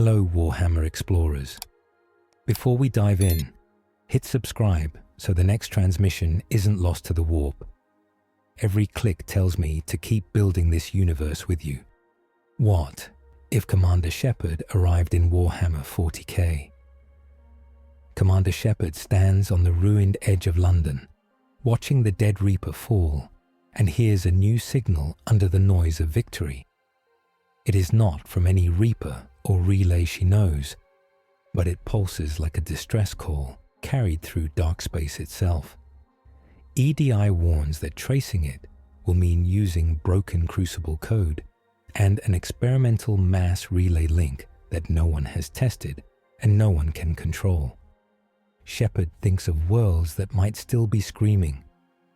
Hello Warhammer Explorers. Before we dive in, hit subscribe so the next transmission isn't lost to the warp. Every click tells me to keep building this universe with you. What if Commander Shepard arrived in Warhammer 40K? Commander Shepard stands on the ruined edge of London, watching the dead Reaper fall, and hears a new signal under the noise of victory. It is not from any Reaper or relay she knows, but it pulses like a distress call carried through dark space itself. EDI warns that tracing it will mean using broken Crucible code and an experimental mass relay link that no one has tested and no one can control. Shepherd thinks of worlds that might still be screaming,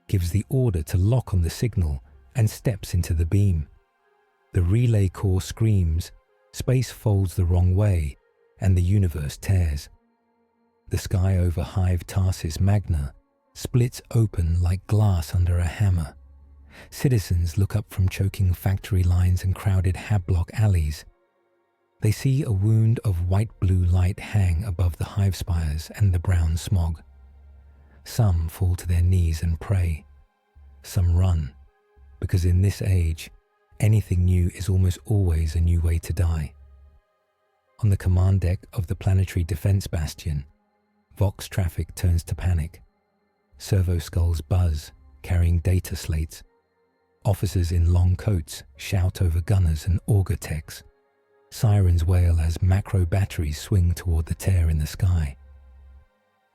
gives the order to lock on the signal and steps into the beam. The relay core screams, space folds the wrong way, and the universe tears. The sky over hive Tarsis Magna splits open like glass under a hammer. Citizens look up from choking factory lines and crowded hab-block alleys. They see a wound of white-blue light hang above the hive spires and the brown smog. Some fall to their knees and pray. Some run, because in this age, anything new is almost always a new way to die. On the command deck of the planetary defense bastion, Vox traffic turns to panic. Servo skulls buzz, carrying data slates. Officers in long coats shout over gunners and auger techs. Sirens wail as macro batteries swing toward the tear in the sky.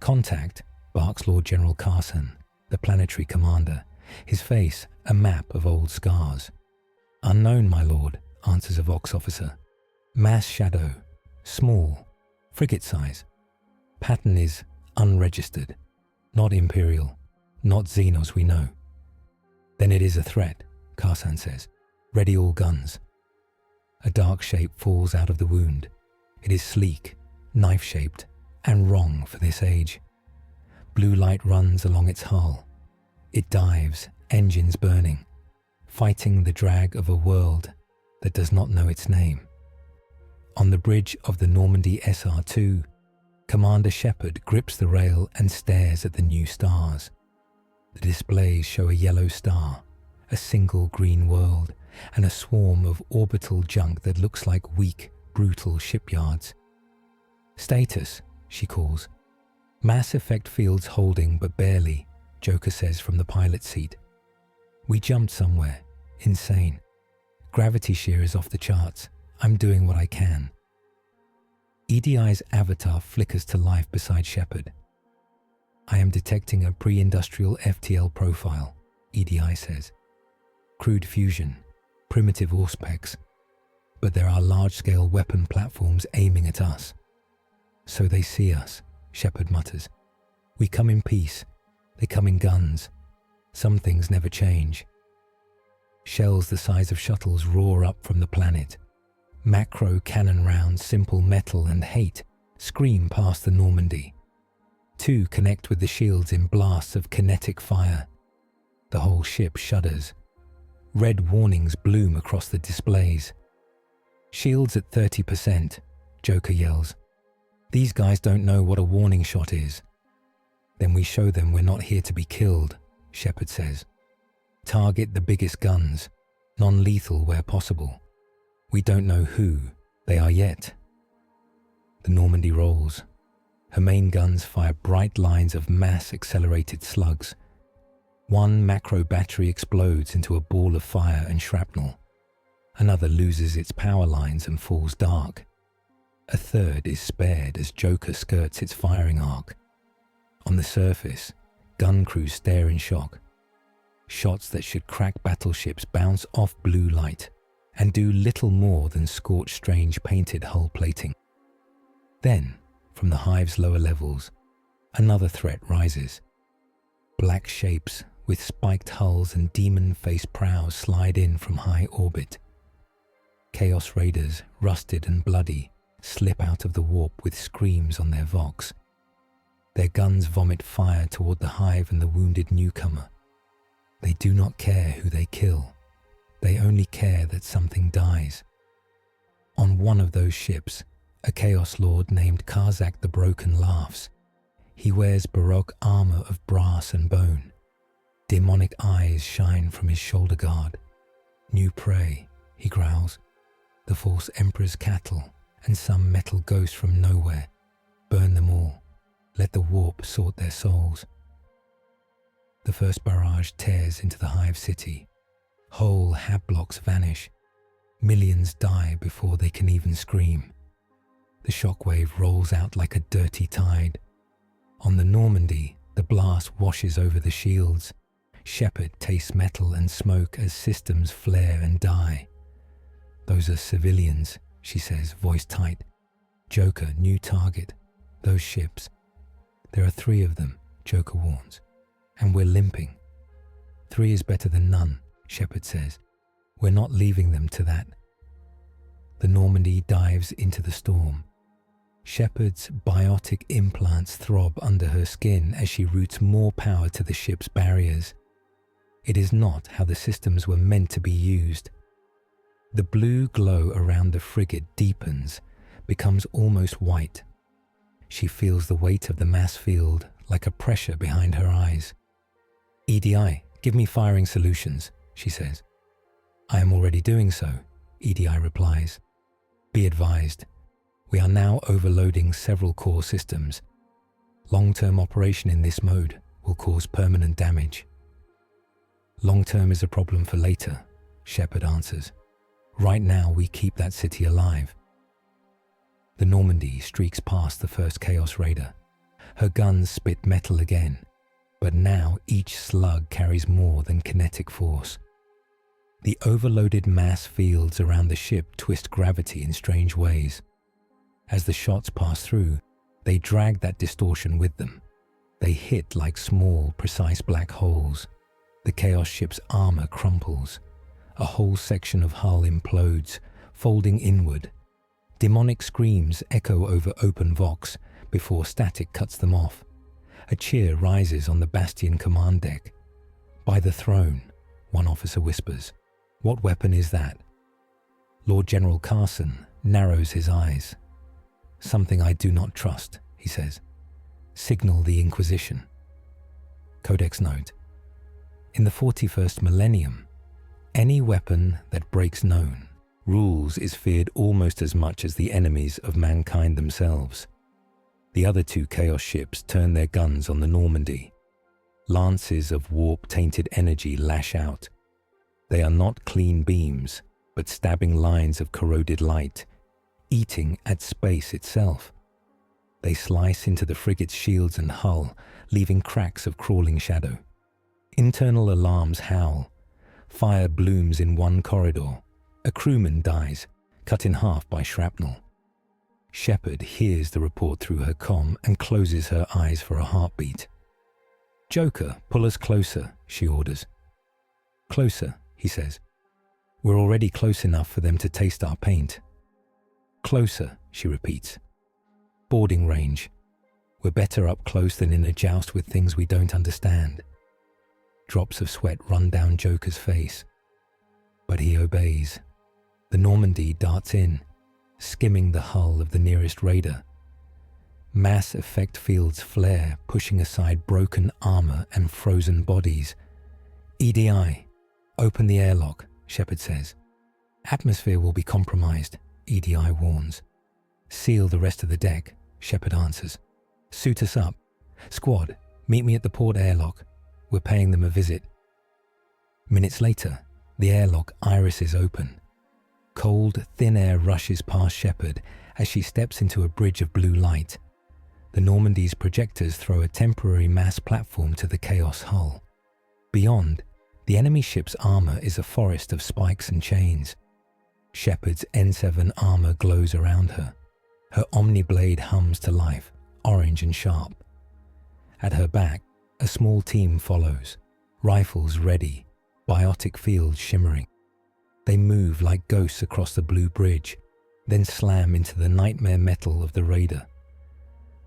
Contact, barks Lord General Carson, the planetary commander, his face a map of old scars. Unknown, my lord, answers a Vox officer. Mass shadow, small, frigate size. Pattern is unregistered, not Imperial, not Xenos we know. Then it is a threat, Carson says. Ready all guns. A dark shape falls out of the wound. It is sleek, knife-shaped, and wrong for this age. Blue light runs along its hull. It dives, engines burning, fighting the drag of a world that does not know its name. On the bridge of the Normandy SR-2, Commander Shepard grips the rail and stares at the new stars. The displays show a yellow star, a single green world, and a swarm of orbital junk that looks like weak, brutal shipyards. Status, she calls. Mass effect fields holding but barely, Joker says from the pilot seat. We jumped somewhere. Insane. Gravity shear is off the charts. I'm doing what I can. EDI's avatar flickers to life beside Shepherd. I am detecting a pre-industrial FTL profile, EDI says. Crude fusion, primitive auspex, but there are large-scale weapon platforms aiming at us. So they see us, Shepherd mutters. We come in peace. They come in guns. Some things never change. Shells the size of shuttles roar up from the planet. Macro cannon rounds, simple metal and hate, scream past the Normandy. Two connect with the shields in blasts of kinetic fire. The whole ship shudders. Red warnings bloom across the displays. Shields at 30%, Joker yells. These guys don't know what a warning shot is. Then we show them we're not here to be killed, Shepherd says. Target the biggest guns, non-lethal where possible. We don't know who they are yet. The Normandy rolls. Her main guns fire bright lines of mass-accelerated slugs. One macro battery explodes into a ball of fire and shrapnel. Another loses its power lines and falls dark. A third is spared as Joker skirts its firing arc. On the surface, gun crews stare in shock. Shots that should crack battleships bounce off blue light and do little more than scorch strange painted hull plating. Then, from the hive's lower levels, another threat rises. Black shapes with spiked hulls and demon-faced prows slide in from high orbit. Chaos Raiders, rusted and bloody, slip out of the warp with screams on their Vox. Their guns vomit fire toward the hive and the wounded newcomer. They do not care who they kill. They only care that something dies. On one of those ships, A Chaos Lord named Karzak the Broken laughs. He wears baroque armor of brass and bone. Demonic eyes shine from his shoulder guard. New prey, he growls. The false Emperor's cattle and some metal ghost from nowhere. Burn them all. Let the warp sort their souls. The first barrage tears into the hive city. Whole hab blocks vanish. Millions die before they can even scream. The shockwave rolls out like a dirty tide. On the Normandy, the blast washes over the shields. Shepherd tastes metal and smoke as systems flare and die. Those are civilians, she says, voice tight. Joker, new target. Those ships. There are 3 of them, Joker warns. And we're limping. 3 is better than none, Shepherd says. We're not leaving them to that. The Normandy dives into the storm. Shepherd's biotic implants throb under her skin as she routes more power to the ship's barriers. It is not how the systems were meant to be used. The blue glow around the frigate deepens, becomes almost white. She feels the weight of the mass field like a pressure behind her eyes. EDI, give me firing solutions, she says. I am already doing so, EDI replies. Be advised, we are now overloading several core systems. Long-term operation in this mode will cause permanent damage. Long-term is a problem for later, Shepherd answers. Right now we keep that city alive. The Normandy streaks past the first Chaos Raider. Her guns spit metal again, but now each slug carries more than kinetic force. The overloaded mass fields around the ship twist gravity in strange ways. As the shots pass through, they drag that distortion with them. They hit like small, precise black holes. The Chaos ship's armor crumples. A whole section of hull implodes, folding inward. Demonic screams echo over open vox before static cuts them off. A cheer rises on the Bastion command deck. By the throne, one officer whispers. What weapon is that? Lord General Carson narrows his eyes. Something I do not trust, he says. Signal the Inquisition. Codex note. In the 41st millennium, any weapon that breaks known rules is feared almost as much as the enemies of mankind themselves. The other 2 Chaos ships turn their guns on the Normandy. Lances of warp-tainted energy lash out. They are not clean beams, but stabbing lines of corroded light, eating at space itself. They slice into the frigate's shields and hull, leaving cracks of crawling shadow. Internal alarms howl. Fire blooms in one corridor. A crewman dies, cut in half by shrapnel. Shepherd hears the report through her comm and closes her eyes for a heartbeat. Joker, pull us closer, she orders. Closer, he says. We're already close enough for them to taste our paint. Closer, she repeats. Boarding range. We're better up close than in a joust with things we don't understand. Drops of sweat run down Joker's face. But he obeys. The Normandy darts in, skimming the hull of the nearest raider. Mass effect fields flare, pushing aside broken armor and frozen bodies. EDI, open the airlock, Shepherd says. Atmosphere will be compromised, EDI warns. Seal the rest of the deck, Shepherd answers. Suit us up. Squad, meet me at the port airlock. We're paying them a visit. Minutes later, the airlock irises open. Cold, thin air rushes past Shepherd as she steps into a bridge of blue light. The Normandy's projectors throw a temporary mass platform to the Chaos hull. Beyond, the enemy ship's armor is a forest of spikes and chains. Shepherd's N7 armor glows around her. Her Omni-blade hums to life, orange and sharp. At her back, a small team follows, rifles ready, biotic fields shimmering. They move like ghosts across the blue bridge, then slam into the nightmare metal of the raider.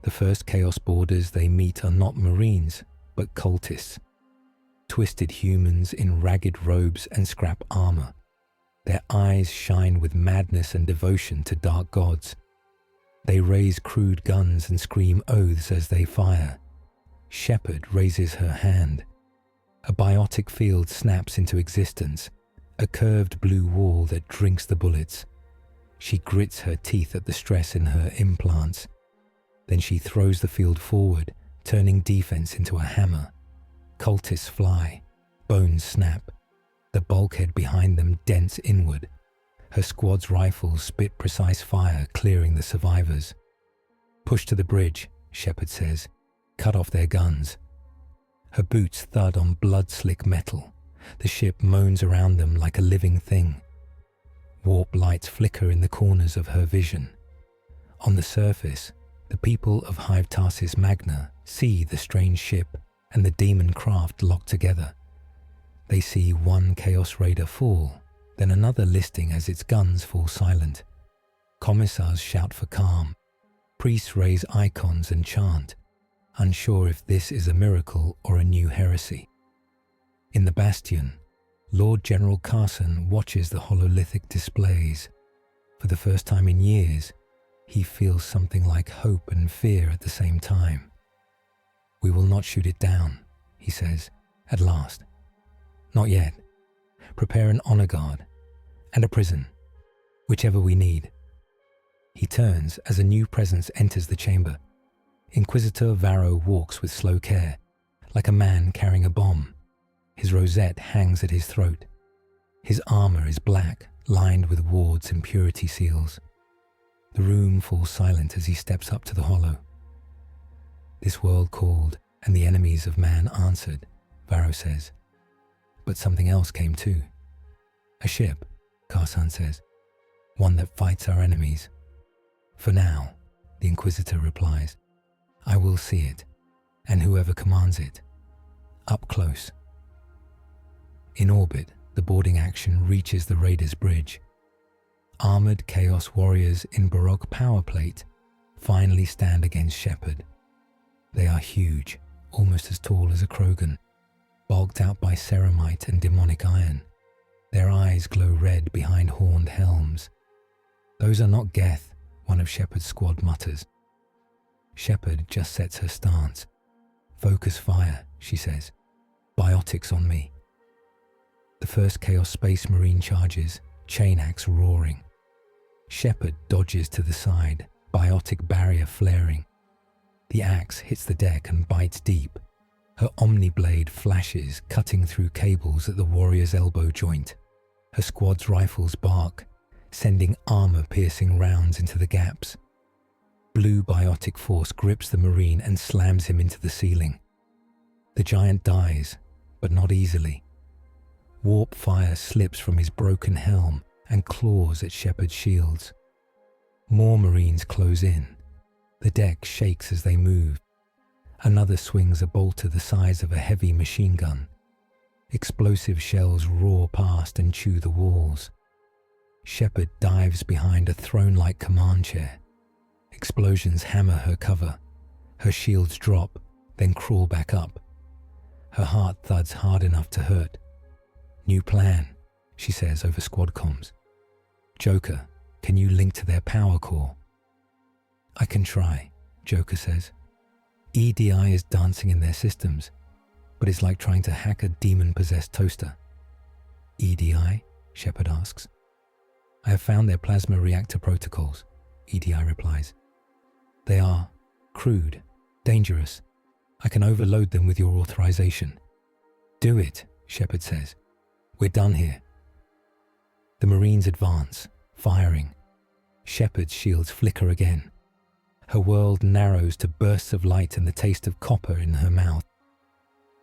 The first Chaos boarders they meet are not Marines, but cultists. Twisted humans in ragged robes and scrap armor. Their eyes shine with madness and devotion to dark gods. They raise crude guns and scream oaths as they fire. Shepherd raises her hand. A biotic field snaps into existence, a curved blue wall that drinks the bullets. She grits her teeth at the stress in her implants. Then she throws the field forward, turning defense into a hammer. Cultists fly. Bones snap. The bulkhead behind them dents inward. Her squad's rifles spit precise fire, clearing the survivors. "Push to the bridge," Shepherd says. "Cut off their guns." Her boots thud on blood-slick metal. The ship moans around them like a living thing. Warp lights flicker in the corners of her vision. On the surface, the people of Hive Tarsis Magna see the strange ship and the demon craft locked together. They see one Chaos Raider fall, then another listing as its guns fall silent. Commissars shout for calm. Priests raise icons and chant, unsure if this is a miracle or a new heresy. In the Bastion, Lord General Carson watches the hololithic displays. For the first time in years, he feels something like hope and fear at the same time. "We will not shoot it down," he says, at last. "Not yet. Prepare an honor guard and a prison, whichever we need." He turns as a new presence enters the chamber. Inquisitor Varro walks with slow care, like a man carrying a bomb. His rosette hangs at his throat. His armor is black, lined with wards and purity seals. The room falls silent as he steps up to the hollow. "This world called, and the enemies of man answered," Varro says. "But something else came too. A ship," Carson says. "One that fights our enemies." "For now," the Inquisitor replies. "I will see it, and whoever commands it. Up close." In orbit, the boarding action reaches the Raiders' bridge. Armored Chaos Warriors in Baroque power plate finally stand against Shepherd. They are huge, almost as tall as a Krogan, bogged out by ceramite and demonic iron. Their eyes glow red behind horned helms. "Those are not Geth," one of Shepherd's squad mutters. Shepherd just sets her stance. "Focus fire," she says. "Biotics on me." The first Chaos Space Marine charges, chain axe roaring. Shepherd dodges to the side, biotic barrier flaring. The axe hits the deck and bites deep. Her omni-blade flashes, cutting through cables at the warrior's elbow joint. Her squad's rifles bark, sending armor-piercing rounds into the gaps. Blue biotic force grips the Marine and slams him into the ceiling. The giant dies, but not easily. Warp fire slips from his broken helm and claws at Shepherd's shields. More Marines close in. The deck shakes as they move. Another swings a bolter the size of a heavy machine gun. Explosive shells roar past and chew the walls. Shepherd dives behind a throne-like command chair. Explosions hammer her cover. Her shields drop, then crawl back up. Her heart thuds hard enough to hurt. "New plan," she says over squad comms. "Joker, can you link to their power core?" "I can try," Joker says. "EDI is dancing in their systems, but it's like trying to hack a demon-possessed toaster." "EDI?" Shepherd asks. "I have found their plasma reactor protocols," EDI replies. "They are crude, dangerous. I can overload them with your authorization." "Do it," Shepherd says. "We're done here." The Marines advance, firing. Shepherd's shields flicker again. Her world narrows to bursts of light and the taste of copper in her mouth.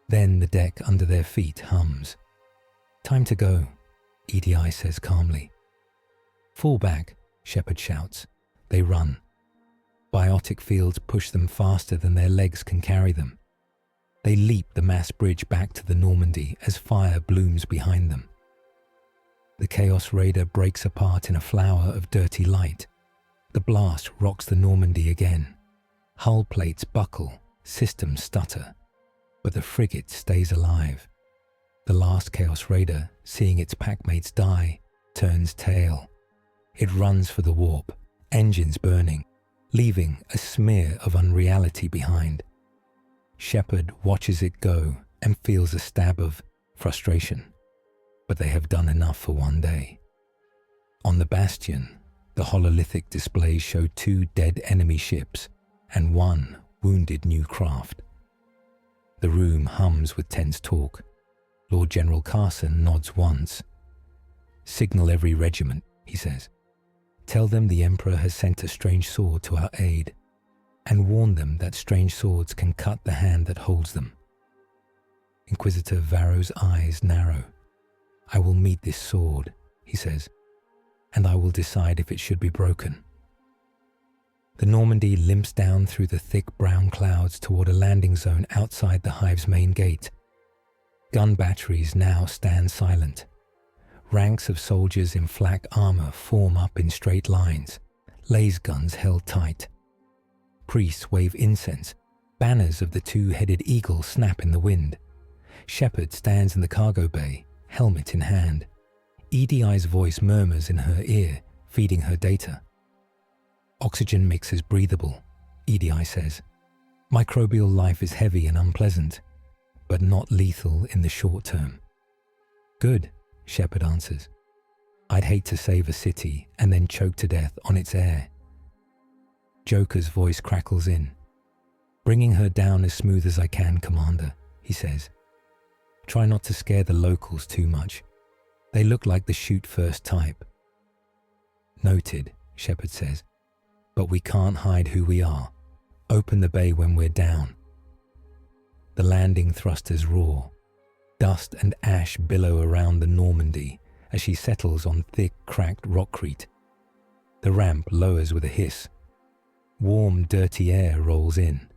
Then the deck under their feet hums. "Time to go," EDI says calmly. "Fall back," Shepherd shouts. They run. Biotic fields push them faster than their legs can carry them. They leap the mass bridge back to the Normandy as fire blooms behind them. The Chaos Raider breaks apart in a flower of dirty light. The blast rocks the Normandy again. Hull plates buckle, systems stutter, but the frigate stays alive. The last Chaos Raider, seeing its packmates die, turns tail. It runs for the warp, engines burning. leaving a smear of unreality behind. Shepherd watches it go and feels a stab of frustration, but they have done enough for one day. On the bastion, the hololithic displays show 2 dead enemy ships and 1 wounded new craft. The room hums with tense talk. Lord General Carson nods once. "Signal every regiment," he says. "Tell them the Emperor has sent a strange sword to our aid, and warn them that strange swords can cut the hand that holds them." Inquisitor Varro's eyes narrow. "I will meet this sword," he says, "and I will decide if it should be broken." The Normandy limps down through the thick brown clouds toward a landing zone outside the hive's main gate. Gun batteries now stand silent. Ranks of soldiers in flak armor form up in straight lines, laser guns held tight. Priests wave incense. Banners of the 2-headed eagle snap in the wind. Shepherd stands in the cargo bay, helmet in hand. EDI's voice murmurs in her ear, feeding her data. "Oxygen mix is breathable," EDI says. "Microbial life is heavy and unpleasant, but not lethal in the short term." "Good," Shepherd answers. "I'd hate to save a city and then choke to death on its air." Joker's voice crackles in. "Bringing her down as smooth as I can, Commander," he says. "Try not to scare the locals too much. They look like the shoot-first type." "Noted," Shepherd says. "But we can't hide who we are. Open the bay when we're down." The landing thrusters roar. Dust and ash billow around the Normandy as she settles on thick, cracked rockcrete. The ramp lowers with a hiss. Warm, dirty air rolls in.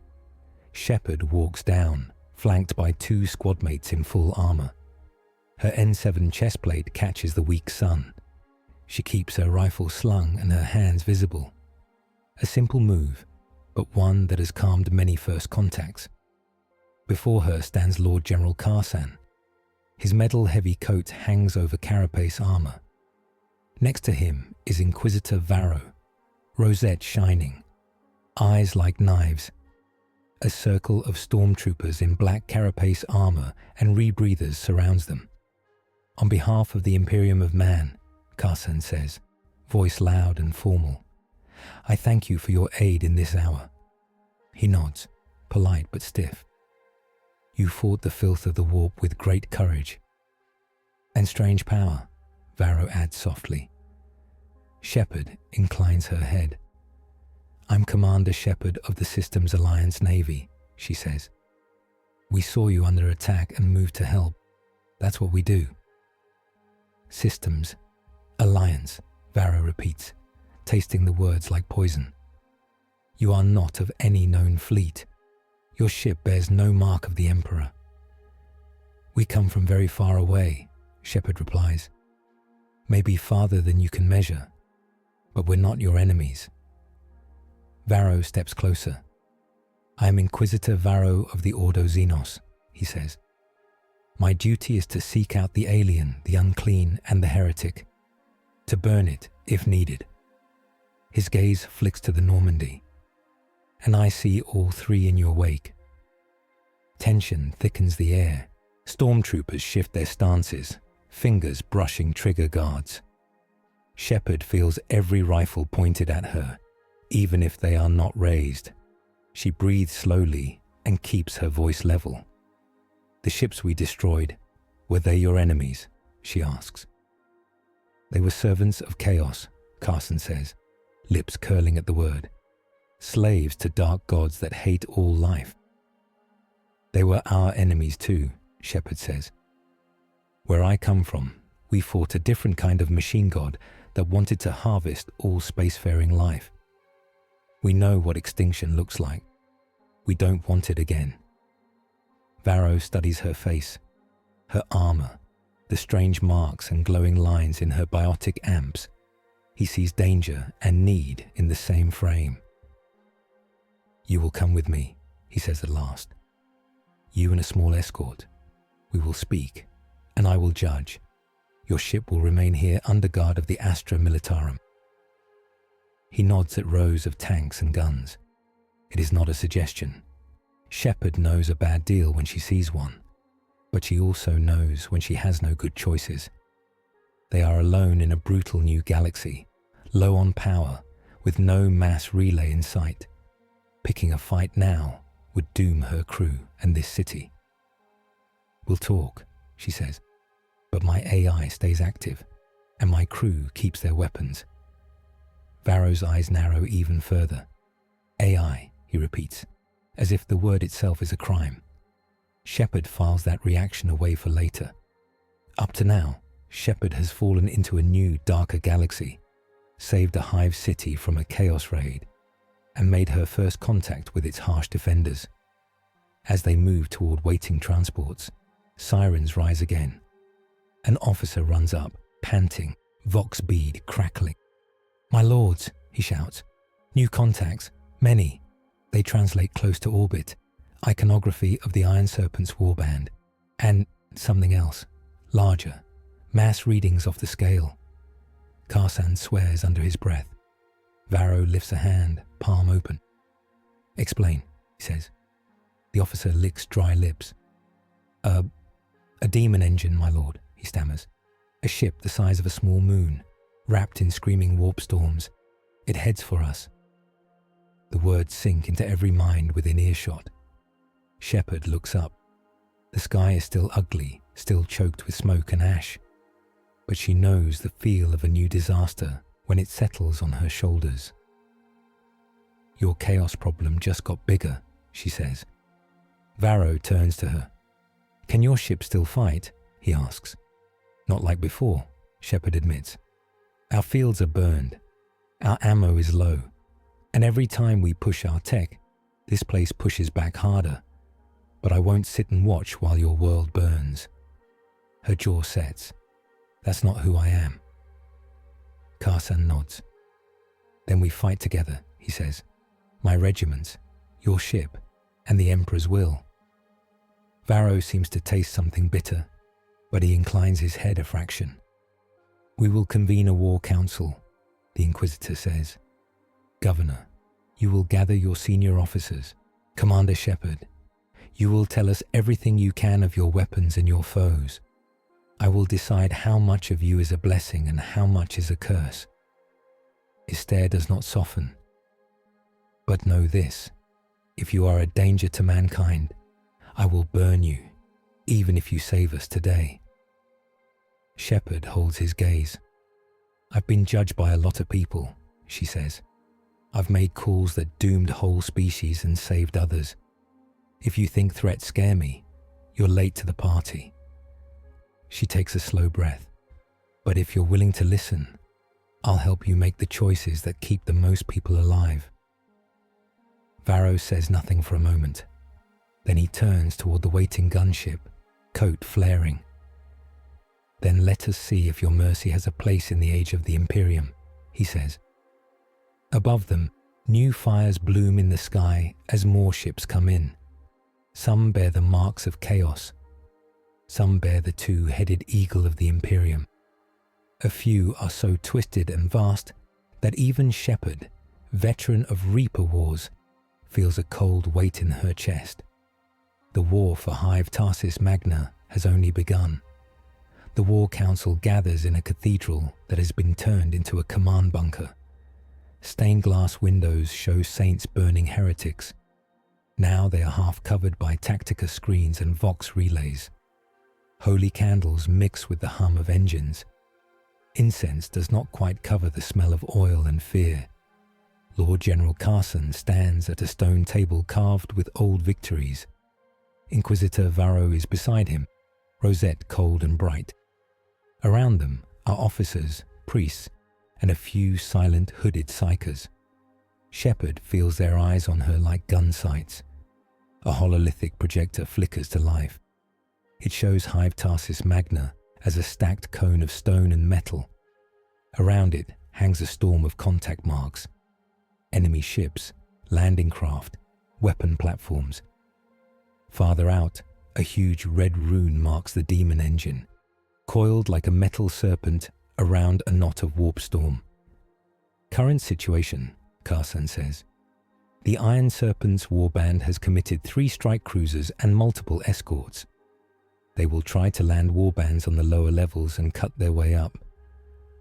Shepherd walks down, flanked by 2 squadmates in full armor. Her N7 chestplate catches the weak sun. She keeps her rifle slung and her hands visible. A simple move, but one that has calmed many first contacts. Before her stands Lord General Carson. His metal-heavy coat hangs over carapace armor. Next to him is Inquisitor Varro, rosette shining, eyes like knives. A circle of stormtroopers in black carapace armor and rebreathers surrounds them. "On behalf of the Imperium of Man," Carson says, voice loud and formal, "I thank you for your aid in this hour." He nods, polite but stiff. "You fought the filth of the warp with great courage." "And strange power," Varro adds softly. Shepherd inclines her head. "I'm Commander Shepard of the Systems Alliance Navy," she says. "We saw you under attack and moved to help. That's what we do." "Systems, Alliance," Varro repeats, tasting the words like poison. "You are not of any known fleet. Your ship bears no mark of the Emperor." "We come from very far away," Shepherd replies. "Maybe farther than you can measure, but we're not your enemies." Varro steps closer. "I am Inquisitor Varro of the Ordo Xenos," he says. "My duty is to seek out the alien, the unclean, and the heretic, to burn it if needed." His gaze flicks to the Normandy. "And I see all 3 in your wake." Tension thickens the air. Stormtroopers shift their stances, fingers brushing trigger guards. Shepherd feels every rifle pointed at her, even if they are not raised. She breathes slowly and keeps her voice level. "The ships we destroyed, were they your enemies?" she asks. "They were servants of chaos," Carson says, lips curling at the word. "Slaves to dark gods that hate all life." "They were our enemies too," Shepherd says. "Where I come from, we fought a different kind of machine god that wanted to harvest all spacefaring life. We know what extinction looks like. We don't want it again." Varro studies her face, her armor, the strange marks and glowing lines in her biotic amps. He sees danger and need in the same frame. "You will come with me," he says at last. "You and a small escort. We will speak, and I will judge. Your ship will remain here under guard of the Astra Militarum." He nods at rows of tanks and guns. It is not a suggestion. Shepherd knows a bad deal when she sees one, but she also knows when she has no good choices. They are alone in a brutal new galaxy, low on power, with no mass relay in sight. Picking a fight now would doom her crew and this city. "We'll talk," she says, "but my AI stays active, and my crew keeps their weapons." Varro's eyes narrow even further. "AI," he repeats, as if the word itself is a crime. Shepherd files that reaction away for later. Up to now, Shepherd has fallen into a new, darker galaxy, saved a hive city from a chaos raid, and made her first contact with its harsh defenders. As they move toward waiting transports, sirens rise again. An officer runs up, panting, vox bead crackling. "My lords," he shouts, "new contacts, many. They translate close to orbit, iconography of the Iron Serpents warband, and something else, larger, mass readings off the scale." Karsan swears under his breath. Varro lifts a hand, palm open. "Explain," he says. The officer licks dry lips. A daemon engine, my lord," he stammers. "A ship the size of a small moon, wrapped in screaming warp storms. It heads for us." The words sink into every mind within earshot. Shepherd looks up. The sky is still ugly, still choked with smoke and ash. But she knows the feel of a new disaster when it settles on her shoulders. "Your chaos problem just got bigger," she says. Varro turns to her. "Can your ship still fight?" he asks. "Not like before," Shepherd admits. "Our fields are burned. Our ammo is low. And every time we push our tech, this place pushes back harder. But I won't sit and watch while your world burns." Her jaw sets. "That's not who I am." Karsan nods. "Then we fight together," he says. "My regiments, your ship, and the Emperor's will." Varro seems to taste something bitter, but he inclines his head a fraction. "We will convene a war council," the Inquisitor says. "Governor, you will gather your senior officers. Commander Shepard, you will tell us everything you can of your weapons and your foes. I will decide how much of you is a blessing and how much is a curse." His stare does not soften. "But know this, if you are a danger to mankind, I will burn you, even if you save us today." Shepherd holds his gaze. "I've been judged by a lot of people," she says. "I've made calls that doomed whole species and saved others. If you think threats scare me, you're late to the party." She takes a slow breath. "But if you're willing to listen, I'll help you make the choices that keep the most people alive." Varro says nothing for a moment. Then he turns toward the waiting gunship, coat flaring. "Then let us see if your mercy has a place in the age of the Imperium," he says. Above them, new fires bloom in the sky as more ships come in. Some bear the marks of chaos. Some bear the two-headed eagle of the Imperium. A few are so twisted and vast that even Shepherd, veteran of Reaper Wars, feels a cold weight in her chest. The war for hive Tarsis Magna has only begun. The War Council gathers in a cathedral that has been turned into a command bunker. Stained glass windows show saints burning heretics. Now they are half covered by Tactica screens and Vox relays. Holy candles mix with the hum of engines. Incense does not quite cover the smell of oil and fear. Lord General Karsan stands at a stone table carved with old victories. Inquisitor Varro is beside him, rosette cold and bright. Around them are officers, priests, and a few silent hooded psychers. Shepherd feels their eyes on her like gun sights. A hololithic projector flickers to life. It shows hive Tarsis Magna as a stacked cone of stone and metal. Around it hangs a storm of contact marks. Enemy ships, landing craft, weapon platforms. Farther out, a huge red rune marks the daemon engine, coiled like a metal serpent around a knot of warp storm. Current situation, Carson says. The Iron Serpents warband has committed 3 strike cruisers and multiple escorts. They will try to land warbands on the lower levels and cut their way up.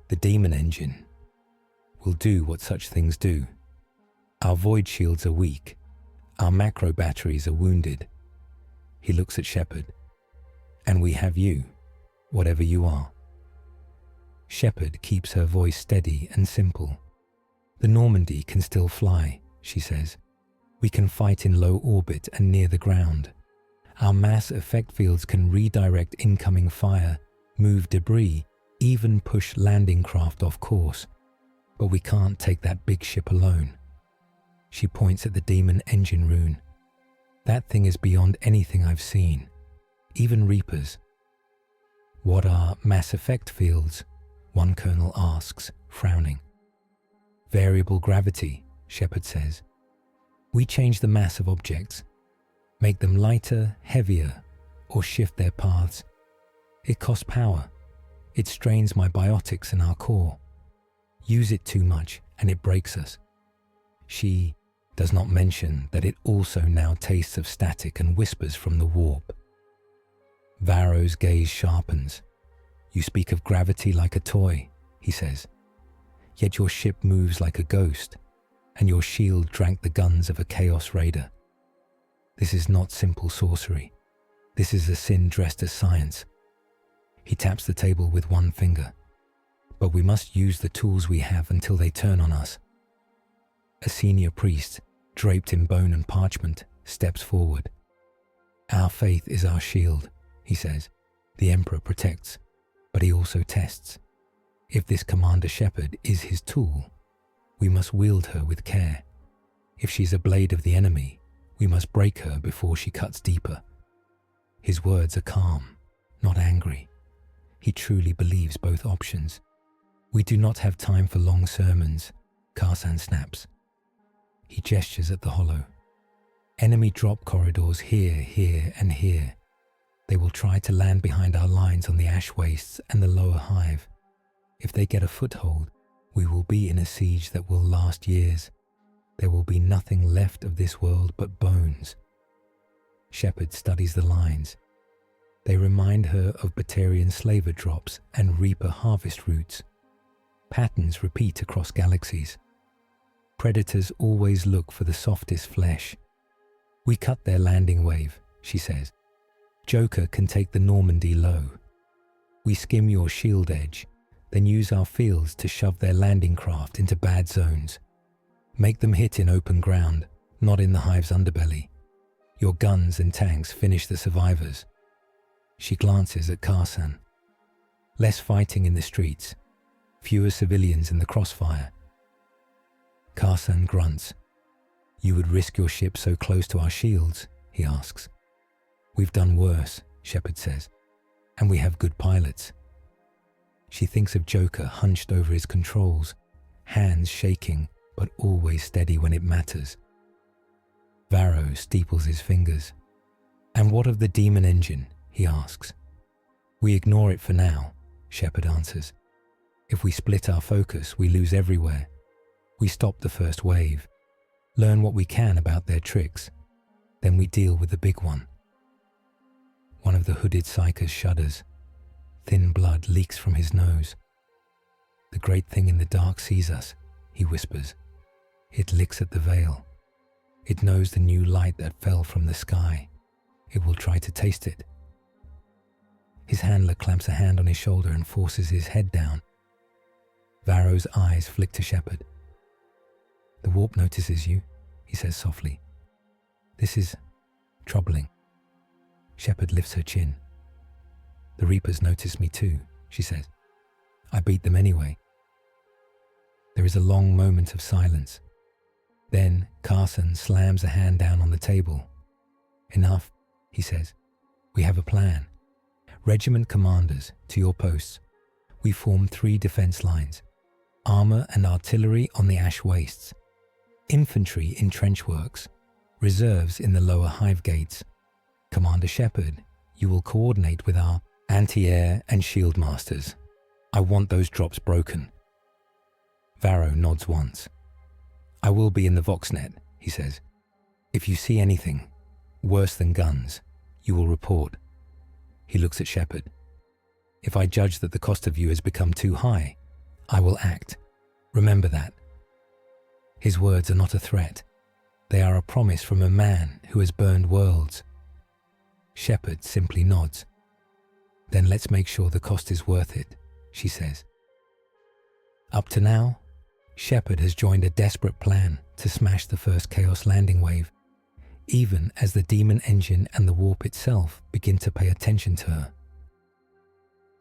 The daemon engine will do what such things do. Our void shields are weak. Our macro batteries are wounded. He looks at Shepherd. And we have you, whatever you are. Shepherd keeps her voice steady and simple. The Normandy can still fly, she says. We can fight in low orbit and near the ground. Our mass effect fields can redirect incoming fire, move debris, even push landing craft off course. But we can't take that big ship alone. She points at the daemon engine rune. That thing is beyond anything I've seen, even Reapers. What are mass effect fields? One colonel asks, frowning. Variable gravity, Shepherd says. We change the mass of objects, make them lighter, heavier, or shift their paths. It costs power. It strains my biotics in our core. Use it too much and it breaks us. She does not mention that it also now tastes of static and whispers from the warp. Varro's gaze sharpens. You speak of gravity like a toy, he says. Yet your ship moves like a ghost, and your shield drank the guns of a Chaos Raider. This is not simple sorcery. This is a sin dressed as science. He taps the table with one finger. But we must use the tools we have until they turn on us. A senior priest, draped in bone and parchment, steps forward. Our faith is our shield, he says. The Emperor protects, but he also tests. If this Commander Shepard is his tool, we must wield her with care. If she's a blade of the enemy, we must break her before she cuts deeper. His words are calm, not angry. He truly believes both options. We do not have time for long sermons, Carson snaps. He gestures at the hollow. Enemy drop corridors here, here, and here. They will try to land behind our lines on the ash wastes and the lower hive. If they get a foothold, we will be in a siege that will last years. There will be nothing left of this world but bones. Shepherd studies the lines. They remind her of Batarian slaver drops and Reaper harvest routes. Patterns repeat across galaxies. Predators always look for the softest flesh. We cut their landing wave, she says. Joker can take the Normandy low. We skim your shield edge, then use our fields to shove their landing craft into bad zones. Make them hit in open ground, not in the hive's underbelly. Your guns and tanks finish the survivors. She glances at Carson. Less fighting in the streets, fewer civilians in the crossfire. Carson grunts. You would risk your ship so close to our shields, he asks. We've done worse, Shepherd says, and we have good pilots. She thinks of Joker hunched over his controls, hands shaking, but always steady when it matters. Varro steeples his fingers. And what of the daemon engine, he asks. We ignore it for now, Shepherd answers. If we split our focus, we lose everywhere. We stop the first wave, learn what we can about their tricks, then we deal with the big one. One of the hooded psychers shudders. Thin blood leaks from his nose. The great thing in the dark sees us, he whispers. It licks at the veil. It knows the new light that fell from the sky. It will try to taste it. His handler clamps a hand on his shoulder and forces his head down. Varro's eyes flick to Shepherd. The warp notices you, he says softly. This is troubling. Shepherd lifts her chin. The Reapers notice me too, she says. I beat them anyway. There is a long moment of silence. Then Carson slams a hand down on the table. Enough, he says. We have a plan. Regiment commanders, to your posts. We form 3 defense lines. Armor and artillery on the ash wastes. Infantry in trench works. Reserves in the lower hive gates. Commander Shepard, you will coordinate with our anti-air and shield masters. I want those drops broken. Varro nods once. "I will be in the Voxnet," he says. "If you see anything worse than guns, you will report." He looks at Shepard. "If I judge that the cost of you has become too high, I will act. Remember that." His words are not a threat. They are a promise from a man who has burned worlds. Shepard simply nods. "Then let's make sure the cost is worth it," she says. Up to now, Shepard has joined a desperate plan to smash the first Chaos landing wave, even as the Demon engine and the warp itself begin to pay attention to her.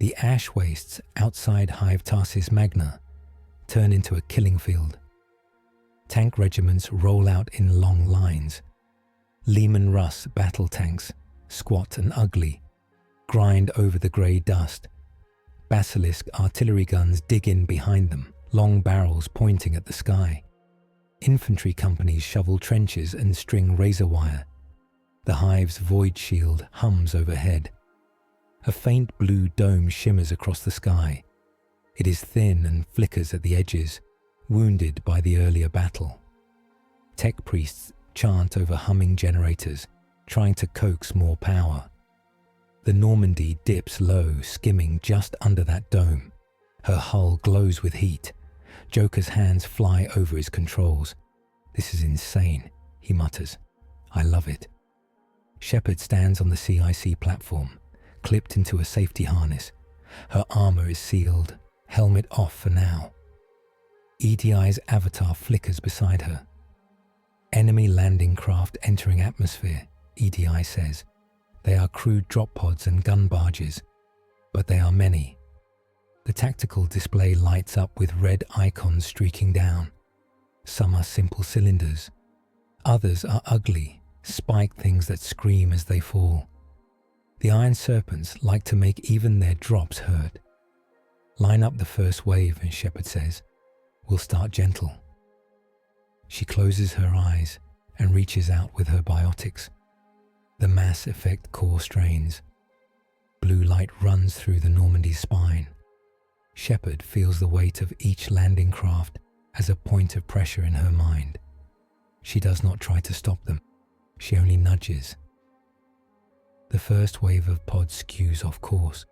The ash wastes outside Hive Tarsis Magna turn into a killing field. Tank regiments roll out in long lines. Lehman Russ battle tanks, squat and ugly, grind over the grey dust. Basilisk artillery guns dig in behind them, long barrels pointing at the sky. Infantry companies shovel trenches and string razor wire. The Hive's void shield hums overhead. A faint blue dome shimmers across the sky. It is thin and flickers at the edges, wounded by the earlier battle. Tech priests chant over humming generators, trying to coax more power. The Normandy dips low, skimming just under that dome. Her hull glows with heat. Joker's hands fly over his controls. "This is insane," he mutters. "I love it." Shepard stands on the CIC platform, clipped into a safety harness. Her armor is sealed, helmet off for now. EDI's avatar flickers beside her. "Enemy landing craft entering atmosphere," EDI says. "They are crude drop pods and gun barges, but they are many." The tactical display lights up with red icons streaking down. Some are simple cylinders. Others are ugly, spiked things that scream as they fall. The Iron Serpents like to make even their drops hurt. "Line up the first wave," and Shepard says. "We'll start gentle." She closes her eyes and reaches out with her biotics. The Mass Effect core strains. Blue light runs through the Normandy's spine. Shepard feels the weight of each landing craft as a point of pressure in her mind. She does not try to stop them. She only nudges. The first wave of pods skews off course.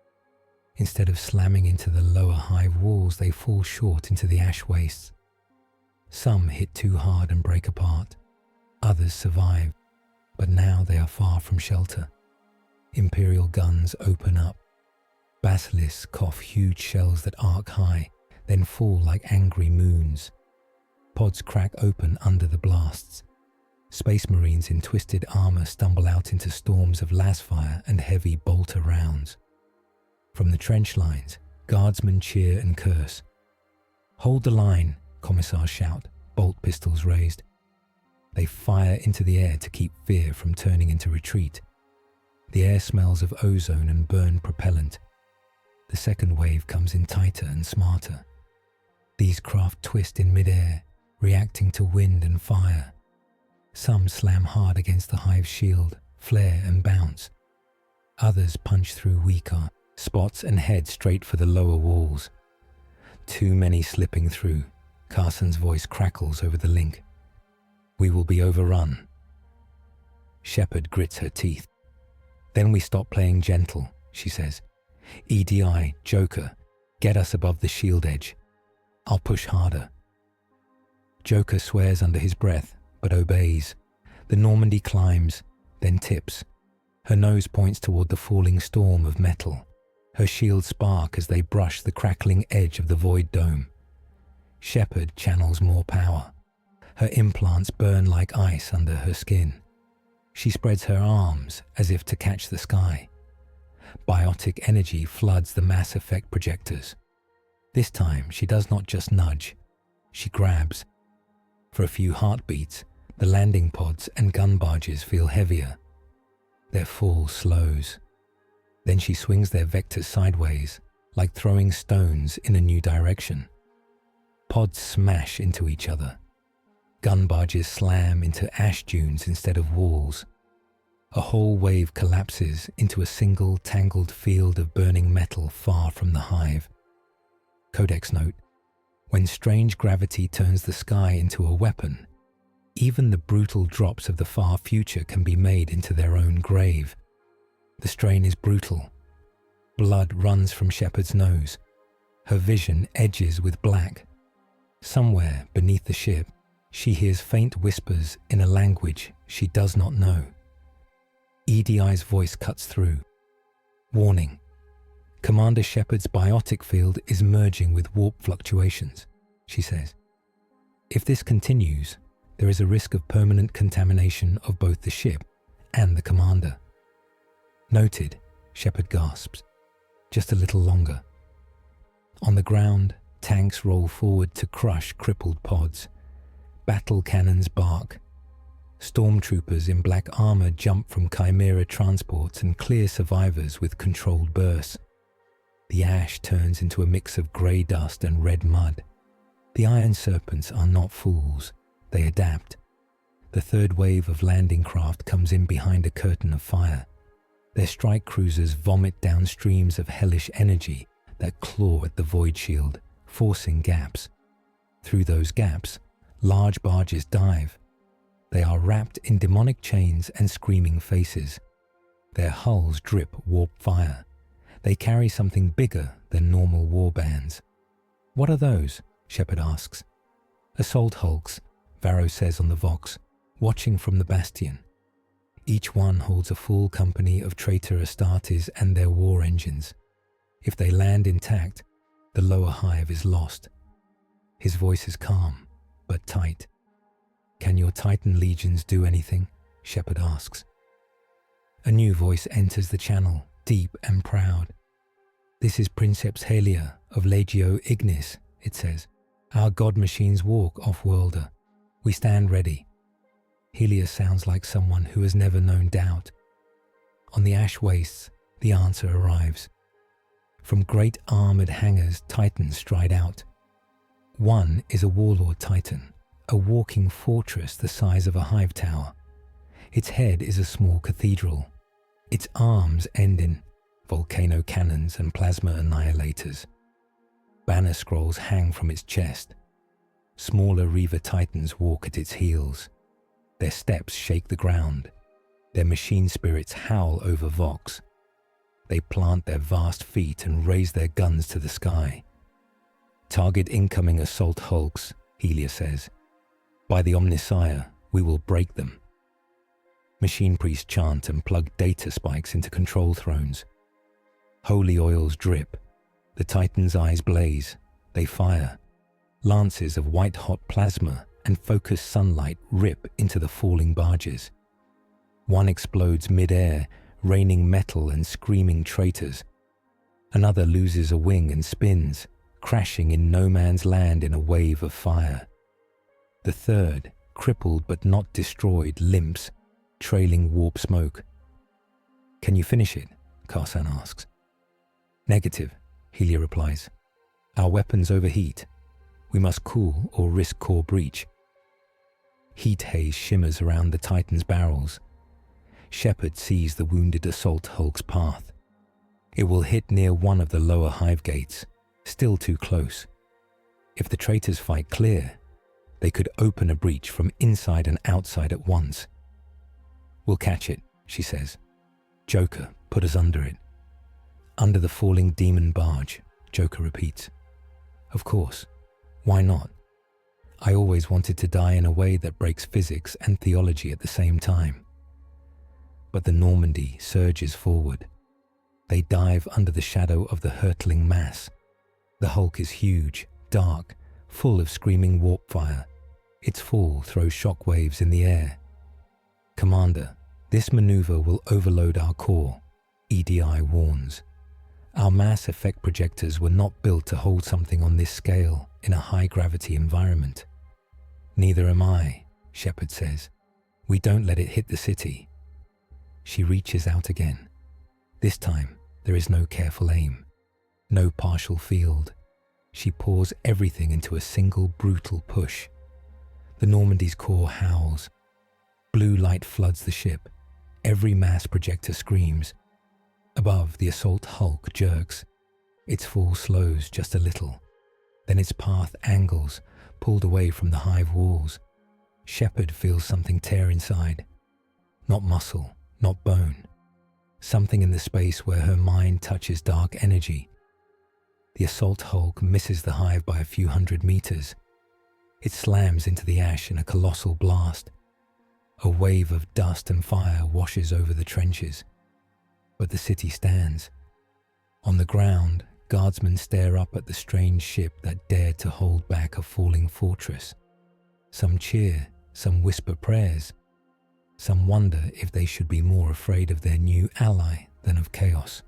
Instead of slamming into the lower hive walls, they fall short into the ash wastes. Some hit too hard and break apart. Others survive, but now they are far from shelter. Imperial guns open up. Basilisks cough huge shells that arc high, then fall like angry moons. Pods crack open under the blasts. Space Marines in twisted armor stumble out into storms of lasfire and heavy bolter rounds. From the trench lines, guardsmen cheer and curse. "Hold the line," commissars shout, bolt pistols raised. They fire into the air to keep fear from turning into retreat. The air smells of ozone and burned propellant. The second wave comes in tighter and smarter. These craft twist in midair, reacting to wind and fire. Some slam hard against the Hive's shield, flare and bounce. Others punch through weaker spots and head straight for the lower walls. Too many slipping through. Carson's voice crackles over the link. "We will be overrun." Shepard grits her teeth. "Then we stop playing gentle," she says. "EDI, Joker, get us above the shield edge. I'll push harder." Joker swears under his breath, but obeys. The Normandy climbs, then tips. Her nose points toward the falling storm of metal. Her shields spark as they brush the crackling edge of the void dome. Shepard channels more power. Her implants burn like ice under her skin. She spreads her arms as if to catch the sky. Biotic energy floods the Mass Effect projectors. This time, she does not just nudge. She grabs. For a few heartbeats, the landing pods and gun barges feel heavier. Their fall slows. Then she swings their vectors sideways, like throwing stones in a new direction. Pods smash into each other. Gun barges slam into ash dunes instead of walls. A whole wave collapses into a single tangled field of burning metal far from the hive. Codex note: When strange gravity turns the sky into a weapon, even the brutal drops of the far future can be made into their own grave. The strain is brutal. Blood runs from Shepard's nose. Her vision edges with black. Somewhere beneath the ship, she hears faint whispers in a language she does not know. EDI's voice cuts through. Warning. Commander Shepard's biotic field is merging with warp fluctuations, she says. If this continues, there is a risk of permanent contamination of both the ship and the commander. Noted, Shepard gasps. Just a little longer. On the ground, tanks roll forward to crush crippled pods. Battle cannons bark. Stormtroopers in black armor jump from Chimera transports and clear survivors with controlled bursts. The ash turns into a mix of grey dust and red mud. The Iron Serpents are not fools. They adapt. The third wave of landing craft comes in behind a curtain of fire. Their strike cruisers vomit down streams of hellish energy that claw at the void shield, forcing gaps. Through those gaps, large barges dive. They are wrapped in demonic chains and screaming faces. Their hulls drip warp fire. They carry something bigger than normal warbands. What are those? Shepard asks. Assault hulks, Varro says on the Vox, watching from the bastion. Each one holds a full company of traitor Astartes and their war engines. If they land intact, the lower hive is lost. His voice is calm, but tight. Can your Titan legions do anything? Shepard asks. A new voice enters the channel, deep and proud. This is Princeps Halia of Legio Ignis, it says. Our god machines walk off-worlder. We stand ready. Halia sounds like someone who has never known doubt. On the ash wastes, the answer arrives. From great armoured hangars, Titans stride out. One is a warlord Titan, a walking fortress the size of a hive tower. Its head is a small cathedral. Its arms end in volcano cannons and plasma annihilators. Banner scrolls hang from its chest. Smaller Reaver Titans walk at its heels. Their steps shake the ground. Their machine spirits howl over Vox. They plant their vast feet and raise their guns to the sky. Target incoming assault hulks, Halia says. By the Omnissiah, we will break them. Machine priests chant and plug data spikes into control thrones. Holy oils drip. The Titans' eyes blaze. They fire. Lances of white-hot plasma and focused sunlight rip into the falling barges. One explodes mid-air, raining metal and screaming traitors. Another loses a wing and spins, crashing in no man's land in a wave of fire. The third, crippled but not destroyed, limps, trailing warp smoke. Can you finish it? Karsan asks. Negative, Halia replies. Our weapons overheat. We must cool or risk core breach. Heat haze shimmers around the Titan's barrels. Shepard sees the wounded assault hulk's path. It will hit near one of the lower hive gates, still too close. If the traitors fight clear, they could open a breach from inside and outside at once. We'll catch it, she says. Joker, put us under it. Under the falling demon barge, Joker repeats. Of course. Why not? I always wanted to die in a way that breaks physics and theology at the same time. But the Normandy surges forward. They dive under the shadow of the hurtling mass. The hulk is huge, dark, full of screaming warp fire. Its fall throws shockwaves in the air. Commander, this maneuver will overload our core, EDI warns. Our mass effect projectors were not built to hold something on this scale in a high-gravity environment. Neither am I, Shepard says. We don't let it hit the city. She reaches out again. This time, there is no careful aim, no partial field. She pours everything into a single brutal push. The Normandy's core howls. Blue light floods the ship. Every mass projector screams. Above, the assault hulk jerks. Its fall slows just a little. Then its path angles, pulled away from the hive walls. Shepherd feels something tear inside. Not muscle, not bone. Something in the space where her mind touches dark energy. The assault hulk misses the hive by a few hundred meters. It slams into the ash in a colossal blast. A wave of dust and fire washes over the trenches. But the city stands. On the ground, guardsmen stare up at the strange ship that dared to hold back a falling fortress. Some cheer, some whisper prayers. Some wonder if they should be more afraid of their new ally than of chaos.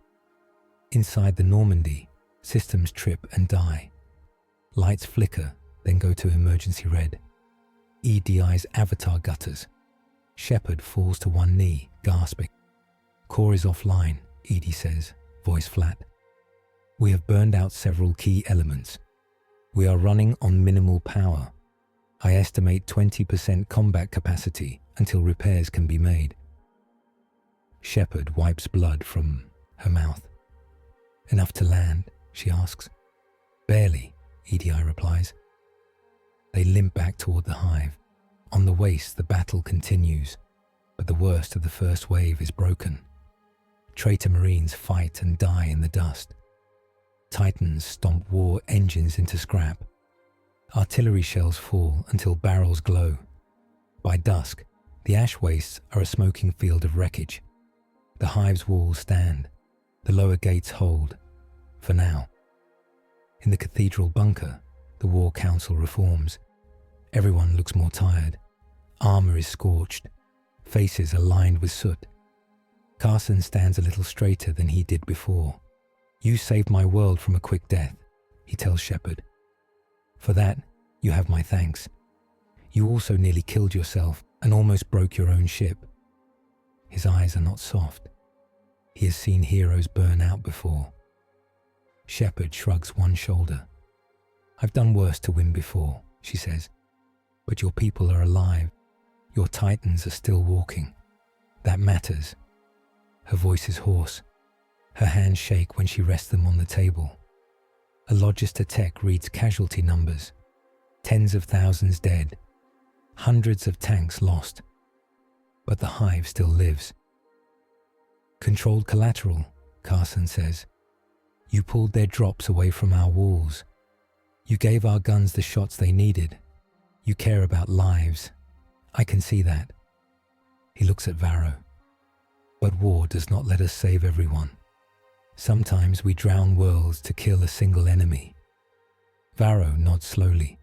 Inside the Normandy, systems trip and die. Lights flicker, then go to emergency red. EDI's avatar gutters. Shepherd falls to one knee, gasping. Core is offline, Edie says, voice flat. We have burned out several key elements. We are running on minimal power. I estimate 20% combat capacity until repairs can be made. Shepherd wipes blood from her mouth. Enough to land, she asks. Barely, EDI replies. They limp back toward the hive. On the waste, the battle continues, but the worst of the first wave is broken. Traitor Marines fight and die in the dust. Titans stomp war engines into scrap. Artillery shells fall until barrels glow. By dusk, the ash wastes are a smoking field of wreckage. The hive's walls stand. The lower gates hold. For now. In the cathedral bunker, the war council reforms. Everyone looks more tired. Armor is scorched. Faces are lined with soot. Carson stands a little straighter than he did before. You saved my world from a quick death, he tells Shepherd. For that, you have my thanks. You also nearly killed yourself and almost broke your own ship. His eyes are not soft. He has seen heroes burn out before. Shepherd shrugs one shoulder. I've done worse to win before, she says. But your people are alive. Your titans are still walking. That matters. Her voice is hoarse. Her hands shake when she rests them on the table. A Logister tech reads casualty numbers. Tens of thousands dead. Hundreds of tanks lost. But the hive still lives. Controlled collateral, Carson says. You pulled their drops away from our walls. You gave our guns the shots they needed. You care about lives. I can see that. He looks at Varro. But war does not let us save everyone. Sometimes we drown worlds to kill a single enemy. Varro nods slowly.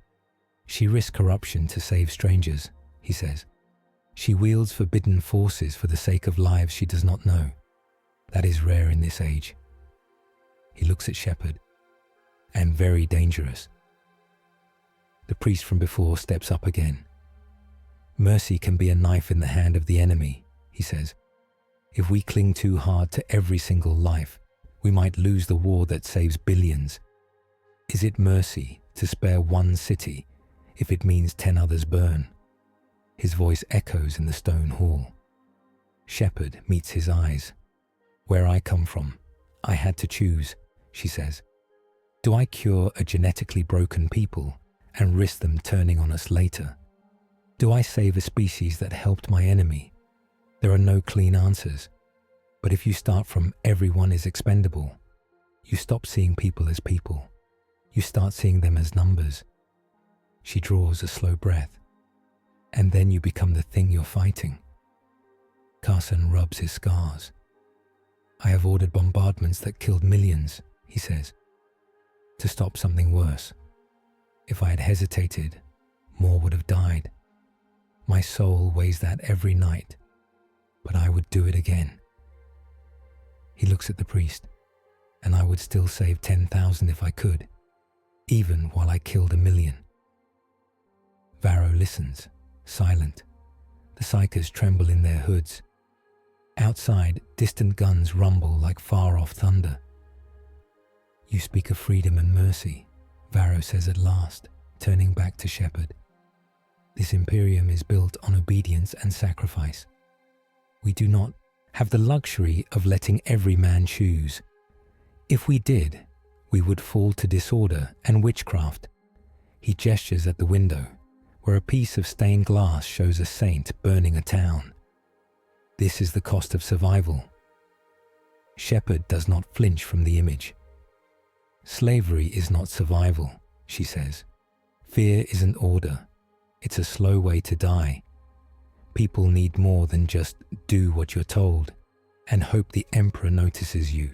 She risks corruption to save strangers, he says. She wields forbidden forces for the sake of lives she does not know. That is rare in this age. He looks at Shepherd. And very dangerous. The priest from before steps up again. Mercy can be a knife in the hand of the enemy, he says. If we cling too hard to every single life, we might lose the war that saves billions. Is it mercy to spare one city if it means 10 others burn? His voice echoes in the stone hall. Shepherd meets his eyes. Where I come from, I had to choose, she says. Do I cure a genetically broken people and risk them turning on us later? Do I save a species that helped my enemy? There are no clean answers. But if you start from everyone is expendable, you stop seeing people as people. You start seeing them as numbers. She draws a slow breath. And then you become the thing you're fighting. Carson rubs his scars. I have ordered bombardments that killed millions, he says, to stop something worse. If I had hesitated, more would have died. My soul weighs that every night, but I would do it again. He looks at the priest, and I would still save 10,000 if I could, even while I killed 1 million. Varro listens, silent. The psychers tremble in their hoods. Outside, distant guns rumble like far-off thunder. You speak of freedom and mercy, Varro says at last, turning back to Shepherd. This Imperium is built on obedience and sacrifice. We do not have the luxury of letting every man choose. If we did, we would fall to disorder and witchcraft. He gestures at the window, where a piece of stained glass shows a saint burning a town. This is the cost of survival. Shepherd does not flinch from the image. Slavery is not survival, she says. Fear isn't order. It's a slow way to die. People need more than just do what you're told and hope the emperor notices you.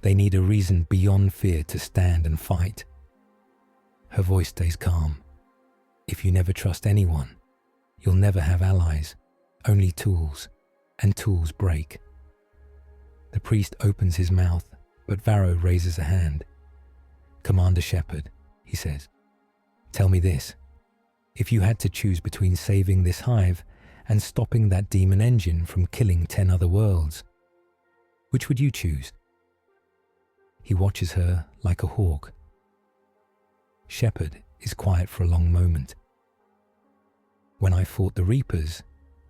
They need a reason beyond fear to stand and fight. Her voice stays calm. If you never trust anyone, you'll never have allies, only tools, and tools break. The priest opens his mouth, but Varro raises a hand. Commander Shepard, he says, tell me this. If you had to choose between saving this hive and stopping that demon engine from killing 10 other worlds, which would you choose? He watches her like a hawk. Shepherd is quiet for a long moment. When I fought the Reapers,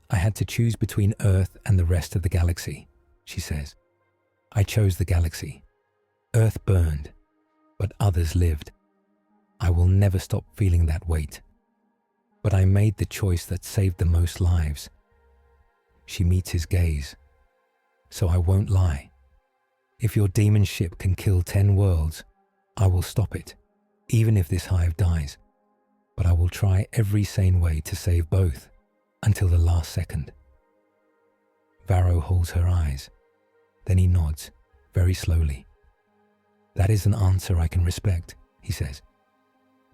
I had to choose between Earth and the rest of the galaxy, she says. I chose the galaxy. Earth burned, but others lived. I will never stop feeling that weight. But I made the choice that saved the most lives. She meets his gaze. So I won't lie. If your demon ship can kill 10 worlds, I will stop it, even if this hive dies. But I will try every sane way to save both, until the last second. Varro holds her eyes. Then he nods, very slowly. That is an answer I can respect, he says.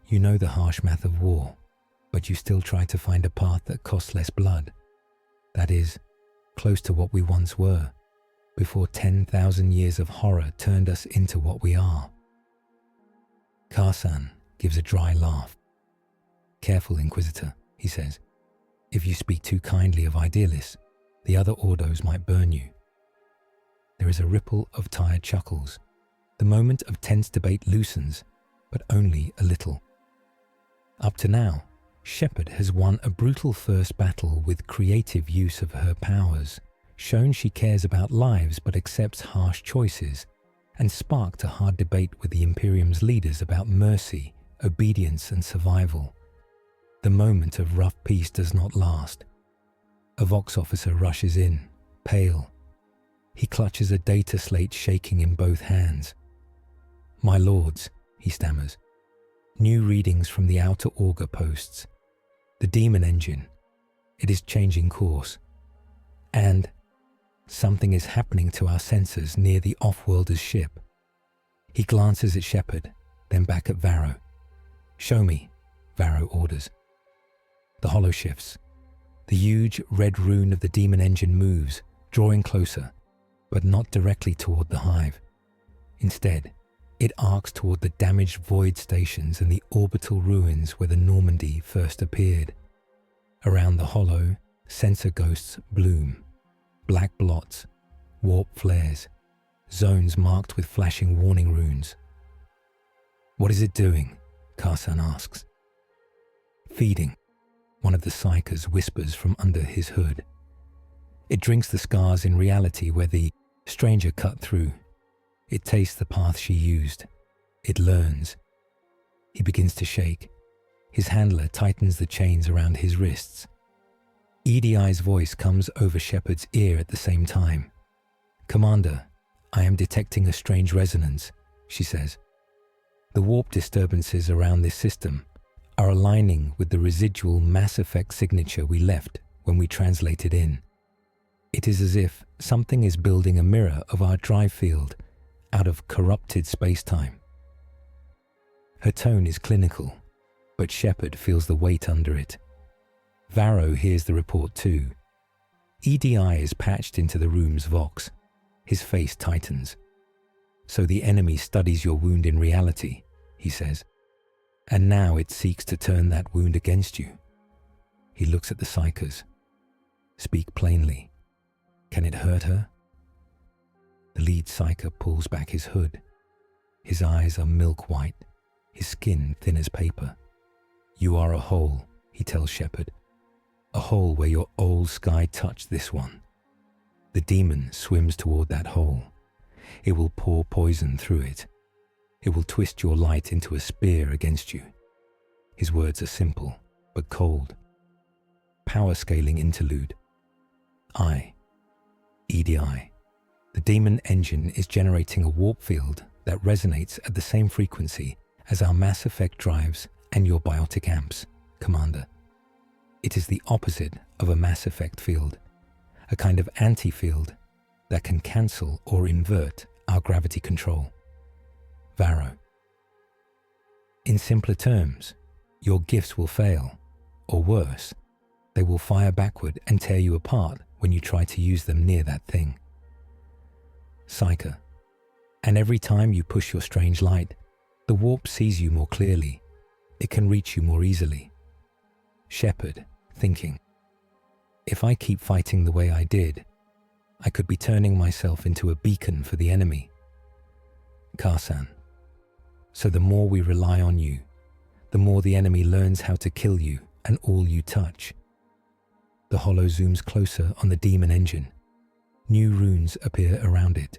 You know the harsh math of war, but you still try to find a path that costs less blood. That is, close to what we once were, before 10,000 years of horror turned us into what we are. Karsan gives a dry laugh. Careful, Inquisitor, he says. If you speak too kindly of idealists, the other Ordos might burn you. There is a ripple of tired chuckles. The moment of tense debate loosens, but only a little. Up to now, Shepherd has won a brutal first battle with creative use of her powers, shown she cares about lives but accepts harsh choices, and sparked a hard debate with the Imperium's leaders about mercy, obedience, and survival. The moment of rough peace does not last. A Vox officer rushes in, pale. He clutches a data slate shaking in both hands. My lords, he stammers. New readings from the outer auger posts. The demon engine. It is changing course. And something is happening to our sensors near the off-worlder's ship. He glances at Shepherd, then back at Varro. Show me, Varro orders. The holo shifts. The huge red rune of the demon engine moves, drawing closer, but not directly toward the hive. Instead, it arcs toward the damaged void stations and the orbital ruins where the Normandy first appeared. Around the holo, sensor ghosts bloom. Black blots, warp flares, zones marked with flashing warning runes. What is it doing? Karsan asks. Feeding, one of the psychers whispers from under his hood. It drinks the scars in reality where the stranger cut through. It tastes the path she used. It learns. He begins to shake. His handler tightens the chains around his wrists. EDI's voice comes over Shepherd's ear at the same time. Commander, I am detecting a strange resonance, she says. The warp disturbances around this system are aligning with the residual mass effect signature we left when we translated in. It is as if something is building a mirror of our drive field out of corrupted space-time. Her tone is clinical, but Shepherd feels the weight under it. Varro hears the report too. EDI is patched into the room's Vox. His face tightens. So the enemy studies your wound in reality, he says. And now it seeks to turn that wound against you. He looks at the psychers. Speak plainly. Can it hurt her? The lead psyker pulls back his hood. His eyes are milk white, his skin thin as paper. You are a hole, he tells Shepherd. A hole where your old sky touched this one. The demon swims toward that hole. It will pour poison through it. It will twist your light into a spear against you. His words are simple, but cold. Power scaling interlude. EDI. The daemon engine is generating a warp field that resonates at the same frequency as our Mass Effect drives and your biotic amps, Commander. It is the opposite of a Mass Effect field, a kind of anti-field that can cancel or invert our gravity control. Varro. In simpler terms, your gifts will fail, or worse, they will fire backward and tear you apart when you try to use them near that thing. Psyker. And every time you push your strange light, the warp sees you more clearly. It can reach you more easily. Shepherd, thinking, if I keep fighting the way I did, I could be turning myself into a beacon for the enemy. Karsan. So the more we rely on you, the more the enemy learns how to kill you and all you touch. The holo zooms closer on the daemon engine. New runes appear around it.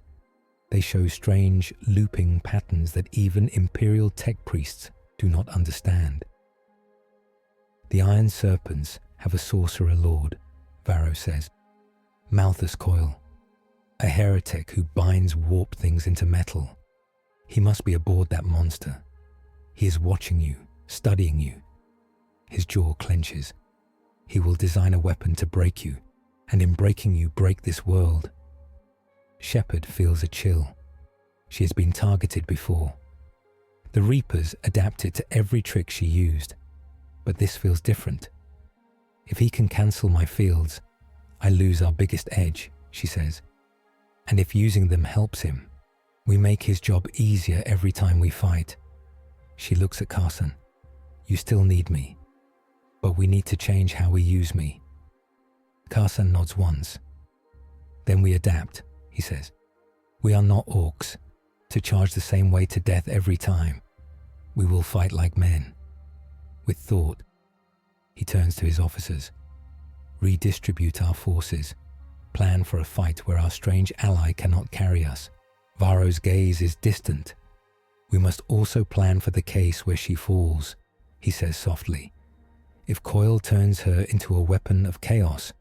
They show strange, looping patterns that even Imperial tech priests do not understand. The Iron Serpents have a sorcerer lord, Varro says. Malthus Coil, a heretic who binds warp things into metal. He must be aboard that monster. He is watching you, studying you. His jaw clenches. He will design a weapon to break you, and in breaking you, break this world. Shepherd feels a chill. She has been targeted before. The Reapers adapted to every trick she used, but this feels different. If he can cancel my fields, I lose our biggest edge, she says. And if using them helps him, we make his job easier every time we fight. She looks at Carson. You still need me, but we need to change how we use me. Carson nods once. Then we adapt, he says. We are not orcs, to charge the same way to death every time. We will fight like men. With thought, he turns to his officers. Redistribute our forces. Plan for a fight where our strange ally cannot carry us. Varro's gaze is distant. We must also plan for the case where she falls, he says softly. If Coil turns her into a weapon of chaos,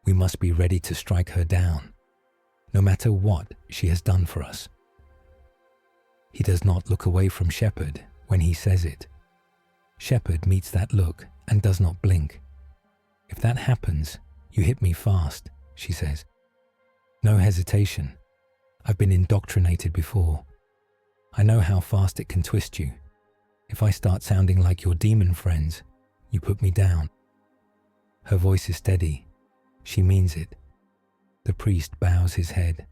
we must be ready to strike her down, no matter what she has done for us. He does not look away from Shepherd when he says it. Shepherd meets that look and does not blink. If that happens, you hit me fast, she says. No hesitation. I've been indoctrinated before. I know how fast it can twist you. If I start sounding like your demon friends, you put me down. Her voice is steady. She means it. The priest bows his head.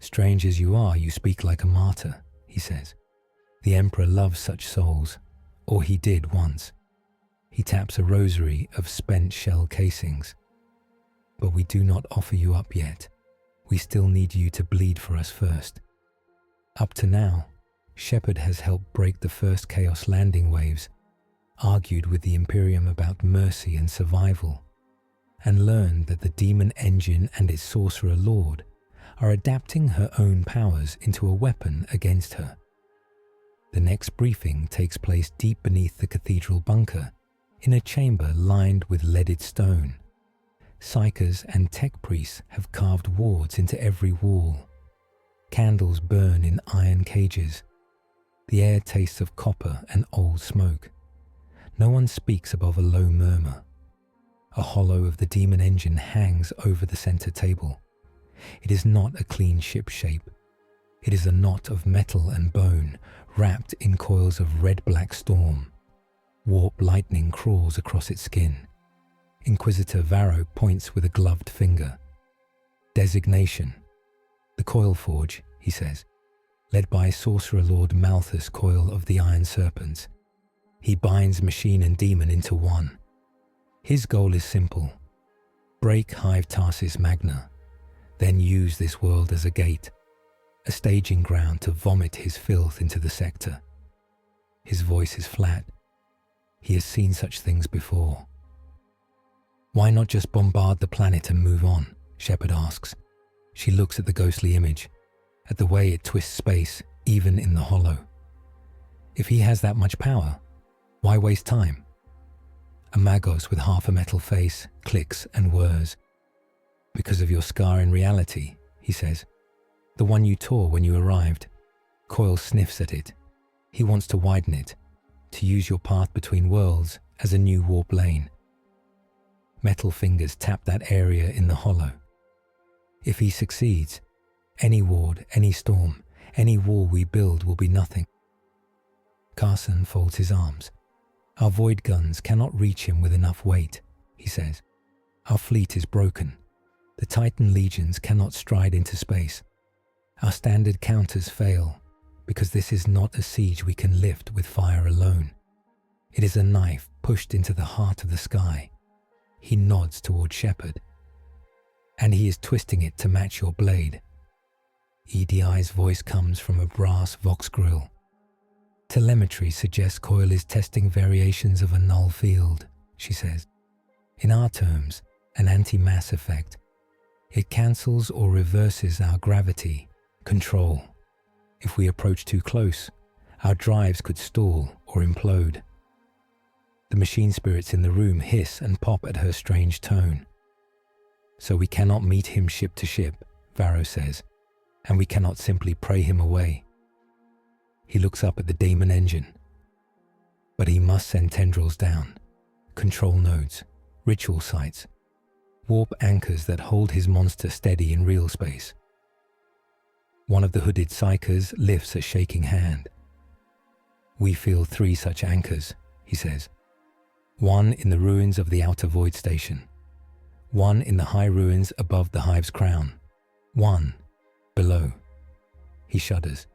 Strange as you are, you speak like a martyr, he says. The Emperor loves such souls, or he did once. He taps a rosary of spent shell casings. But we do not offer you up yet. We still need you to bleed for us first. Up to now, Shepherd has helped break the first Chaos landing waves, argued with the Imperium about mercy and survival, and learned that the Demon Engine and its Sorcerer Lord are adapting her own powers into a weapon against her. The next briefing takes place deep beneath the cathedral bunker, in a chamber lined with leaded stone. Psychers and tech priests have carved wards into every wall. Candles burn in iron cages. The air tastes of copper and old smoke. No one speaks above a low murmur. A hollow of the demon engine hangs over the center table. It is not a clean ship shape. It is a knot of metal and bone wrapped in coils of red-black storm. Warp lightning crawls across its skin. Inquisitor Varro points with a gloved finger. Designation. The Coil-Forge, he says, led by Sorcerer Lord Malthus Coil of the Iron Serpents. He binds machine and demon into one. His goal is simple. Break hive Tarsis Magna, then use this world as a gate, a staging ground to vomit his filth into the sector. His voice is flat. He has seen such things before. Why not just bombard the planet and move on? Shepherd asks. She looks at the ghostly image, at the way it twists space, even in the hollow. If he has that much power, why waste time? A Magos with half a metal face clicks and whirs. Because of your scar in reality, he says. The one you tore when you arrived. Coil sniffs at it. He wants to widen it, to use your path between worlds as a new warp lane. Metal fingers tap that area in the hollow. If he succeeds, any ward, any storm, any wall we build will be nothing. Carson folds his arms. Our void guns cannot reach him with enough weight, he says. Our fleet is broken. The Titan legions cannot stride into space. Our standard counters fail, because this is not a siege we can lift with fire alone. It is a knife pushed into the heart of the sky. He nods toward Shepherd. And he is twisting it to match your blade. EDI's voice comes from a brass Vox grill. Telemetry suggests Coil is testing variations of a null field, she says. In our terms, an anti-mass effect. It cancels or reverses our gravity, control. If we approach too close, our drives could stall or implode. The machine spirits in the room hiss and pop at her strange tone. So we cannot meet him ship to ship, Varro says, and we cannot simply pray him away. He looks up at the daemon engine. But he must send tendrils down, control nodes, ritual sites, warp anchors that hold his monster steady in real space. One of the hooded psychers lifts a shaking hand. We feel 3 such anchors, he says. 1 in the ruins of the outer void station. 1 in the high ruins above the hive's crown. 1 below. He shudders.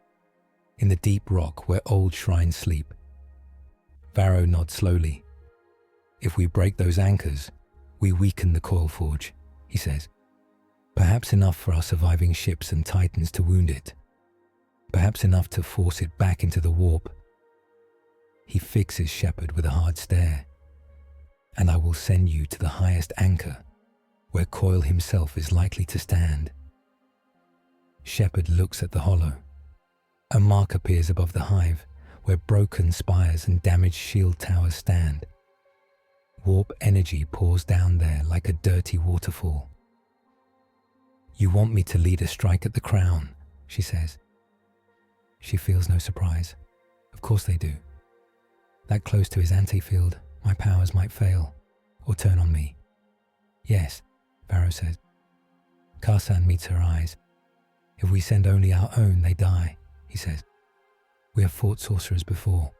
In the deep rock where old shrines sleep. Varro nods slowly. If we break those anchors, we weaken the Coil-Forge, he says. Perhaps enough for our surviving ships and titans to wound it. Perhaps enough to force it back into the warp. He fixes Shepherd with a hard stare. And I will send you to the highest anchor, where Coil himself is likely to stand. Shepherd looks at the hollow. A mark appears above the hive, where broken spires and damaged shield towers stand. Warp energy pours down there like a dirty waterfall. You want me to lead a strike at the crown, she says. She feels no surprise. Of course they do. That close to his anti-field, my powers might fail, or turn on me. Yes, Varro says. Karsan meets her eyes. If we send only our own, they die, he says. We have fought sorcerers before.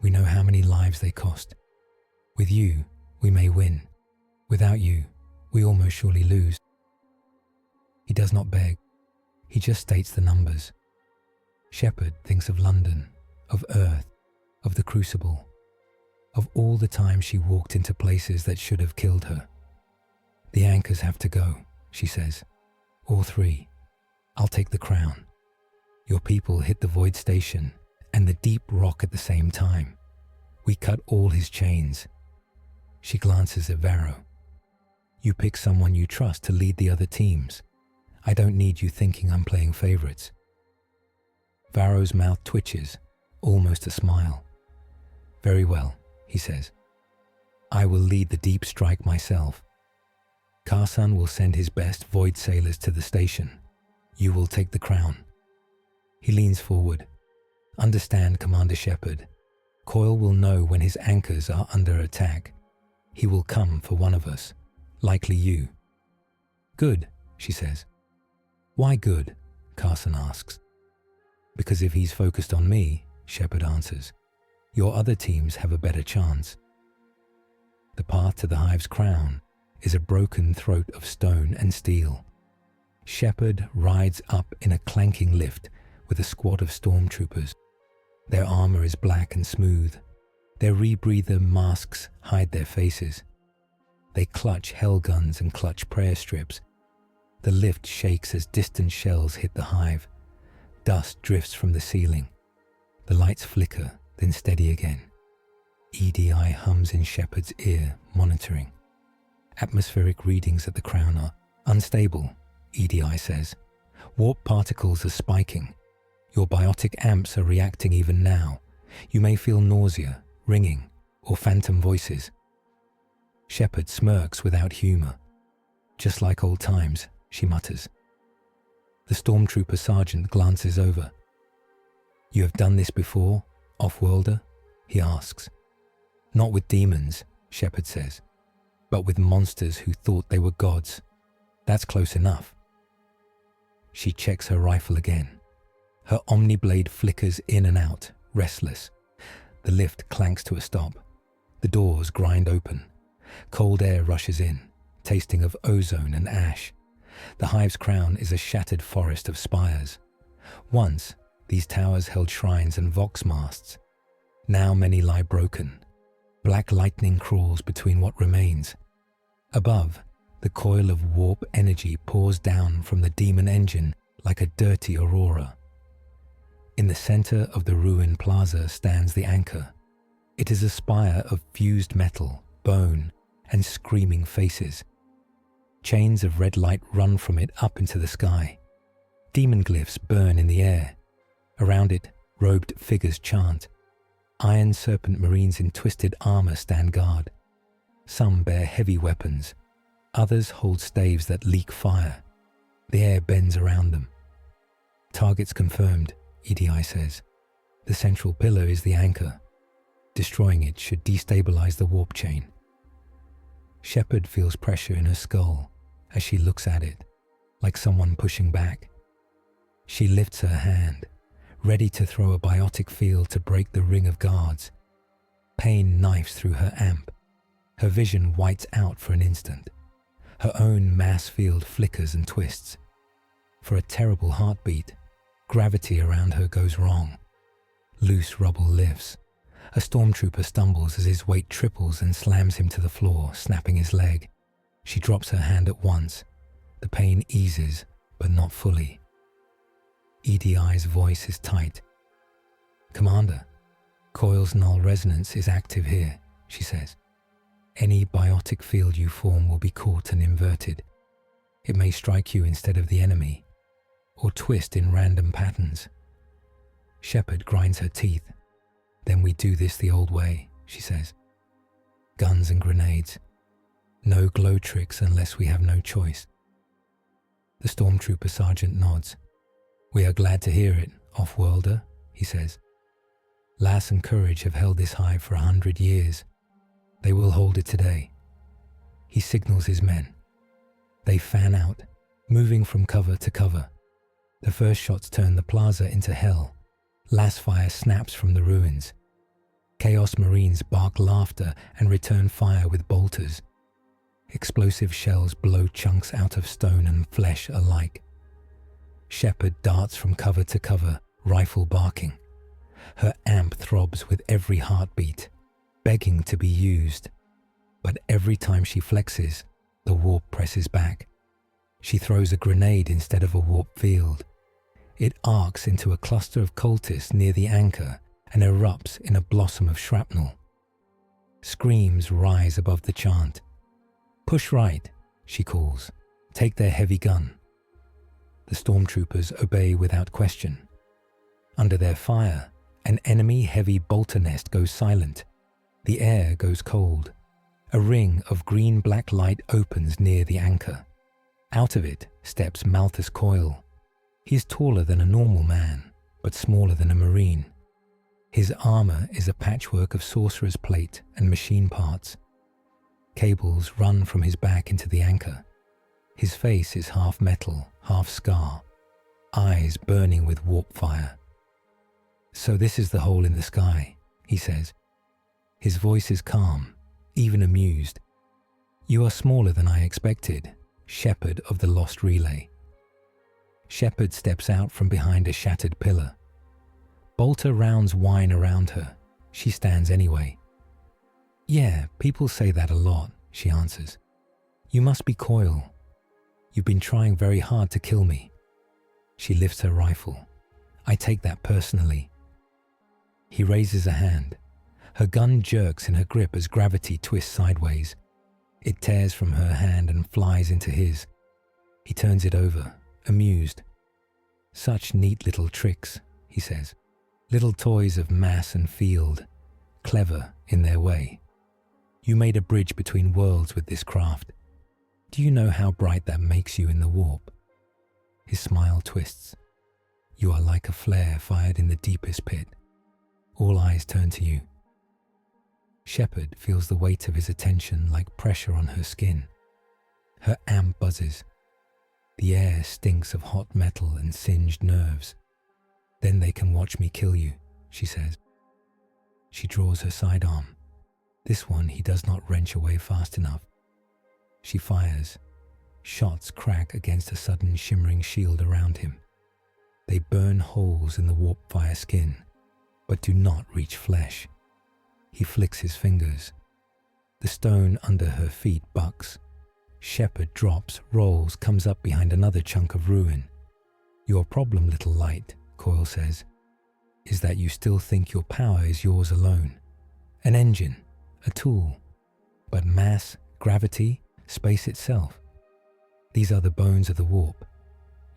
We know how many lives they cost. With you, we may win. Without you, we almost surely lose. He does not beg. He just states the numbers. Shepherd thinks of London, of Earth, of the Crucible, of all the times she walked into places that should have killed her. The anchors have to go, she says. All 3. I'll take the crown. Your people hit the void station and the deep rock at the same time. We cut all his chains. She glances at Varro. You pick someone you trust to lead the other teams. I don't need you thinking I'm playing favorites. Varro's mouth twitches, almost a smile. Very well, he says. I will lead the deep strike myself. Karsan will send his best void sailors to the station. You will take the crown. He leans forward. Understand, Commander Shepard. Coil will know when his anchors are under attack. He will come for one of us, likely you. Good, she says. Why good? Carson asks. Because if he's focused on me, Shepard answers, your other teams have a better chance. The path to the hive's crown is a broken throat of stone and steel. Shepard rides up in a clanking lift with a squad of stormtroopers. Their armor is black and smooth. Their rebreather masks hide their faces. They clutch hell guns and clutch prayer strips. The lift shakes as distant shells hit the hive. Dust drifts from the ceiling. The lights flicker, then steady again. EDI hums in Shepard's ear, monitoring. Atmospheric readings at the crown are unstable, EDI says. Warp particles are spiking. Your biotic amps are reacting even now. You may feel nausea, ringing, or phantom voices. Shepard smirks without humour. Just like old times, she mutters. The stormtrooper sergeant glances over. You have done this before, off-worlder? He asks. Not with demons, Shepard says, but with monsters who thought they were gods. That's close enough. She checks her rifle again. Her omni-blade flickers in and out, restless. The lift clanks to a stop. The doors grind open. Cold air rushes in, tasting of ozone and ash. The hive's crown is a shattered forest of spires. Once, these towers held shrines and vox masts. Now many lie broken. Black lightning crawls between what remains. Above, the coil of warp energy pours down from the demon engine like a dirty aurora. In the center of the ruined plaza stands the anchor. It is a spire of fused metal, bone, and screaming faces. Chains of red light run from it up into the sky. Demon glyphs burn in the air. Around it, robed figures chant. Iron serpent marines in twisted armor stand guard. Some bear heavy weapons. Others hold staves that leak fire. The air bends around them. Targets confirmed, EDI says. The central pillar is the anchor. Destroying it should destabilize the warp chain. Shepard feels pressure in her skull as she looks at it, like someone pushing back. She lifts her hand, ready to throw a biotic field to break the ring of guards. Pain knifes through her amp. Her vision whites out for an instant. Her own mass field flickers and twists. For a terrible heartbeat, gravity around her goes wrong. Loose rubble lifts. A stormtrooper stumbles as his weight triples and slams him to the floor, snapping his leg. She drops her hand at once. The pain eases, but not fully. EDI's voice is tight. Commander, Coil's null resonance is active here, she says. Any biotic field you form will be caught and inverted. It may strike you instead of the enemy, or twist in random patterns. Shepard grinds her teeth. Then we do this the old way, she says. Guns and grenades. No glow tricks unless we have no choice. The stormtrooper sergeant nods. We are glad to hear it, off-worlder, he says. Lass and Courage have held this hive for 100 years. They will hold it today. He signals his men. They fan out, moving from cover to cover. The first shots turn the plaza into hell. Lass fire snaps from the ruins. Chaos Marines bark laughter and return fire with bolters. Explosive shells blow chunks out of stone and flesh alike. Shepard darts from cover to cover, rifle barking. Her amp throbs with every heartbeat, begging to be used. But every time she flexes, the warp presses back. She throws a grenade instead of a warp field. It arcs into a cluster of cultists near the anchor and erupts in a blossom of shrapnel. Screams rise above the chant. Push right, she calls. Take their heavy gun. The stormtroopers obey without question. Under their fire, an enemy heavy bolter nest goes silent. The air goes cold. A ring of green-black light opens near the anchor. Out of it steps Malthus Coil. He is taller than a normal man, but smaller than a Marine. His armor is a patchwork of sorcerer's plate and machine parts. Cables run from his back into the anchor. His face is half metal, half scar, eyes burning with warp fire. So this is the hole in the sky, he says. His voice is calm, even amused. You are smaller than I expected, Shepherd of the Lost Relay. Shepard steps out from behind a shattered pillar. Bolter rounds whine around her. She stands anyway. Yeah, people say that a lot, she answers. You must be Coil. You've been trying very hard to kill me. She lifts her rifle. I take that personally. He raises a hand. Her gun jerks in her grip as gravity twists sideways. It tears from her hand and flies into his. He turns it over, amused. Such neat little tricks, he says. Little toys of mass and field, clever in their way. You made a bridge between worlds with this craft. Do you know how bright that makes you in the warp? His smile twists. You are like a flare fired in the deepest pit. All eyes turn to you. Shepherd feels the weight of his attention like pressure on her skin. Her amp buzzes. The air stinks of hot metal and singed nerves. Then they can watch me kill you, she says. She draws her sidearm. This one he does not wrench away fast enough. She fires. Shots crack against a sudden shimmering shield around him. They burn holes in the warp fire skin, but do not reach flesh. He flicks his fingers. The stone under her feet bucks. Shepherd drops, rolls, comes up behind another chunk of ruin. Your problem, little light, Coil says, is that you still think your power is yours alone. An engine, a tool. But mass, gravity, space itself. These are the bones of the warp.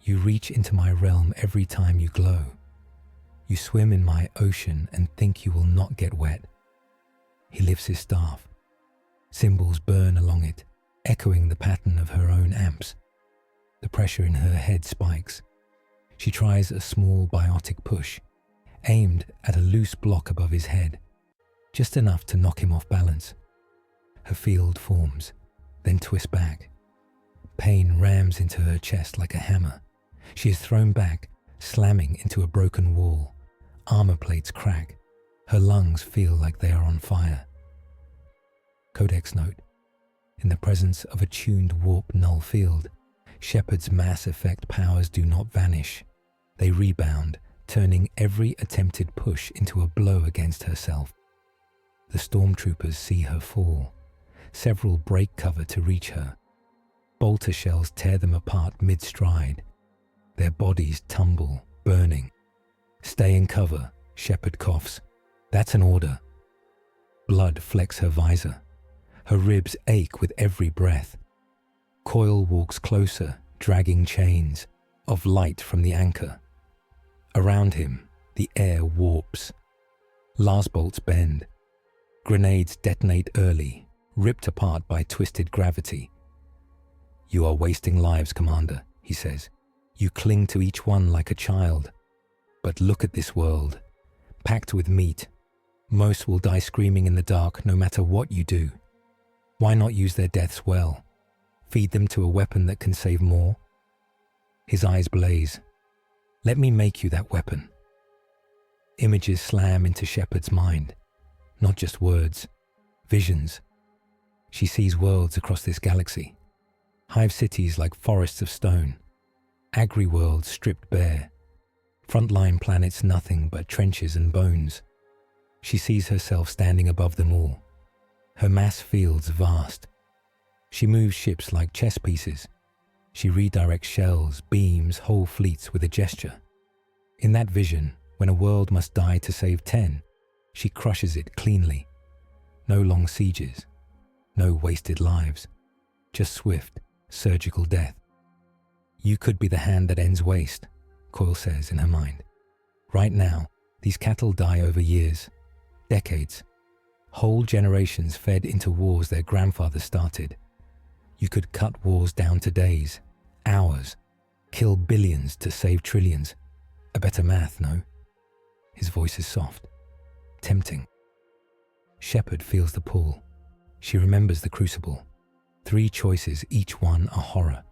You reach into my realm every time you glow. You swim in my ocean and think you will not get wet. He lifts his staff. Symbols burn along it, echoing the pattern of her own amps. The pressure in her head spikes. She tries a small biotic push, aimed at a loose block above his head, just enough to knock him off balance. Her field forms, then twists back. Pain rams into her chest like a hammer. She is thrown back, slamming into a broken wall. Armor plates crack. Her lungs feel like they are on fire. Codex note. In the presence of a tuned warp null field, Shepherd's mass effect powers do not vanish. They rebound, turning every attempted push into a blow against herself. The stormtroopers see her fall. Several break cover to reach her. Bolter shells tear them apart mid-stride. Their bodies tumble, burning. Stay in cover, Shepherd coughs. That's an order. Blood flecks her visor. Her ribs ache with every breath. Coil walks closer, dragging chains of light from the anchor. Around him, the air warps. Last bolts bend. Grenades detonate early, ripped apart by twisted gravity. You are wasting lives, Commander, he says. You cling to each one like a child. But look at this world, packed with meat. Most will die screaming in the dark no matter what you do. Why not use their deaths well? Feed them to a weapon that can save more? His eyes blaze. Let me make you that weapon. Images slam into Shepherd's mind. Not just words, visions. She sees worlds across this galaxy. Hive cities like forests of stone. Agri-worlds stripped bare. Frontline planets nothing but trenches and bones. She sees herself standing above them all. Her mass fields vast. She moves ships like chess pieces. She redirects shells, beams, whole fleets with a gesture. In that vision, when a world must die to save 10, she crushes it cleanly. No long sieges, no wasted lives, just swift, surgical death. You could be the hand that ends waste, Coil says in her mind. Right now, these cattle die over years, decades. Whole generations fed into wars their grandfathers started. You could cut wars down to days, hours, kill billions to save trillions. A better math, no? His voice is soft, tempting. Shepherd feels the pull. She remembers the crucible. 3 choices, each one a horror.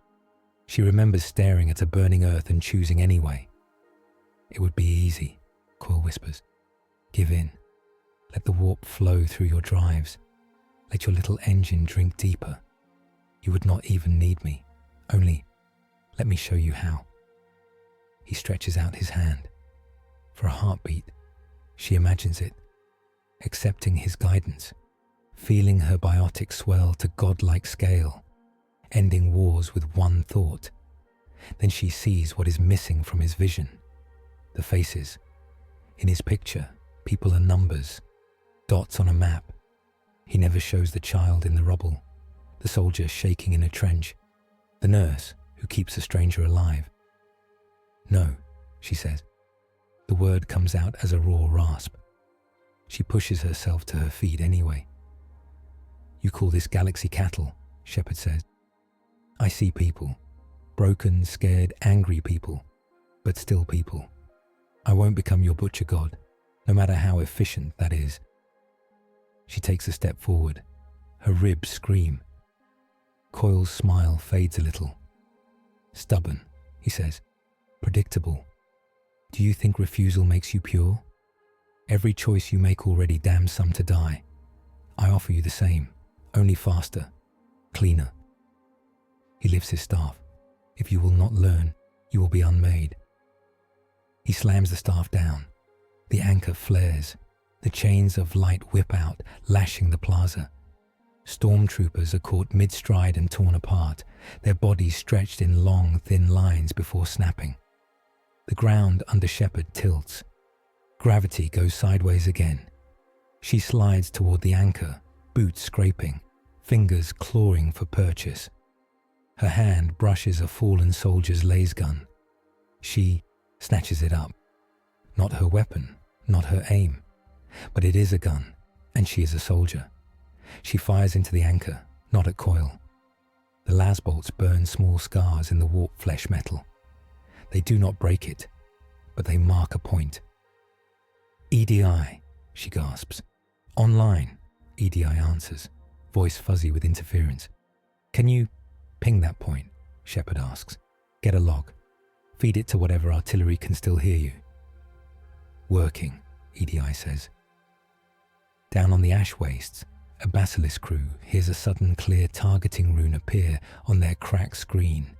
She remembers staring at a burning earth and choosing anyway. It would be easy, Coil whispers. Give in. Let the warp flow through your drives. Let your little engine drink deeper. You would not even need me. Only, let me show you how. He stretches out his hand. For a heartbeat, she imagines it, accepting his guidance, feeling her biotic swell to godlike scale, ending wars with one thought. Then she sees what is missing from his vision. The faces. In his picture, people are numbers, dots on a map. He never shows the child in the rubble, the soldier shaking in a trench, the nurse who keeps a stranger alive. No, she says. The word comes out as a raw rasp. She pushes herself to her feet anyway. "You call this galaxy cattle," Shepard says. "I see people. Broken, scared, angry people. But still people. I won't become your butcher god, no matter how efficient that is." She takes a step forward. Her ribs scream. Coil's smile fades a little. "Stubborn," he says. "Predictable. Do you think refusal makes you pure? Every choice you make already damns some to die. I offer you the same, only faster, cleaner." He lifts his staff. "If you will not learn, you will be unmade." He slams the staff down. The anchor flares. The chains of light whip out, lashing the plaza. Stormtroopers are caught mid-stride and torn apart, their bodies stretched in long, thin lines before snapping. The ground under Shephard tilts. Gravity goes sideways again. She slides toward the anchor, boots scraping, fingers clawing for purchase. Her hand brushes a fallen soldier's laser gun. She snatches it up. Not her weapon, not her aim. But it is a gun, and she is a soldier. She fires into the anchor, not at Coil. The las bolts burn small scars in the warped flesh metal. They do not break it, but they mark a point. "EDI," she gasps. "Online," EDI answers, voice fuzzy with interference. "Can you ping that point?" Shepard asks. "Get a log. Feed it to whatever artillery can still hear you." "Working," EDI says. Down on the ash wastes, a Basilisk crew hears a sudden clear targeting rune appear on their cracked screen.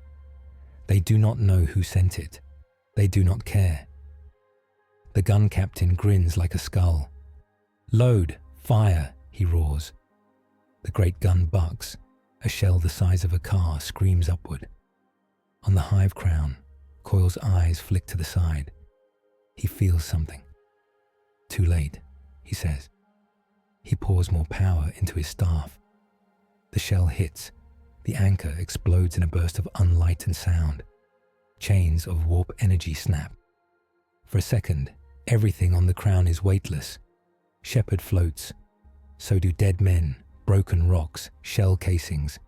They do not know who sent it. They do not care. The gun captain grins like a skull. "Load! Fire!" he roars. The great gun bucks. A shell the size of a car screams upward. On the hive crown, Coil's eyes flick to the side. He feels something. "Too late," he says. He pours more power into his staff. The shell hits. The anchor explodes in a burst of unlightened sound. Chains of warp energy snap. For a second, everything on the crown is weightless. Shephard floats. So do dead men, broken rocks, shell casings.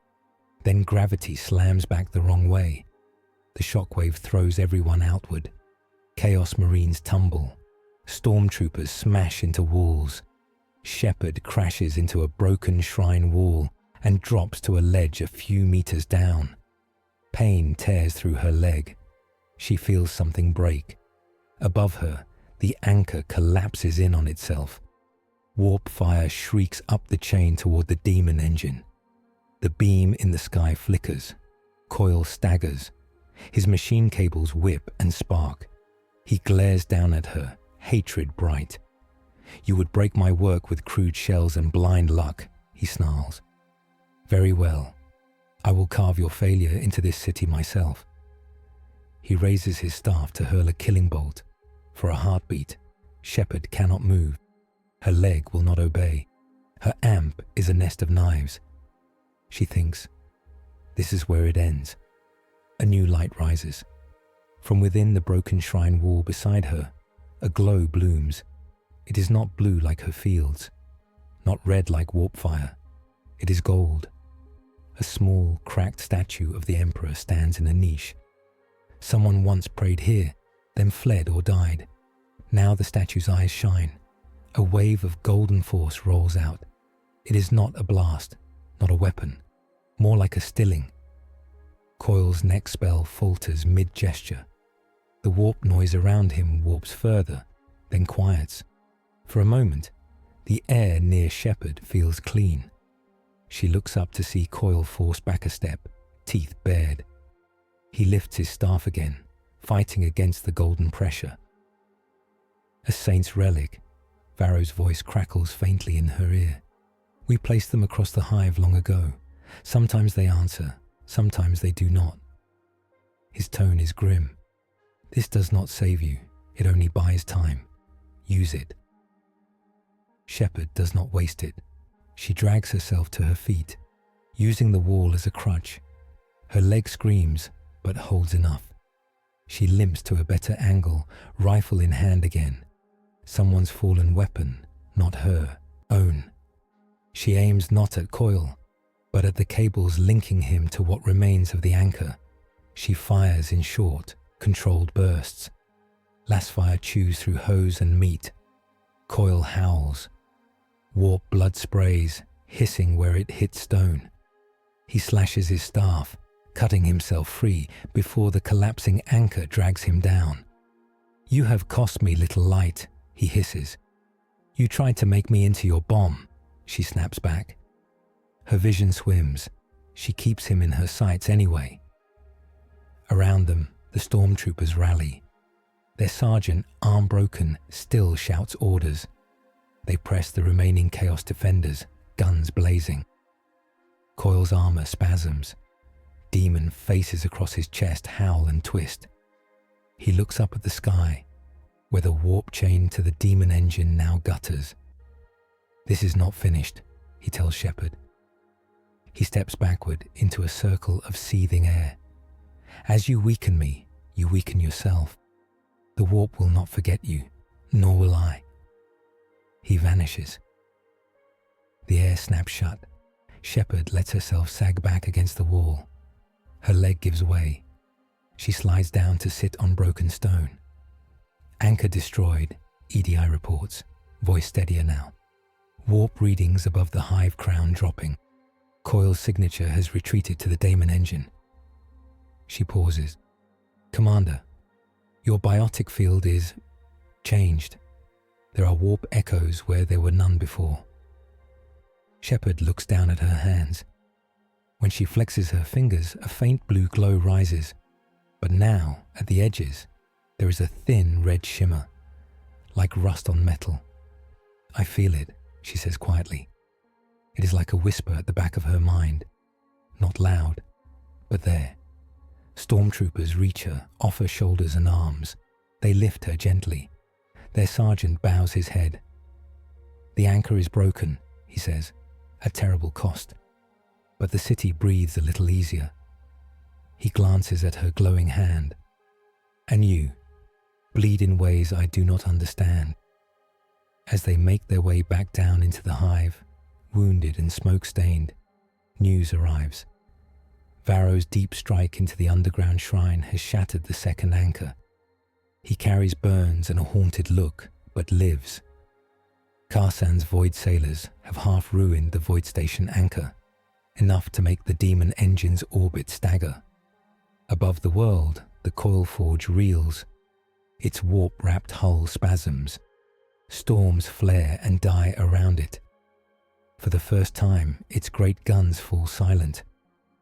Then gravity slams back the wrong way. The shockwave throws everyone outward. Chaos Marines tumble. Stormtroopers smash into walls. Shephard crashes into a broken shrine wall and drops to a ledge a few meters down. Pain tears through her leg. She feels something break. Above her, the anchor collapses in on itself. Warp fire shrieks up the chain toward the daemon engine. The beam in the sky flickers. Coil staggers. His machine cables whip and spark. He glares down at her, hatred bright. "You would break my work with crude shells and blind luck," he snarls. "Very well. I will carve your failure into this city myself." He raises his staff to hurl a killing bolt. For a heartbeat, Shephard cannot move. Her leg will not obey. Her amp is a nest of knives. She thinks, this is where it ends. A new light rises. From within the broken shrine wall beside her, a glow blooms. It is not blue like her fields, not red like warp fire. It is gold. A small, cracked statue of the Emperor stands in a niche. Someone once prayed here, then fled or died. Now the statue's eyes shine. A wave of golden force rolls out. It is not a blast, not a weapon, more like a stilling. Coil's neck spell falters mid-gesture. The warp noise around him warps further, then quiets. For a moment, the air near Shephard feels clean. She looks up to see Coil force back a step, teeth bared. He lifts his staff again, fighting against the golden pressure. A saint's relic, Varro's voice crackles faintly in her ear. "We placed them across the hive long ago. Sometimes they answer, sometimes they do not." His tone is grim. "This does not save you, it only buys time. Use it." Shephard does not waste it. She drags herself to her feet, using the wall as a crutch. Her leg screams, but holds enough. She limps to a better angle, rifle in hand again. Someone's fallen weapon, not her own. She aims not at Coil, but at the cables linking him to what remains of the anchor. She fires in short, controlled bursts. Lasfire chews through hose and meat. Coil howls. Warp blood sprays, hissing where it hits stone. He slashes his staff, cutting himself free before the collapsing anchor drags him down. "You have cost me little light," he hisses. "You tried to make me into your bomb," she snaps back. Her vision swims. She keeps him in her sights anyway. Around them, the stormtroopers rally. Their sergeant, arm broken, still shouts orders. They press the remaining Chaos defenders, guns blazing. Coil's armor spasms. Demon faces across his chest howl and twist. He looks up at the sky, where the warp chain to the demon engine now gutters. "This is not finished," he tells Shepherd. He steps backward into a circle of seething air. "As you weaken me, you weaken yourself. The warp will not forget you, nor will I." He vanishes. The air snaps shut. Shepherd lets herself sag back against the wall. Her leg gives way. She slides down to sit on broken stone. "Anchor destroyed," EDI reports, voice steadier now. Warp readings above the hive crown dropping. Coil's signature has retreated to the daemon engine. She pauses. "Commander, your biotic field is changed. There are warp echoes where there were none before." Shepherd looks down at her hands. When she flexes her fingers, a faint blue glow rises. But now, at the edges, there is a thin red shimmer, like rust on metal. "I feel it," she says quietly. It is like a whisper at the back of her mind. Not loud, but there. Stormtroopers reach her, off her shoulders and arms. They lift her gently. Their sergeant bows his head. "The anchor is broken," he says, "at terrible cost. But the city breathes a little easier." He glances at her glowing hand. "And you bleed in ways I do not understand." As they make their way back down into the hive, wounded and smoke-stained, news arrives. Varro's deep strike into the underground shrine has shattered the second anchor. He carries burns and a haunted look, but lives. Karsan's void sailors have half ruined the void station anchor, enough to make the demon engine's orbit stagger. Above the world, the Coil-Forge reels. Its warp-wrapped hull spasms. Storms flare and die around it. For the first time, its great guns fall silent,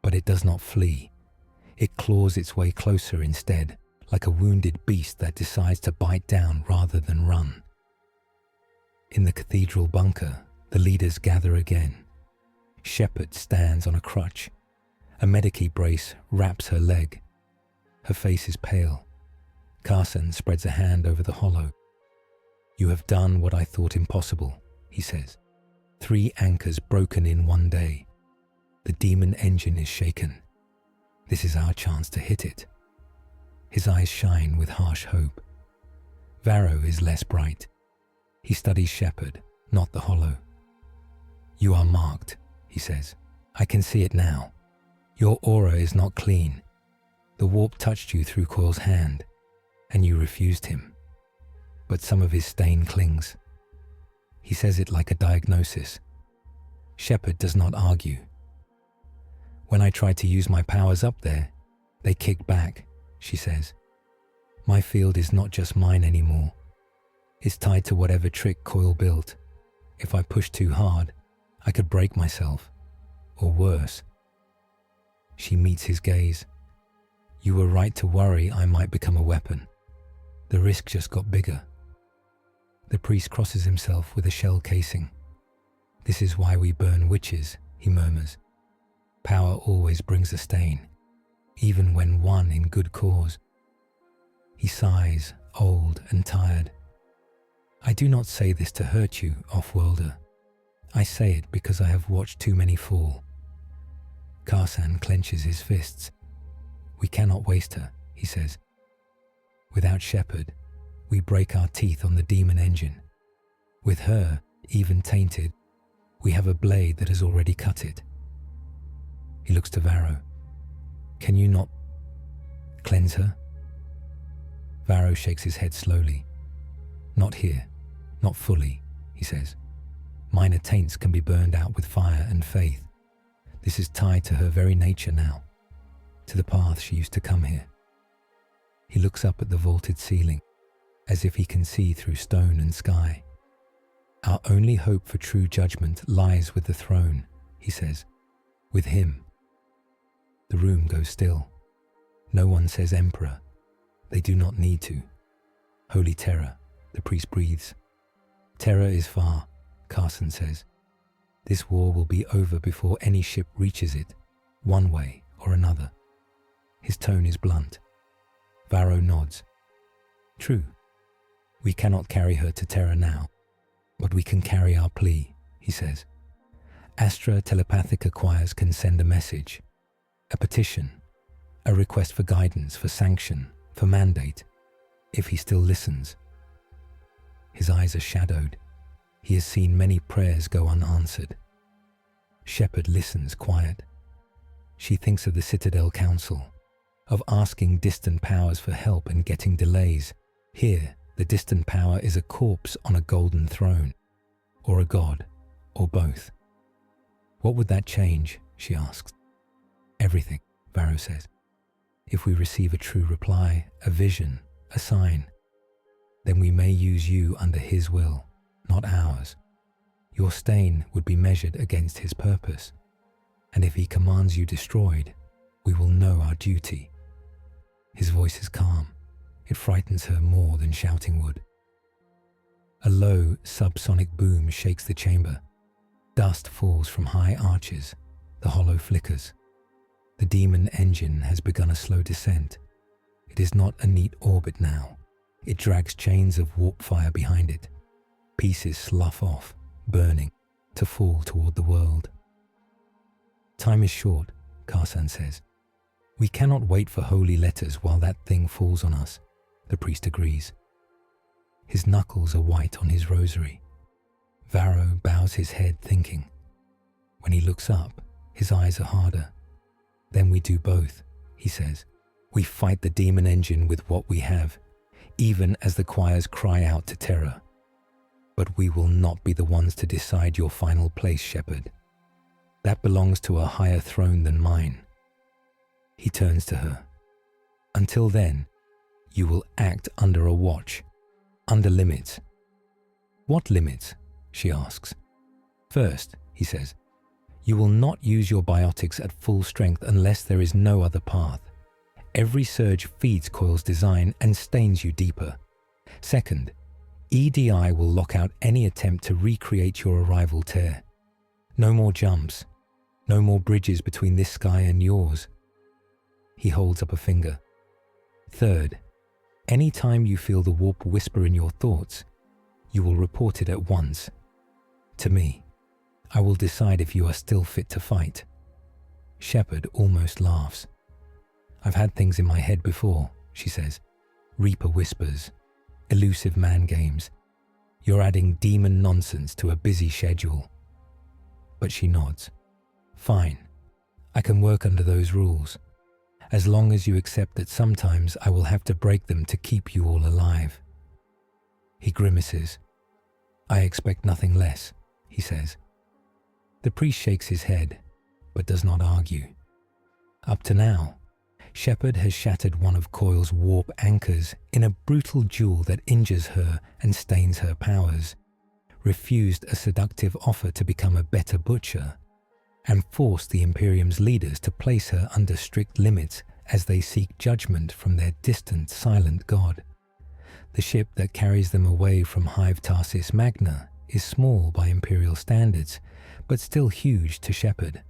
but it does not flee. It claws its way closer instead, like a wounded beast that decides to bite down rather than run. In the cathedral bunker, the leaders gather again. Shepherd stands on a crutch. A Medici brace wraps her leg. Her face is pale. Carson spreads a hand over the hollow. "You have done what I thought impossible," he says. 3 anchors broken in one day. The demon engine is shaken. This is our chance to hit it. His eyes shine with harsh hope. Varro is less bright. He studies Shepherd, not the hollow. "You are marked," he says. "I can see it now. Your aura is not clean. The warp touched you through Coil's hand, and you refused him. But some of his stain clings." He says it like a diagnosis. Shepherd does not argue. "When I tried to use my powers up there, they kicked back," she says. "My field is not just mine anymore. It's tied to whatever trick Coil built. If I push too hard, I could break myself, or worse." She meets his gaze. "You were right to worry I might become a weapon. The risk just got bigger." The priest crosses himself with a shell casing. "This is why we burn witches," he murmurs. "Power always brings a stain, even when won in good cause." He sighs, old and tired. "I do not say this to hurt you, off-worlder. I say it because I have watched too many fall." Karsan clenches his fists. "We cannot waste her," he says. Without Shepherd, we break our teeth on the daemon engine. With her, even tainted, we have a blade that has already cut it. He looks to Varro. Can you not cleanse her? Varro shakes his head slowly. Not here, not fully, he says. Minor taints can be burned out with fire and faith. This is tied to her very nature now, to the path she used to come here. He looks up at the vaulted ceiling, as if he can see through stone and sky. Our only hope for true judgment lies with the throne, he says, with him. The room goes still. No one says Emperor. They do not need to. Holy terror, the priest breathes. Terror is far, Carson says. This war will be over before any ship reaches it, one way or another. His tone is blunt. Varro nods. True. We cannot carry her to Terra now, but we can carry our plea, he says. Astra Telepathica choirs can send a message, a petition, a request for guidance, for sanction, for mandate, if he still listens. His eyes are shadowed. He has seen many prayers go unanswered. Shepherd listens quiet. She thinks of the Citadel Council, of asking distant powers for help and getting delays. Here, the distant power is a corpse on a golden throne, or a god, or both. What would that change, she asks. Everything, Varro says. If we receive a true reply, a vision, a sign, then we may use you under his will, not ours. Your stain would be measured against his purpose, and if he commands you destroyed, we will know our duty. His voice is calm. It frightens her more than shouting would. A low, subsonic boom shakes the chamber. Dust falls from high arches. The hollow flickers. The daemon engine has begun a slow descent. It is not a neat orbit now. It drags chains of warp fire behind it. Pieces slough off, burning, to fall toward the world. Time is short, Carson says. We cannot wait for holy letters while that thing falls on us, the priest agrees. His knuckles are white on his rosary. Varro bows his head thinking. When he looks up, his eyes are harder. Then we do both, he says. We fight the daemon engine with what we have, even as the choirs cry out to terror. But we will not be the ones to decide your final place, Shepherd. That belongs to a higher throne than mine. He turns to her. Until then, you will act under a watch, under limits. What limits? She asks. First, he says, you will not use your biotics at full strength unless there is no other path. Every surge feeds Coil's design and stains you deeper. Second, EDI will lock out any attempt to recreate your arrival tear. No more jumps, no more bridges between this sky and yours. He holds up a finger. Third, any time you feel the warp whisper in your thoughts, you will report it at once. To me, I will decide if you are still fit to fight. Shepherd almost laughs. I've had things in my head before, she says. Reaper whispers, elusive man games. You're adding demon nonsense to a busy schedule. But she nods. Fine, I can work under those rules, as long as you accept that sometimes I will have to break them to keep you all alive. He grimaces. I expect nothing less, he says. The priest shakes his head, but does not argue. Up to now, Shepherd has shattered one of Coil's warp anchors in a brutal duel that injures her and stains her powers, refused a seductive offer to become a better butcher, and forced the Imperium's leaders to place her under strict limits as they seek judgment from their distant, silent god. The ship that carries them away from hive Tarsis Magna is small by Imperial standards, but still huge to Shepherd.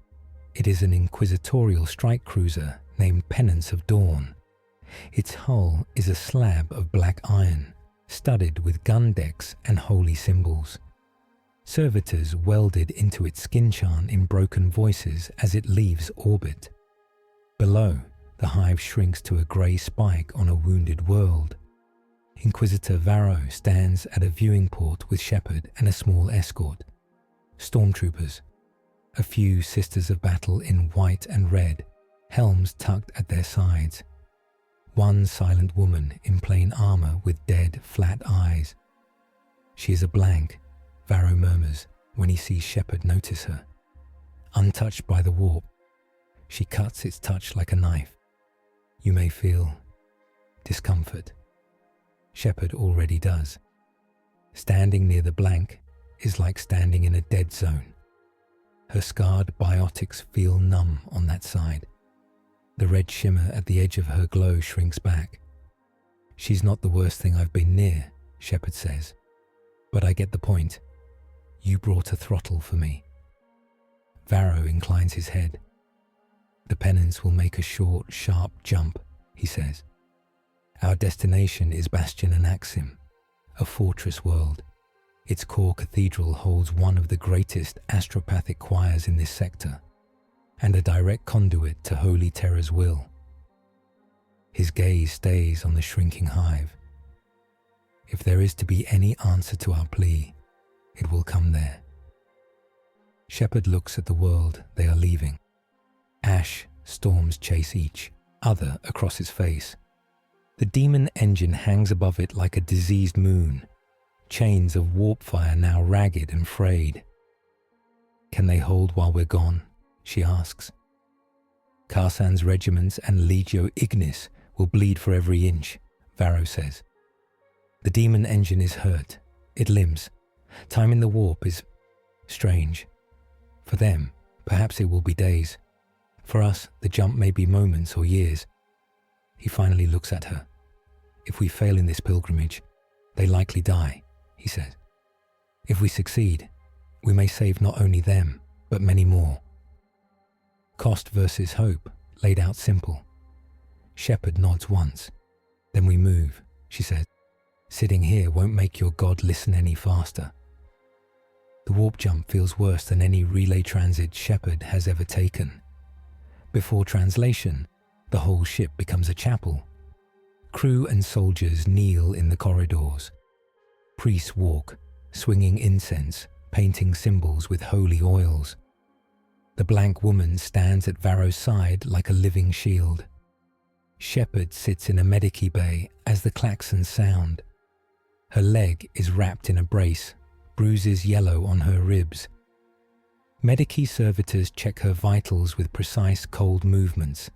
It is an inquisitorial strike cruiser named Penance of Dawn. Its hull is a slab of black iron, studded with gun decks and holy symbols. Servitors welded into its skin charn in broken voices as it leaves orbit. Below, the hive shrinks to a grey spike on a wounded world, Inquisitor Varro stands at a viewing port with Shepherd and a small escort. Stormtroopers, a few sisters of battle in white and red, helms tucked at their sides. One silent woman in plain armor with dead, flat eyes. She is a blank, Varro murmurs when he sees Shepherd notice her. Untouched by the warp, she cuts its touch like a knife. You may feel discomfort. Shepherd already does. Standing near the blank is like standing in a dead zone. Her scarred biotics feel numb on that side. The red shimmer at the edge of her glow shrinks back. She's not the worst thing I've been near, Shepherd says. But I get the point. You brought a throttle for me. Varro inclines his head. The penance will make a short, sharp jump, he says. Our destination is Bastion and Axim, a fortress world. Its core cathedral holds one of the greatest astropathic choirs in this sector, and a direct conduit to Holy Terror's will. His gaze stays on the shrinking hive. If there is to be any answer to our plea, it will come there. Shepherd looks at the world they are leaving. Ash storms chase each other across its face. The demon engine hangs above it like a diseased moon, chains of warp fire now ragged and frayed. Can they hold while we're gone? She asks. Karsan's regiments and Legio Ignis will bleed for every inch, Varro says. The demon engine is hurt. It limps. Time in the warp is strange. For them, perhaps it will be days. For us, the jump may be moments or years. He finally looks at her. If we fail in this pilgrimage, they likely die, he says. If we succeed, we may save not only them, but many more. Cost versus hope, laid out simple. Shepherd nods once. Then we move, she says. Sitting here won't make your god listen any faster. The warp jump feels worse than any relay transit Shepherd has ever taken. Before translation, the whole ship becomes a chapel. Crew and soldiers kneel in the corridors. Priests walk, swinging incense, painting symbols with holy oils. The blank woman stands at Varro's side like a living shield. Shepherd sits in a medici bay as the klaxons sound. Her leg is wrapped in a brace, bruises yellow on her ribs. Medici servitors check her vitals with precise cold movements.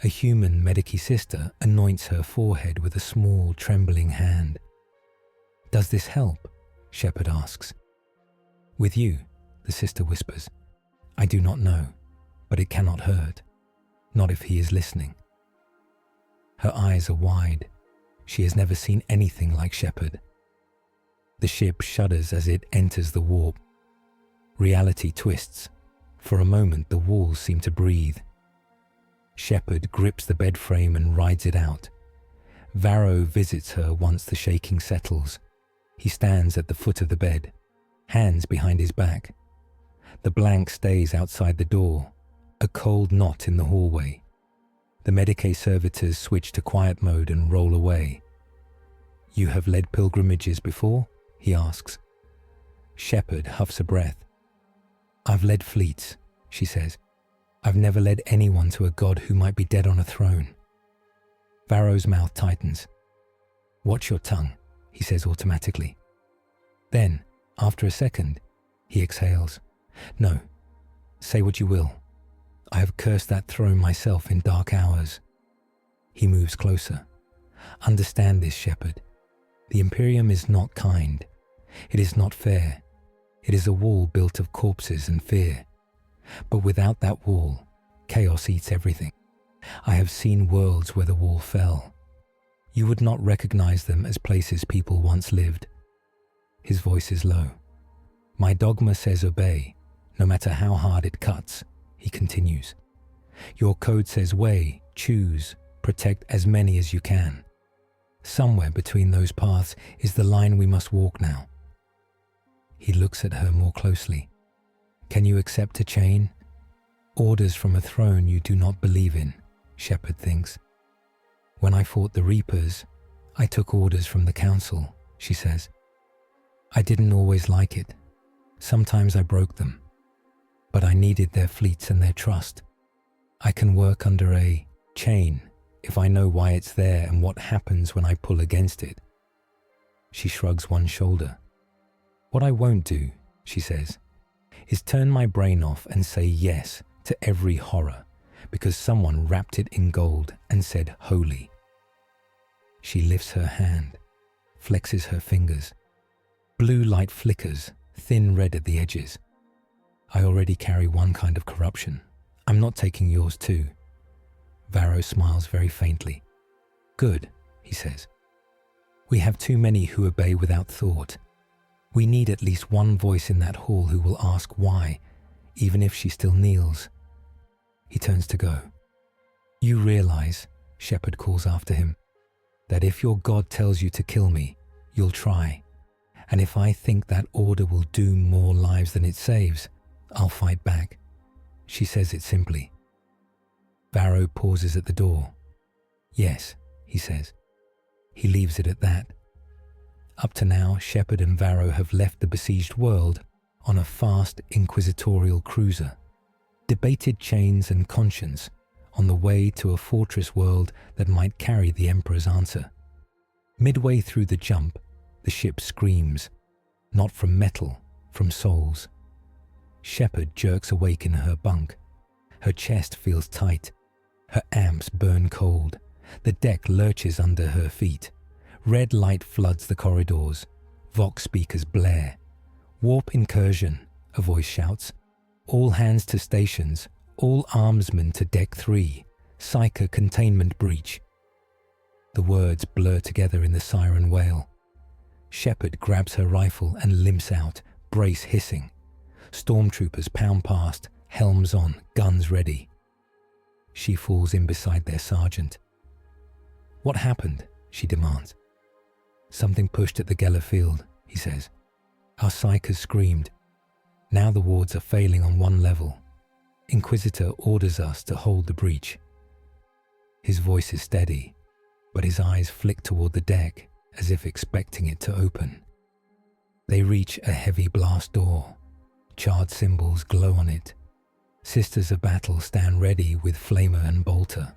A human medici sister anoints her forehead with a small, trembling hand. Does this help? Shepherd asks. With you, the sister whispers. I do not know, but it cannot hurt. Not if he is listening. Her eyes are wide. She has never seen anything like Shepherd. The ship shudders as it enters the warp. Reality twists. For a moment, the walls seem to breathe. Shepherd grips the bed frame and rides it out. Varro visits her once the shaking settles. He stands at the foot of the bed, hands behind his back. The blank stays outside the door, a cold knot in the hallway. The Medicae servitors switch to quiet mode and roll away. You have led pilgrimages before? He asks. Shepherd huffs a breath. I've led fleets, she says. I've never led anyone to a god who might be dead on a throne. Varro's mouth tightens. Watch your tongue, he says automatically. Then, after a second, he exhales. No, say what you will. I have cursed that throne myself in dark hours. He moves closer. Understand this, Shepherd. The Imperium is not kind. It is not fair. It is a wall built of corpses and fear. But without that wall, chaos eats everything. I have seen worlds where the wall fell. You would not recognize them as places people once lived. His voice is low. My dogma says obey, no matter how hard it cuts, he continues. Your code says weigh, choose, protect as many as you can. Somewhere between those paths is the line we must walk now. He looks at her more closely. Can you accept a chain? Orders from a throne you do not believe in, Shepherd thinks. When I fought the Reapers, I took orders from the council, she says. I didn't always like it. Sometimes I broke them. But I needed their fleets and their trust. I can work under a chain if I know why it's there and what happens when I pull against it. She shrugs one shoulder. What I won't do, she says, is turn my brain off and say yes to every horror because someone wrapped it in gold and said holy. She lifts her hand, flexes her fingers. Blue light flickers, thin red at the edges. I already carry one kind of corruption. I'm not taking yours too. Varro smiles very faintly. Good, he says. We have too many who obey without thought. We need at least one voice in that hall who will ask why, even if she still kneels. He turns to go. You realize, Shepherd calls after him, that if your God tells you to kill me, you'll try. And if I think that order will doom more lives than it saves, I'll fight back. She says it simply. Varro pauses at the door. Yes, he says. He leaves it at that. Up to now, Shepherd and Varro have left the besieged world on a fast inquisitorial cruiser, debated chains and conscience on the way to a fortress world that might carry the Emperor's answer. Midway through the jump, the ship screams, not from metal, from souls. Shepherd jerks awake in her bunk. Her chest feels tight. Her amps burn cold. The deck lurches under her feet. Red light floods the corridors. Vox speakers blare. Warp incursion, a voice shouts. All hands to stations. All armsmen to deck 3. Psyker containment breach. The words blur together in the siren wail. Shepherd grabs her rifle and limps out, brace hissing. Stormtroopers pound past, helms on, guns ready. She falls in beside their sergeant. What happened? She demands. Something pushed at the Geller field, he says. Our psychers screamed. Now the wards are failing on one level. Inquisitor orders us to hold the breach. His voice is steady, but his eyes flick toward the deck as if expecting it to open. They reach a heavy blast door. Charred symbols glow on it. Sisters of battle stand ready with flamer and bolter.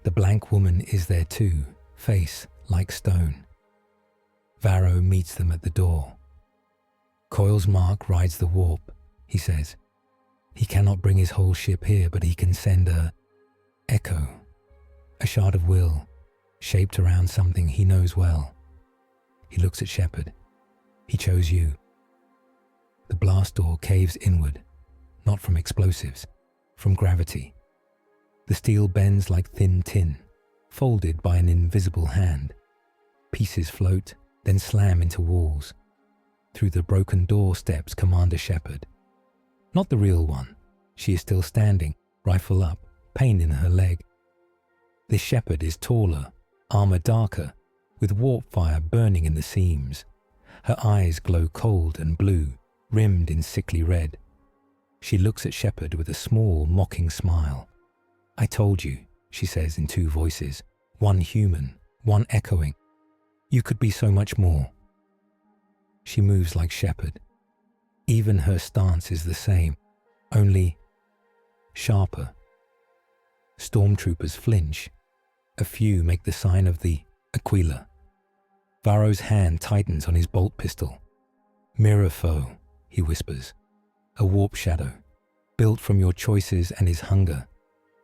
The blank woman is there too, face like stone. Varro meets them at the door. Coil's mark rides the warp, he says. He cannot bring his whole ship here, but he can send a echo, a shard of will, shaped around something he knows well. He looks at Shepherd. He chose you. The blast door caves inward, not from explosives, from gravity. The steel bends like thin tin, folded by an invisible hand. Pieces float, then slam into walls. Through the broken door steps Commander Shepard. Not the real one. She is still standing, rifle up, pain in her leg. This Shepherd is taller, armor darker, with warp fire burning in the seams. Her eyes glow cold and blue, rimmed in sickly red. She looks at Shepherd with a small, mocking smile. I told you, she says in 2 voices, one human, one echoing. You could be so much more. She moves like Shepherd. Even her stance is the same, only sharper. Stormtroopers flinch. A few make the sign of the Aquila. Varro's hand tightens on his bolt pistol. Mirror foe, he whispers. A warp shadow, built from your choices and his hunger.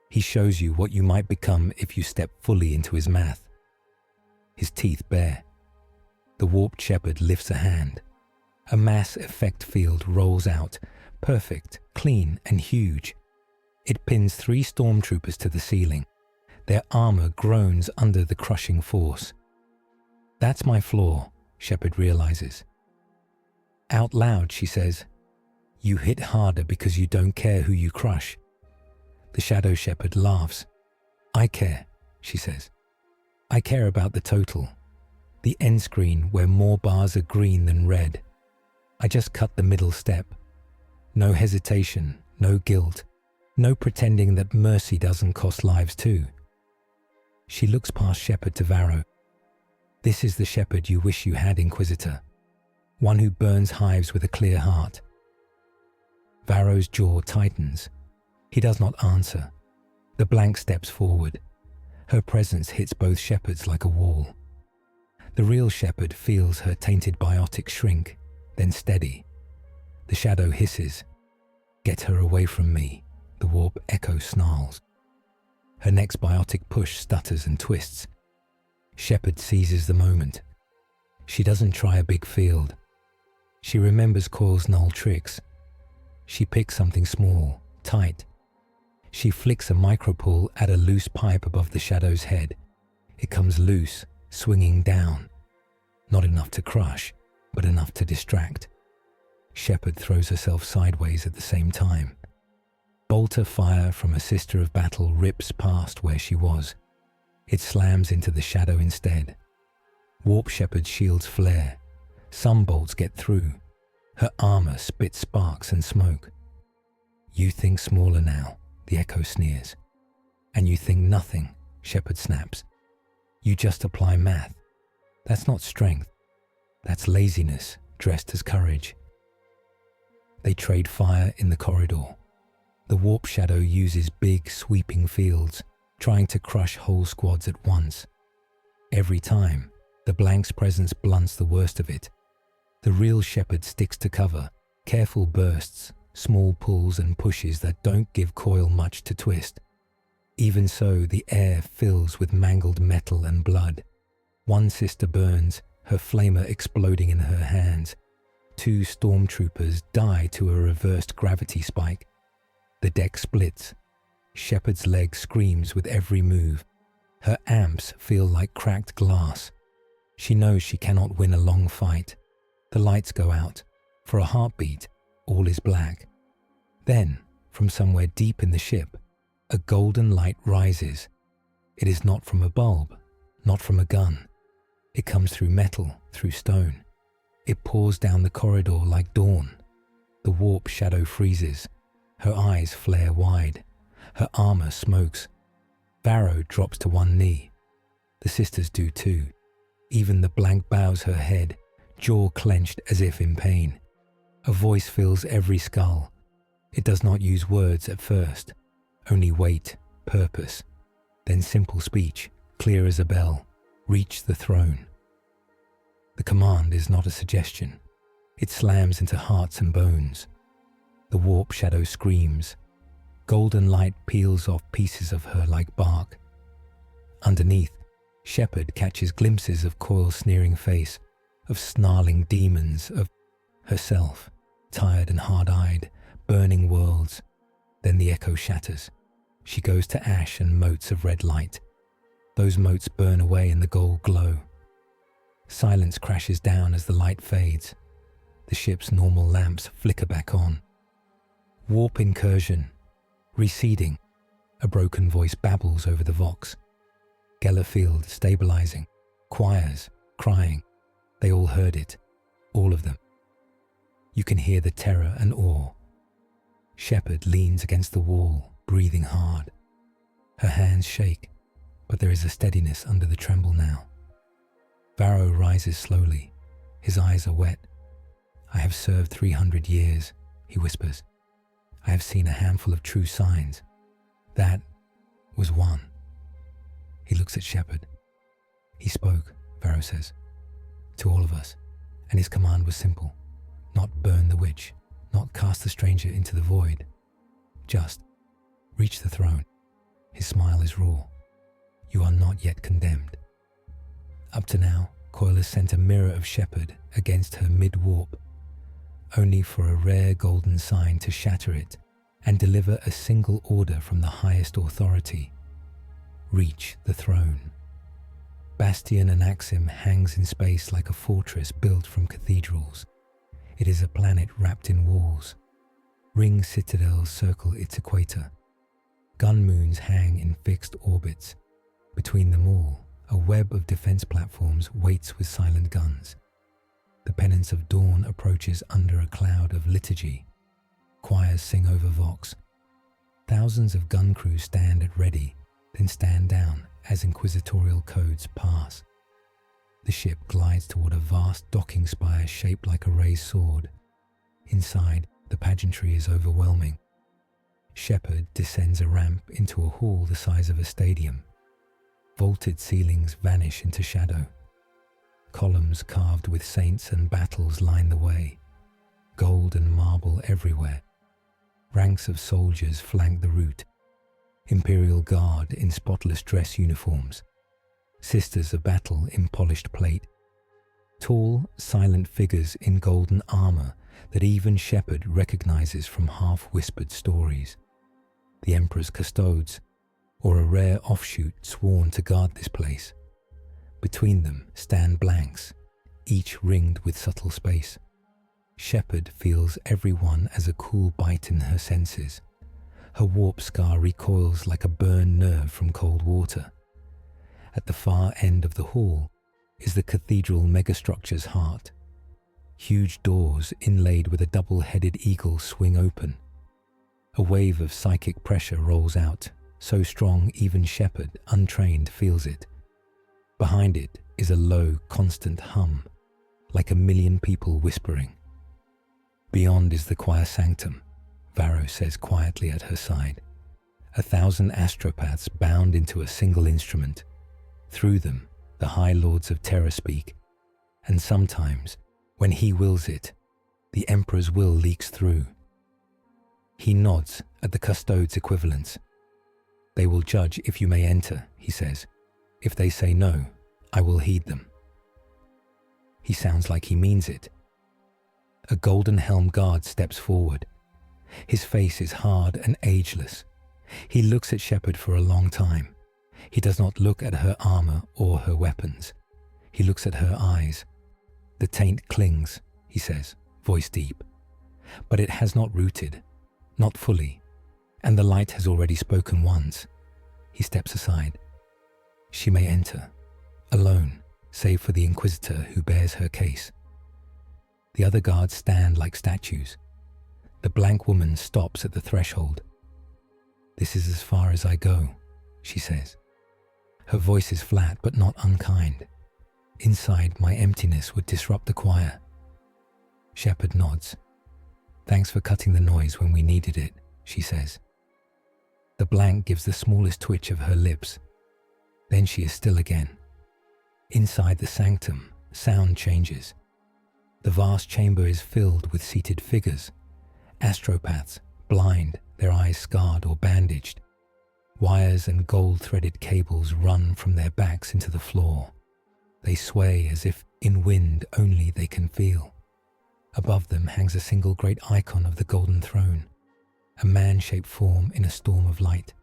He shows you what you might become if you step fully into his math. His teeth bare. The warped Shepherd lifts a hand. A mass effect field rolls out, perfect, clean, and huge. It pins 3 stormtroopers to the ceiling. Their armor groans under the crushing force. That's my flaw, Shepherd realizes. Out loud, she says, you hit harder because you don't care who you crush. The Shadow Shepherd laughs. I care, she says. I care about the total. The end screen where more bars are green than red. I just cut the middle step. No hesitation, no guilt, no pretending that mercy doesn't cost lives too. She looks past Shepherd to Varro. This is the Shepherd you wish you had, Inquisitor. One who burns hives with a clear heart. Varro's jaw tightens. He does not answer. The blank steps forward. Her presence hits both Shepherds like a wall. The real Shepherd feels her tainted biotic shrink, then steady. The shadow hisses. Get her away from me, the warp echo snarls. Her next biotic push stutters and twists. Shepherd seizes the moment. She doesn't try a big field. She remembers Coil's null tricks. She picks something small, tight. She flicks a micropull at a loose pipe above the shadow's head. It comes loose, swinging down. Not enough to crush, but enough to distract. Shepherd throws herself sideways at the same time. Bolter fire from a sister of battle rips past where she was. It slams into the shadow instead. Warp Shepherd's shields flare. Some bolts get through. Her armor spits sparks and smoke. You think smaller now, the echo sneers. And you think nothing, Shepherd snaps. You just apply math. That's not strength. That's laziness dressed as courage. They trade fire in the corridor. The warp shadow uses big, sweeping fields, trying to crush whole squads at once. Every time, the blank's presence blunts the worst of it. The real Shepherd sticks to cover, careful bursts, small pulls and pushes that don't give Coil much to twist. Even so, the air fills with mangled metal and blood. One sister burns, her flamer exploding in her hands. 2 stormtroopers die to a reversed gravity spike. The deck splits. Shepherd's leg screams with every move. Her amps feel like cracked glass. She knows she cannot win a long fight. The lights go out. For a heartbeat, all is black. Then, from somewhere deep in the ship, a golden light rises. It is not from a bulb, not from a gun. It comes through metal, through stone. It pours down the corridor like dawn. The warp shadow freezes. Her eyes flare wide. Her armor smokes. Varro drops to one knee. The sisters do too. Even the blank bows her head, jaw clenched as if in pain. A voice fills every skull. It does not use words at first, only weight, purpose. Then simple speech, clear as a bell. Reach the throne. The command is not a suggestion. It slams into hearts and bones. The warp shadow screams. Golden light peels off pieces of her like bark. Underneath, Shepherd catches glimpses of Coil's sneering face, of snarling demons, of herself, tired and hard-eyed, burning worlds. Then the echo shatters. She goes to ash and motes of red light. Those motes burn away in the gold glow. Silence crashes down as the light fades. The ship's normal lamps flicker back on. Warp incursion. Receding. A broken voice babbles over the vox. Gellerfield stabilizing. Choirs crying. They all heard it. All of them. You can hear the terror and awe. Shepherd leans against the wall, breathing hard. Her hands shake, but there is a steadiness under the tremble now. Varro rises slowly. His eyes are wet. I have served 300 years, he whispers. I have seen a handful of true signs. That was one. He looks at Shepherd. He spoke, Varro says, to all of us, and his command was simple. Not burn the witch, not cast the stranger into the void. Just reach the throne. His smile is raw. You are not yet condemned. Up to now, Coil has sent a mirror of Shepherd against her mid-warp, only for a rare golden sign to shatter it and deliver a single order from the highest authority. Reach the throne. Bastion Anaxim hangs in space like a fortress built from cathedrals. It is a planet wrapped in walls. Ring citadels circle its equator. Gun moons hang in fixed orbits. Between them all, a web of defense platforms waits with silent guns. The penance of dawn approaches under a cloud of liturgy. Choirs sing over vox. Thousands of gun crews stand at ready, then stand down as inquisitorial codes pass. The ship glides toward a vast docking spire shaped like a raised sword. Inside, the pageantry is overwhelming. Shepherd descends a ramp into a hall the size of a stadium. Vaulted ceilings vanish into shadow. Columns carved with saints and battles line the way. Gold and marble everywhere. Ranks of soldiers flank the route. Imperial Guard in spotless dress uniforms. Sisters of battle in polished plate. Tall, silent figures in golden armor that even Shepherd recognizes from half-whispered stories. The Emperor's custodes, or a rare offshoot sworn to guard this place. Between them stand blanks, each ringed with subtle space. Shepherd feels everyone as a cool bite in her senses. Her warp scar recoils like a burned nerve from cold water. At the far end of the hall is the cathedral megastructure's heart. Huge doors inlaid with a double-headed eagle swing open. A wave of psychic pressure rolls out, so strong even Shepherd, untrained, feels it. Behind it is a low, constant hum, like a million people whispering. Beyond is the choir sanctum, Varro says quietly at her side. 1,000 astropaths bound into a single instrument. Through them, the High Lords of Terror speak, and sometimes, when he wills it, the Emperor's will leaks through. He nods at the custodes' equivalents. They will judge if you may enter, he says. If they say no, I will heed them. He sounds like he means it. A golden helm guard steps forward. His face is hard and ageless. He looks at Shepherd for a long time. He does not look at her armor or her weapons. He looks at her eyes. The taint clings, he says, voice deep. But it has not rooted, not fully, and the light has already spoken once. He steps aside. She may enter, alone, save for the Inquisitor who bears her case. The other guards stand like statues. The blank woman stops at the threshold. "This is as far as I go," she says. Her voice is flat but not unkind. "Inside, my emptiness would disrupt the choir." Shepherd nods. "Thanks for cutting the noise when we needed it," she says. The blank gives the smallest twitch of her lips. Then she is still again. Inside the sanctum, sound changes. The vast chamber is filled with seated figures. Astropaths, blind, their eyes scarred or bandaged. Wires and gold-threaded cables run from their backs into the floor. They sway as if in wind only they can feel. Above them hangs a single great icon of the golden throne, a man-shaped form in a storm of light.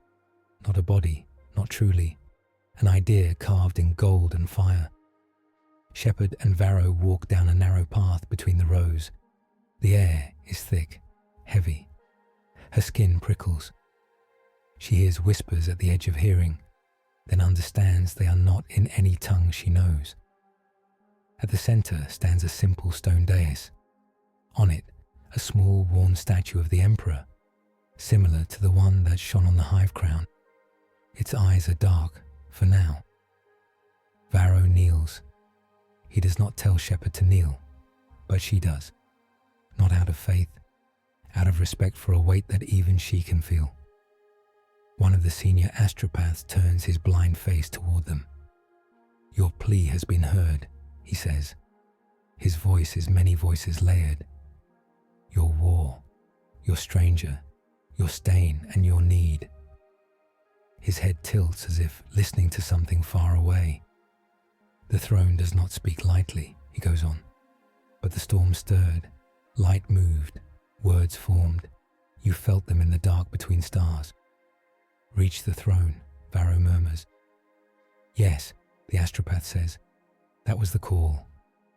Not a body, not truly, an idea carved in gold and fire. Shepherd and Varro walk down a narrow path between the rows. The air is thick, heavy. Her skin prickles. She hears whispers at the edge of hearing, then understands they are not in any tongue she knows. At the center stands a simple stone dais. On it, a small worn statue of the Emperor, similar to the one that shone on the hive crown. Its eyes are dark, for now. Varro kneels. He does not tell Shepherd to kneel, but she does. Not out of faith, out of respect for a weight that even she can feel. One of the senior astropaths turns his blind face toward them. "Your plea has been heard," he says. His voice is many voices layered. "Your war, your stranger, your stain and your need." His head tilts as if listening to something far away. "The throne does not speak lightly," he goes on. "But the storm stirred, light moved, words formed. You felt them in the dark between stars." "Reach the throne," Varro murmurs. "Yes," the astropath says. "That was the call.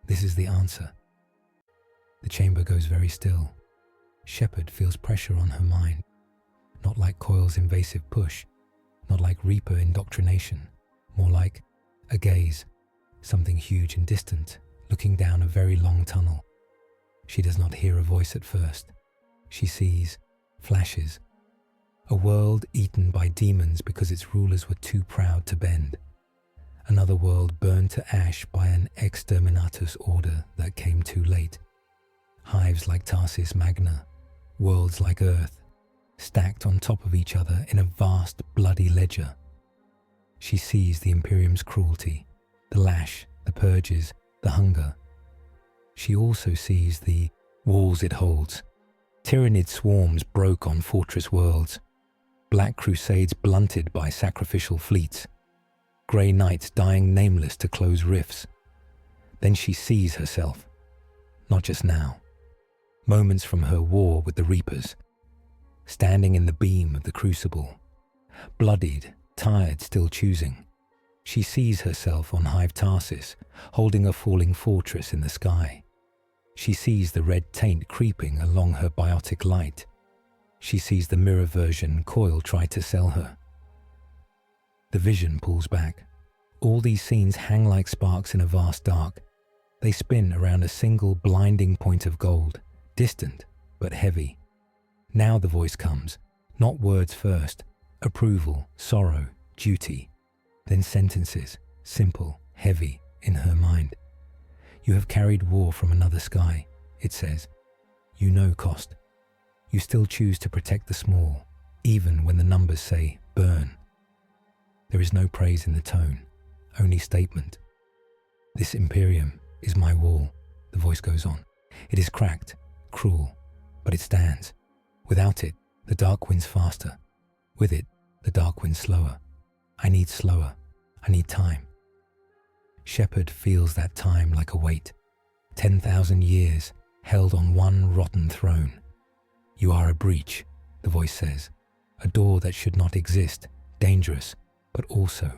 This is the answer." The chamber goes very still. Shepherd feels pressure on her mind. Not like Coil's invasive push, not like Reaper indoctrination, more like a gaze, something huge and distant, looking down a very long tunnel. She does not hear a voice at first. She sees flashes. A world eaten by demons because its rulers were too proud to bend. Another world burned to ash by an exterminatus order that came too late. Hives like Tarsis Magna, worlds like Earth, stacked on top of each other in a vast, bloody ledger. She sees the Imperium's cruelty, the lash, the purges, the hunger. She also sees the walls it holds. Tyrannid swarms broke on fortress worlds, black crusades blunted by sacrificial fleets, grey knights dying nameless to close rifts. Then she sees herself, not just now, moments from her war with the Reapers, standing in the beam of the crucible, bloodied, tired, still choosing. She sees herself on Hive Tarsis, holding a falling fortress in the sky. She sees the red taint creeping along her biotic light. She sees the mirror version Coil tried to sell her. The vision pulls back. All these scenes hang like sparks in a vast dark. They spin around a single blinding point of gold, distant but heavy. Now the voice comes, not words first, approval, sorrow, duty, then sentences, simple, heavy, in her mind. You have carried war from another sky, it says. You know cost. You still choose to protect the small, even when the numbers say burn. There is no praise in the tone, only statement. This Imperium is my wall, the voice goes on. It is cracked, cruel, but it stands. Without it, the dark wins faster. With it, the dark wins slower. I need slower. I need time. Shepherd feels that time like a weight. 10,000 years held on one rotten throne. You are a breach, the voice says. A door that should not exist, dangerous, but also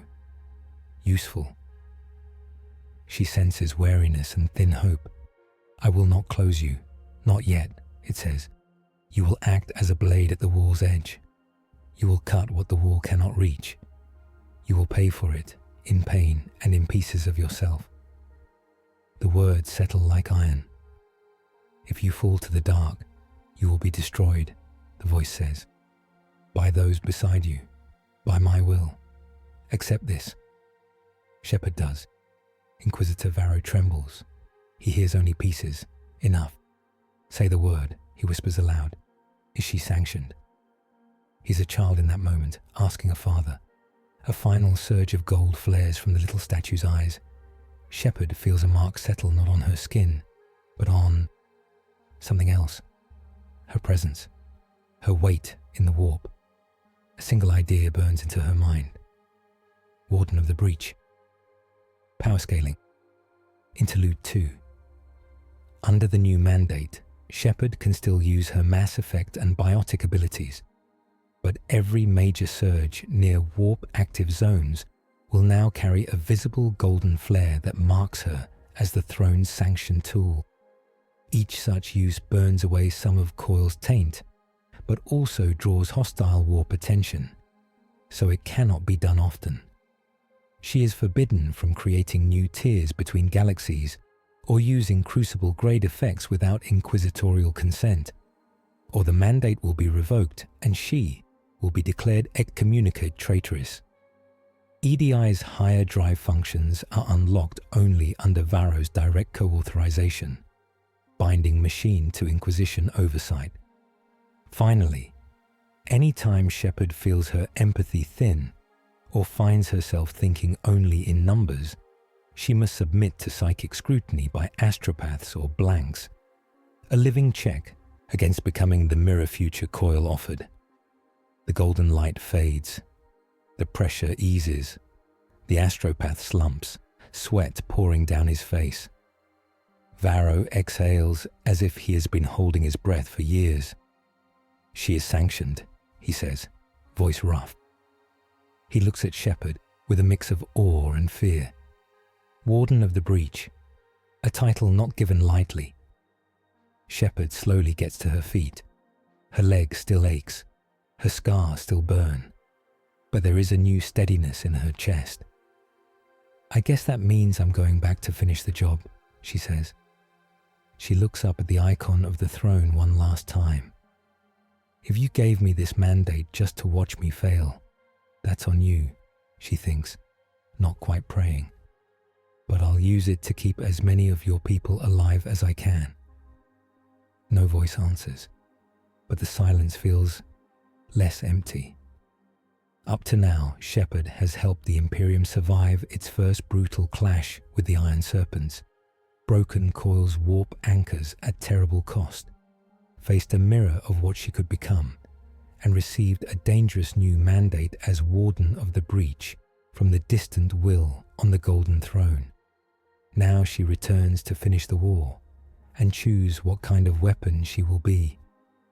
useful. She senses wariness and thin hope. I will not close you, not yet, it says. You will act as a blade at the wall's edge. You will cut what the wall cannot reach. You will pay for it, in pain and in pieces of yourself. The words settle like iron. If you fall to the dark, you will be destroyed, the voice says. By those beside you, by my will. Accept this. Shepherd does. Inquisitor Varro trembles. He hears only pieces. Enough. Say the word, he whispers aloud. Is she sanctioned? He's a child in that moment, asking a father. A final surge of gold flares from the little statue's eyes. Shepherd feels a mark settle not on her skin, but on something else. Her presence. Her weight in the warp. A single idea burns into her mind. Warden of the Breach. Power scaling. Interlude 2. Under the new mandate, Shepherd can still use her mass effect and biotic abilities, but every major surge near warp-active zones will now carry a visible golden flare that marks her as the throne's sanctioned tool. Each such use burns away some of Coil's taint, but also draws hostile warp attention, so it cannot be done often. She is forbidden from creating new tiers between galaxies or using crucible-grade effects without inquisitorial consent, or the mandate will be revoked and she will be declared excommunicate traitress. EDI's higher drive functions are unlocked only under Varro's direct co-authorization, binding machine to Inquisition oversight. Finally, any time Shepherd feels her empathy thin or finds herself thinking only in numbers, she must submit to psychic scrutiny by astropaths or blanks, a living check against becoming the mirror future Coil offered. The golden light fades. The pressure eases. The astropath slumps, sweat pouring down his face. Varro exhales as if he has been holding his breath for years. She is sanctioned, he says, voice rough. He looks at Shepherd with a mix of awe and fear. Warden of the Breach, a title not given lightly. Shepherd slowly gets to her feet. Her leg still aches. Her scars still burn. But there is a new steadiness in her chest. I guess that means I'm going back to finish the job, she says. She looks up at the icon of the throne one last time. If you gave me this mandate just to watch me fail, that's on you, she thinks, not quite praying. But I'll use it to keep as many of your people alive as I can. No voice answers, but the silence feels less empty. Up to now, Shephard has helped the Imperium survive its first brutal clash with the Iron Serpents, broken Coil's warp anchors at terrible cost, faced a mirror of what she could become, and received a dangerous new mandate as Warden of the Breach from the distant Will on the Golden Throne. Now she returns to finish the war and choose what kind of weapon she will be.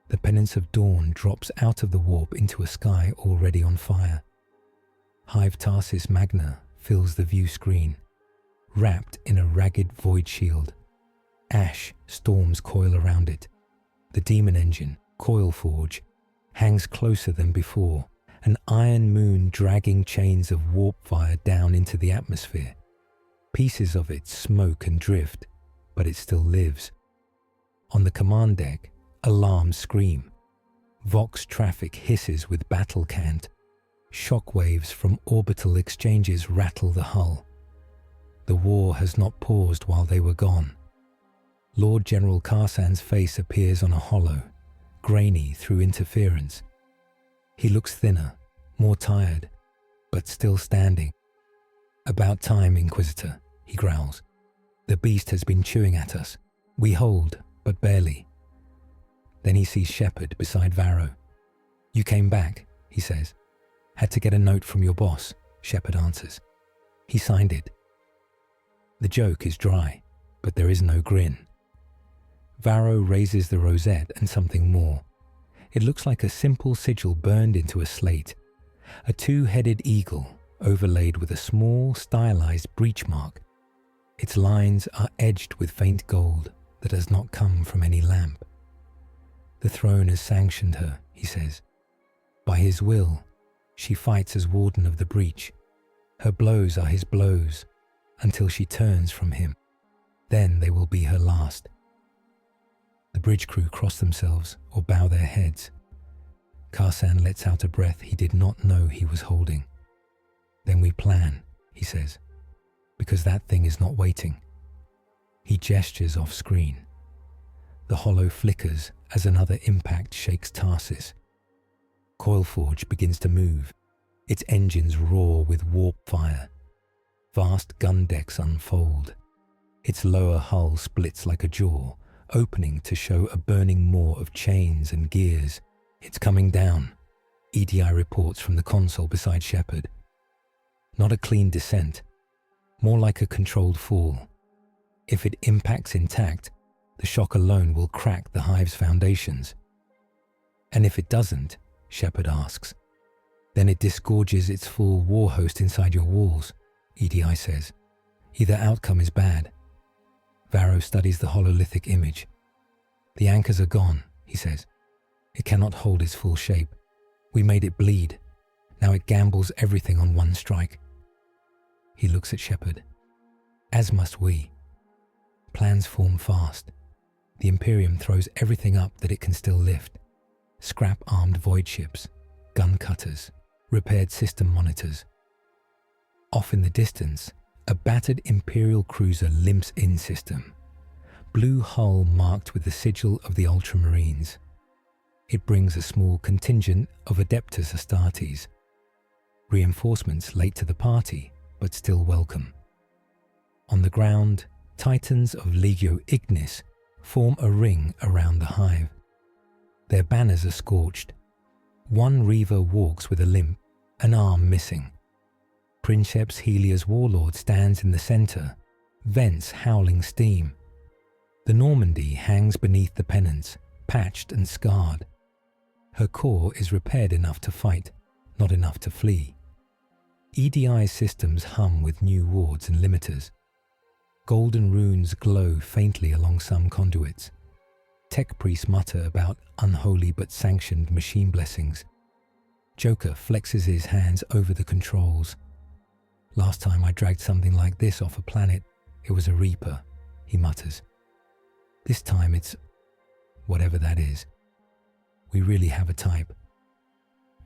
The Penance of Dawn drops out of the warp into a sky already on fire. Hive Tarsis Magna fills the view screen, wrapped in a ragged void shield. Ash storms coil around it. The demon engine, Coil-Forge, hangs closer than before, an iron moon dragging chains of warp fire down into the atmosphere. Pieces of it smoke and drift, but it still lives. On the command deck, alarms scream. Vox traffic hisses with battle cant. Shockwaves from orbital exchanges rattle the hull. The war has not paused while they were gone. Lord General Karsan's face appears on a hollow, grainy through interference. He looks thinner, more tired, but still standing. "About time, Inquisitor," he growls. "The beast has been chewing at us. We hold, but barely." Then he sees Shephard beside Varro. "You came back," he says. "Had to get a note from your boss," Shephard answers. He signed it. The joke is dry, but there is no grin. Varro raises the rosette and something more. It looks like a simple sigil burned into a slate. A two-headed eagle overlaid with a small, stylized breach mark. Its lines are edged with faint gold that has not come from any lamp. "The throne has sanctioned her," he says. "By his will, she fights as Warden of the Breach. Her blows are his blows, until she turns from him. Then they will be her last." The bridge crew cross themselves or bow their heads. Karsan lets out a breath he did not know he was holding. "Then we plan," he says, "because that thing is not waiting." He gestures off screen. The hollow flickers as another impact shakes Tarsis. Coil-Forge begins to move. Its engines roar with warp fire. Vast gun decks unfold. Its lower hull splits like a jaw, opening to show a burning maw of chains and gears. "It's coming down," EDI reports from the console beside Shephard. Not a clean descent, more like a controlled fall. If it impacts intact, the shock alone will crack the hive's foundations. "And if it doesn't," Shephard asks, "then it disgorges its full war host inside your walls," EDI says. "Either outcome is bad." Varro studies the hololithic image. "The anchors are gone," he says. "It cannot hold its full shape. We made it bleed. Now it gambles everything on one strike." He looks at Shephard. "As must we." Plans form fast. The Imperium throws everything up that it can still lift. Scrap-armed void ships, gun cutters, repaired system monitors. Off in the distance, a battered Imperial cruiser limps in system. Blue hull marked with the sigil of the Ultramarines. It brings a small contingent of Adeptus Astartes. Reinforcements late to the party, but still welcome. On the ground, Titans of Legio Ignis form a ring around the hive. Their banners are scorched. One Reaver walks with a limp, an arm missing. Princeps Helia's warlord stands in the center, vents howling steam. The Normandy hangs beneath the pennants, patched and scarred. Her core is repaired enough to fight, not enough to flee. EDI's systems hum with new wards and limiters. Golden runes glow faintly along some conduits. Tech priests mutter about unholy but sanctioned machine blessings. Joker flexes his hands over the controls. "Last time I dragged something like this off a planet, it was a Reaper," he mutters. "This time it's whatever that is. We really have a type."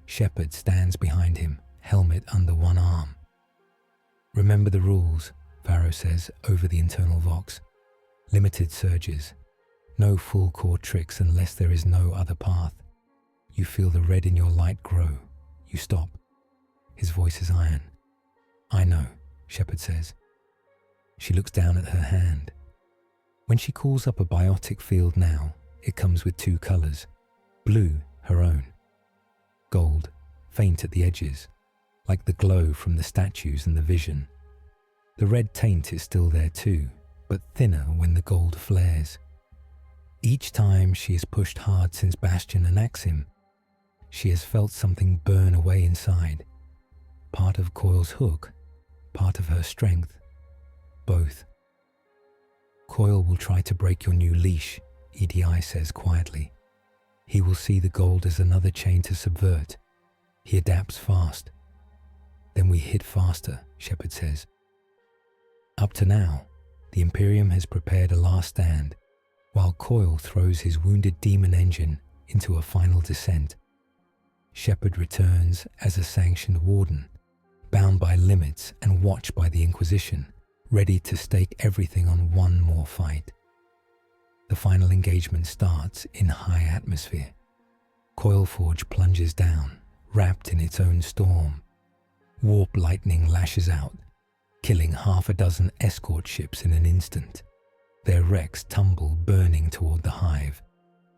Shephard stands behind him, helmet under one arm. Remember the rules, Varro says over the internal vox. Limited surges. No full core tricks unless there is no other path. You feel the red in your light grow. You stop. His voice is iron. I know, Shepard says. She looks down at her hand. When she calls up a biotic field now, it comes with 2 colors. Blue, her own. Gold, faint at the edges, like the glow from the statues and the vision. The red taint is still there too, but thinner when the gold flares. Each time she has pushed hard since Bastion and Axim, she has felt something burn away inside. Part of Coil's hook, part of her strength, both. Coil will try to break your new leash, EDI says quietly. He will see the gold as another chain to subvert. He adapts fast. Then we hit faster, Shepard says. Up to now, the Imperium has prepared a last stand, while Coil throws his wounded demon engine into a final descent. Shepard returns as a sanctioned warden, bound by limits and watched by the Inquisition, ready to stake everything on one more fight. The final engagement starts in high atmosphere. Coil-Forge plunges down, wrapped in its own storm. Warp lightning lashes out, killing 6 escort ships in an instant. Their wrecks tumble burning toward the hive.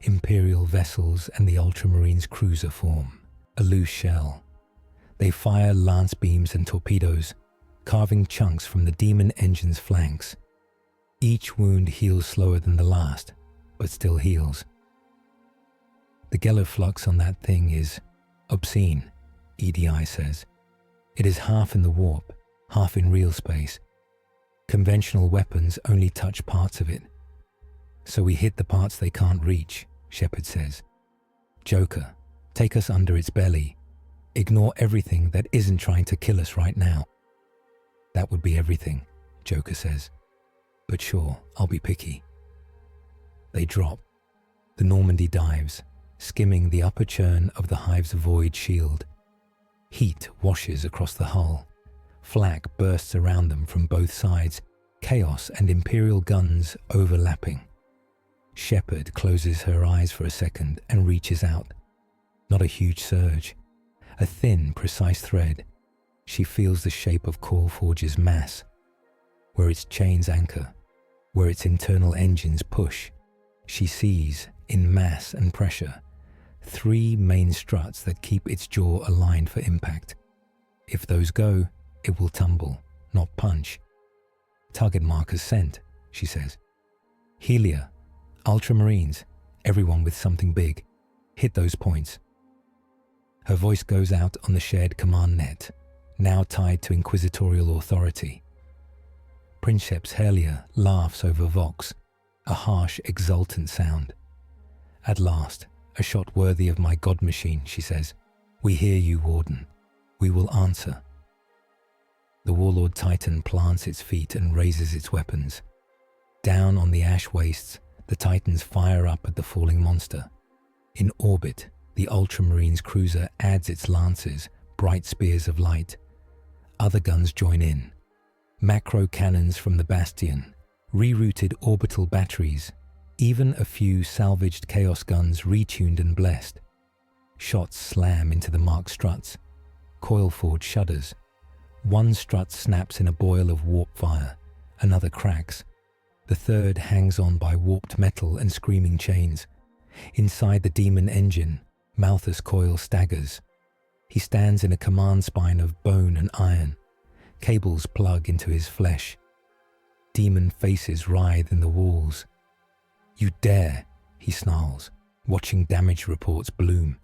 Imperial vessels and the Ultramarines cruiser form, a loose shell. They fire lance beams and torpedoes, carving chunks from the demon engine's flanks. Each wound heals slower than the last, but still heals. The geloflux on that thing is obscene, EDI says. It is half in the warp, half in real space. Conventional weapons only touch parts of it. So we hit the parts they can't reach, Shepard says. Joker, take us under its belly. Ignore everything that isn't trying to kill us right now. That would be everything, Joker says. But sure, I'll be picky. They drop. The Normandy dives, skimming the upper churn of the hive's void shield. Heat washes across the hull. Flak bursts around them from both sides, chaos and Imperial guns overlapping. Shepard closes her eyes for a second and reaches out. Not a huge surge. A thin, precise thread. She feels the shape of Coil-Forge's mass, where its chains anchor, where its internal engines push. She sees, in mass and pressure, 3 main struts that keep its jaw aligned for impact. If those go, it will tumble, not punch. Target markers sent, she says. Helia, Ultramarines, everyone with something big. Hit those points. Her voice goes out on the shared command net, now tied to inquisitorial authority. Princeps Helia laughs over Vox, a harsh, exultant sound. At last, a shot worthy of my god machine, she says. We hear you, Warden. We will answer. The Warlord Titan plants its feet and raises its weapons. Down on the ash wastes, the Titans fire up at the falling monster. In orbit, the Ultramarines cruiser adds its lances, bright spears of light. Other guns join in. Macro cannons from the Bastion, rerouted orbital batteries, even a few salvaged Chaos guns retuned and blessed. Shots slam into the marked struts. Coil-Forge shudders. One strut snaps in a boil of warp fire, another cracks. The third hangs on by warped metal and screaming chains. Inside the demon engine, Malthus Coil staggers. He stands in a command spine of bone and iron. Cables plug into his flesh. Demon faces writhe in the walls. You dare, he snarls, watching damage reports bloom.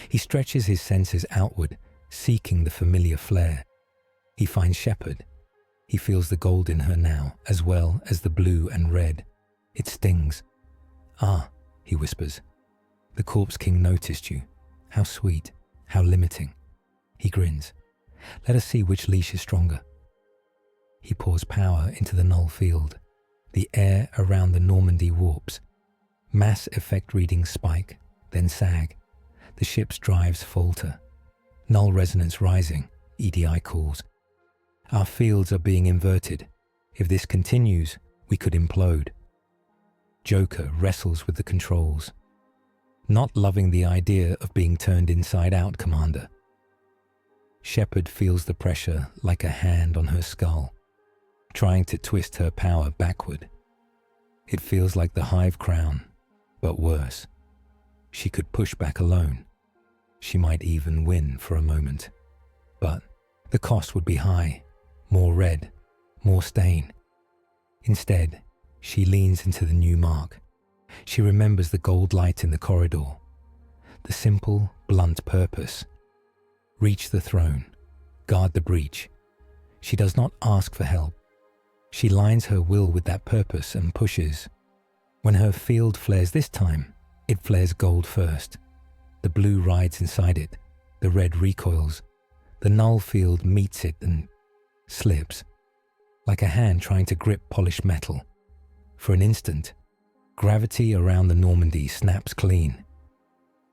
He stretches his senses outward, seeking the familiar flare. He finds Shepherd. He feels the gold in her now, as well as the blue and red. It stings. Ah, he whispers. The Corpse King noticed you. How sweet, how limiting. He grins. Let us see which leash is stronger. He pours power into the null field. The air around the Normandy warps. Mass effect readings spike, then sag. The ship's drives falter. Null resonance rising, EDI calls. Our fields are being inverted. If this continues, we could implode. Joker wrestles with the controls. Not loving the idea of being turned inside out, Commander. Shepherd feels the pressure like a hand on her skull, trying to twist her power backward. It feels like the hive crown, but worse. She could push back alone. She might even win for a moment. But the cost would be high. More red, more stain. Instead, she leans into the new mark. She remembers the gold light in the corridor. The simple, blunt purpose. Reach the throne. Guard the breach. She does not ask for help. She lines her will with that purpose and pushes. When her field flares this time, it flares gold first. The blue rides inside it. The red recoils. The null field meets it and slips, like a hand trying to grip polished metal. For an instant, gravity around the Normandy snaps clean.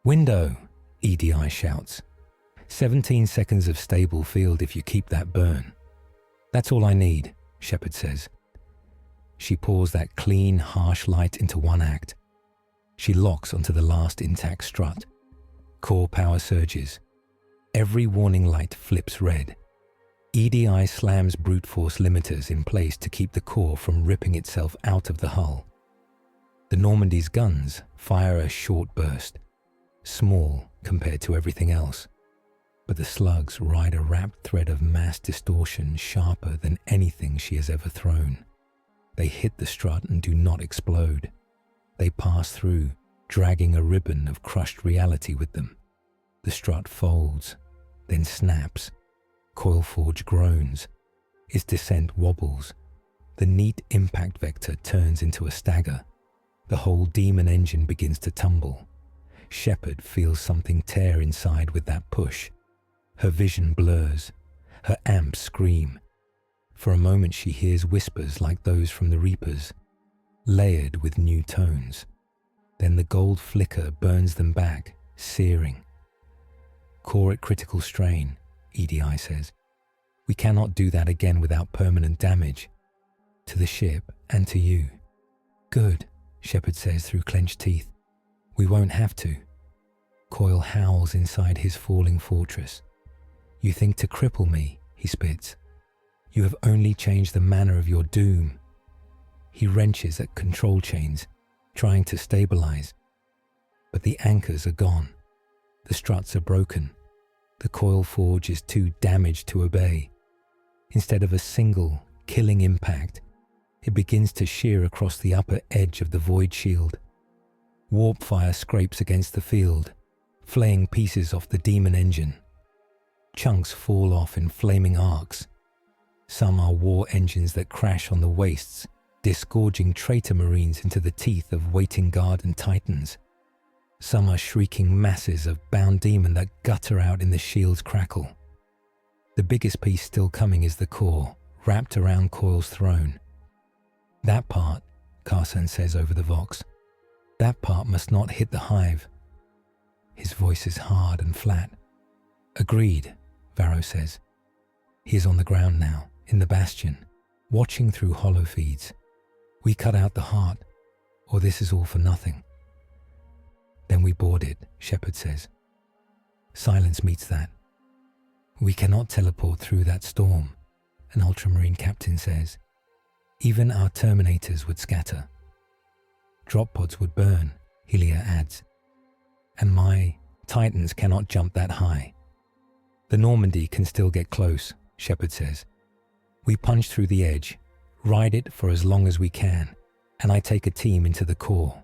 "Window!" EDI shouts. 17 seconds of stable field if you keep that burn. "That's all I need," Shepherd says. She pours that clean, harsh light into one act. She locks onto the last intact strut. Core power surges. Every warning light flips red. EDI slams brute force limiters in place to keep the core from ripping itself out of the hull. The Normandy's guns fire a short burst, small compared to everything else. But the slugs ride a wrapped thread of mass distortion sharper than anything she has ever thrown. They hit the strut and do not explode. They pass through, dragging a ribbon of crushed reality with them. The strut folds, then snaps. Coil-Forge groans. Its descent wobbles. The neat impact vector turns into a stagger. The whole daemon engine begins to tumble. Shepherd feels something tear inside with that push. Her vision blurs. Her amps scream. For a moment she hears whispers like those from the Reapers, layered with new tones. Then the gold flicker burns them back, searing. "Core at critical strain," EDI says. "We cannot do that again without permanent damage. To the ship and to you." "Good," Shepherd says through clenched teeth. "We won't have to." Coil howls inside his falling fortress. "You think to cripple me," he spits. "You have only changed the manner of your doom." He wrenches at control chains, trying to stabilize. But the anchors are gone. The struts are broken. The Coil-Forge is too damaged to obey. Instead of a single, killing impact, it begins to shear across the upper edge of the void shield. Warp fire scrapes against the field, flaying pieces off the daemon engine. Chunks fall off in flaming arcs. Some are war engines that crash on the wastes, disgorging traitor marines into the teeth of waiting guard and titans. Some are shrieking masses of bound demon that gutter out in the shield's crackle. The biggest piece still coming is the core, wrapped around Coil's throne. "That part," Carson says over the Vox, "that part must not hit the hive." His voice is hard and flat. "Agreed," Varro says. He is on the ground now, in the bastion, watching through hollow feeds. "We cut out the heart, or this is all for nothing." "Then we board it," Shepherd says. Silence meets that. "We cannot teleport through that storm," an ultramarine captain says. "Even our terminators would scatter." "Drop pods would burn," Helia adds. "And my titans cannot jump that high." "The Normandy can still get close," Shepherd says. "We punch through the edge, ride it for as long as we can, and I take a team into the core.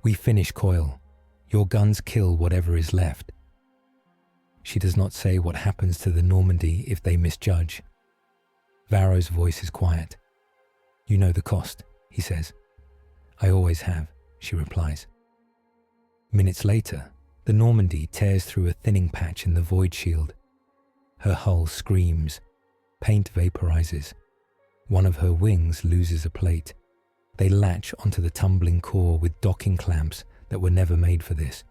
We finish Coil. Your guns kill whatever is left." She does not say what happens to the Normandy if they misjudge. Varro's voice is quiet. "You know the cost," he says. "I always have," she replies. Minutes later, the Normandy tears through a thinning patch in the void shield. Her hull screams. Paint vaporizes. One of her wings loses a plate. They latch onto the tumbling core with docking clamps that were never made for this.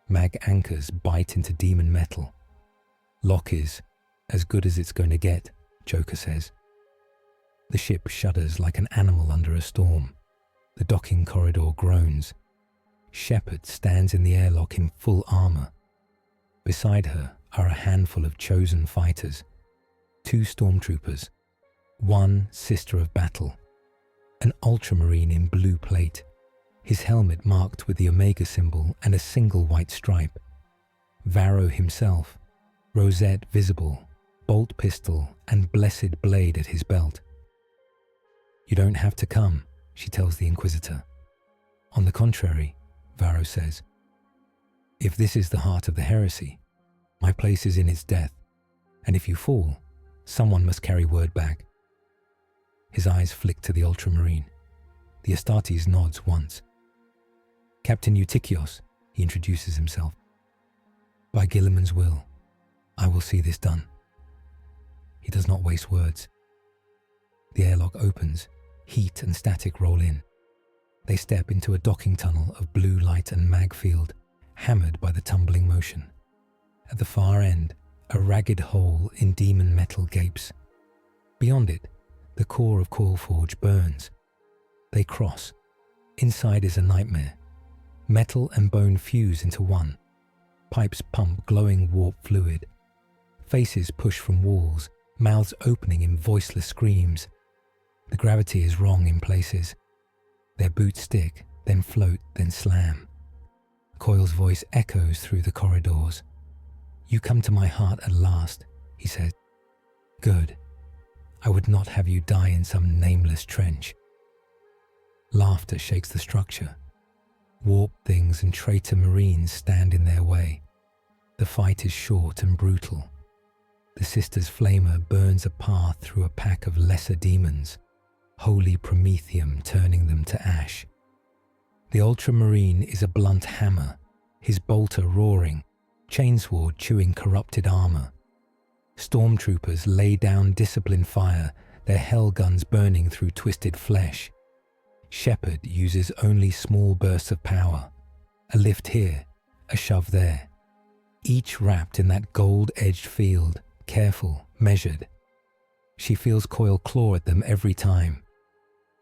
Mag anchors bite into demon metal. Lock is as good as it's going to get, Joker says. The ship shudders like an animal under a storm. The docking corridor groans. Shepherd stands in the airlock in full armor. Beside her are a handful of chosen fighters, 2 stormtroopers, 1 sister of battle, an ultramarine in blue plate, his helmet marked with the Omega symbol and a single white stripe, Varro himself, rosette visible, bolt pistol and blessed blade at his belt. "You don't have to come," she tells the Inquisitor. "On the contrary," Varro says, "if this is the heart of the heresy, my place is in its death, and if you fall, someone must carry word back." His eyes flick to the Ultramarine. The Astartes nods once. "Captain Eutychios," he introduces himself. "By Guilliman's will, I will see this done." He does not waste words. The airlock opens. Heat and static roll in. They step into a docking tunnel of blue light and mag field, hammered by the tumbling motion. At the far end, a ragged hole in demon metal gapes. Beyond it, the core of Coil-Forge burns. They cross. Inside is a nightmare. Metal and bone fuse into one. Pipes pump glowing warp fluid. Faces push from walls, mouths opening in voiceless screams. The gravity is wrong in places. Their boots stick, then float, then slam. Coil's voice echoes through the corridors. "You come to my heart at last," he says. "Good. I would not have you die in some nameless trench." Laughter shakes the structure. Warped things and traitor marines stand in their way. The fight is short and brutal. The Sisters' Flamer burns a path through a pack of lesser demons, holy promethium turning them to ash. The Ultramarine is a blunt hammer, his bolter roaring, chainsword chewing corrupted armor. Stormtroopers lay down disciplined fire, their hell guns burning through twisted flesh. Shephard uses only small bursts of power, a lift here, a shove there, each wrapped in that gold-edged field, careful, measured. She feels Coil claw at them every time.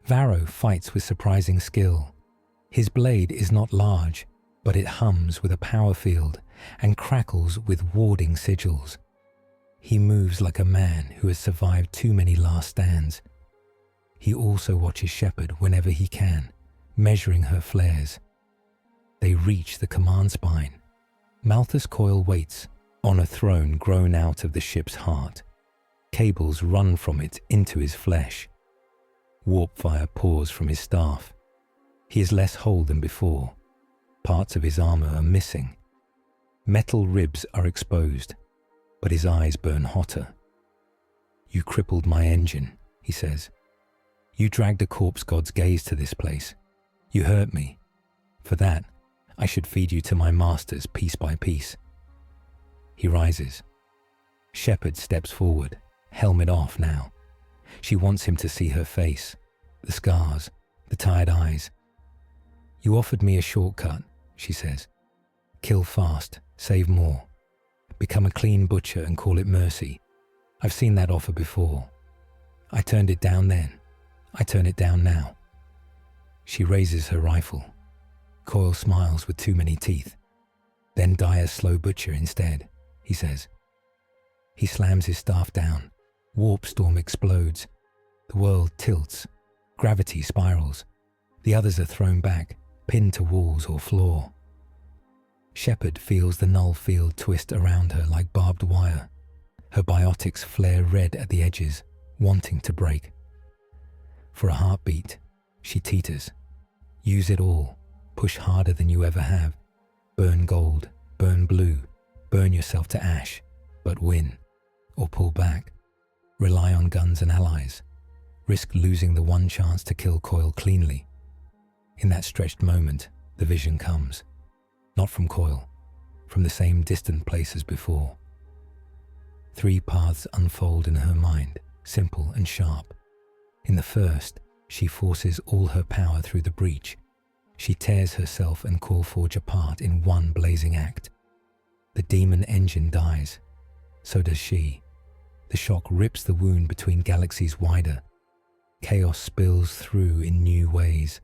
Varro fights with surprising skill. His blade is not large, but it hums with a power field and crackles with warding sigils. He moves like a man who has survived too many last stands. He also watches Shepherd whenever he can, measuring her flares. They reach the command spine. Malthus Coil waits, on a throne grown out of the ship's heart. Cables run from it into his flesh. Warp fire pours from his staff. He is less whole than before. Parts of his armor are missing. Metal ribs are exposed, but his eyes burn hotter. "You crippled my engine," he says. "You dragged a corpse god's gaze to this place. You hurt me. For that, I should feed you to my masters piece by piece." He rises. Shepherd steps forward, helmet off now. She wants him to see her face, the scars, the tired eyes. "You offered me a shortcut," she says. "Kill fast, save more. Become a clean butcher and call it mercy. I've seen that offer before. I turned it down then. I turn it down now." She raises her rifle. Coil smiles with too many teeth. "Then die a slow butcher instead," he says. He slams his staff down. Warp storm explodes. The world tilts. Gravity spirals. The others are thrown back, pinned to walls or floor. Shepherd feels the null field twist around her like barbed wire. Her biotics flare red at the edges, wanting to break. For a heartbeat, she teeters. Use it all. Push harder than you ever have. Burn gold, burn blue, burn yourself to ash, but win. Or pull back. Rely on guns and allies. Risk losing the one chance to kill Coil cleanly. In that stretched moment, the vision comes. Not from Coil, from the same distant place as before. 3 paths unfold in her mind, simple and sharp. In the first, she forces all her power through the breach. She tears herself and Coil-Forge apart in one blazing act. The demon engine dies. So does she. The shock rips the wound between galaxies wider. Chaos spills through in new ways.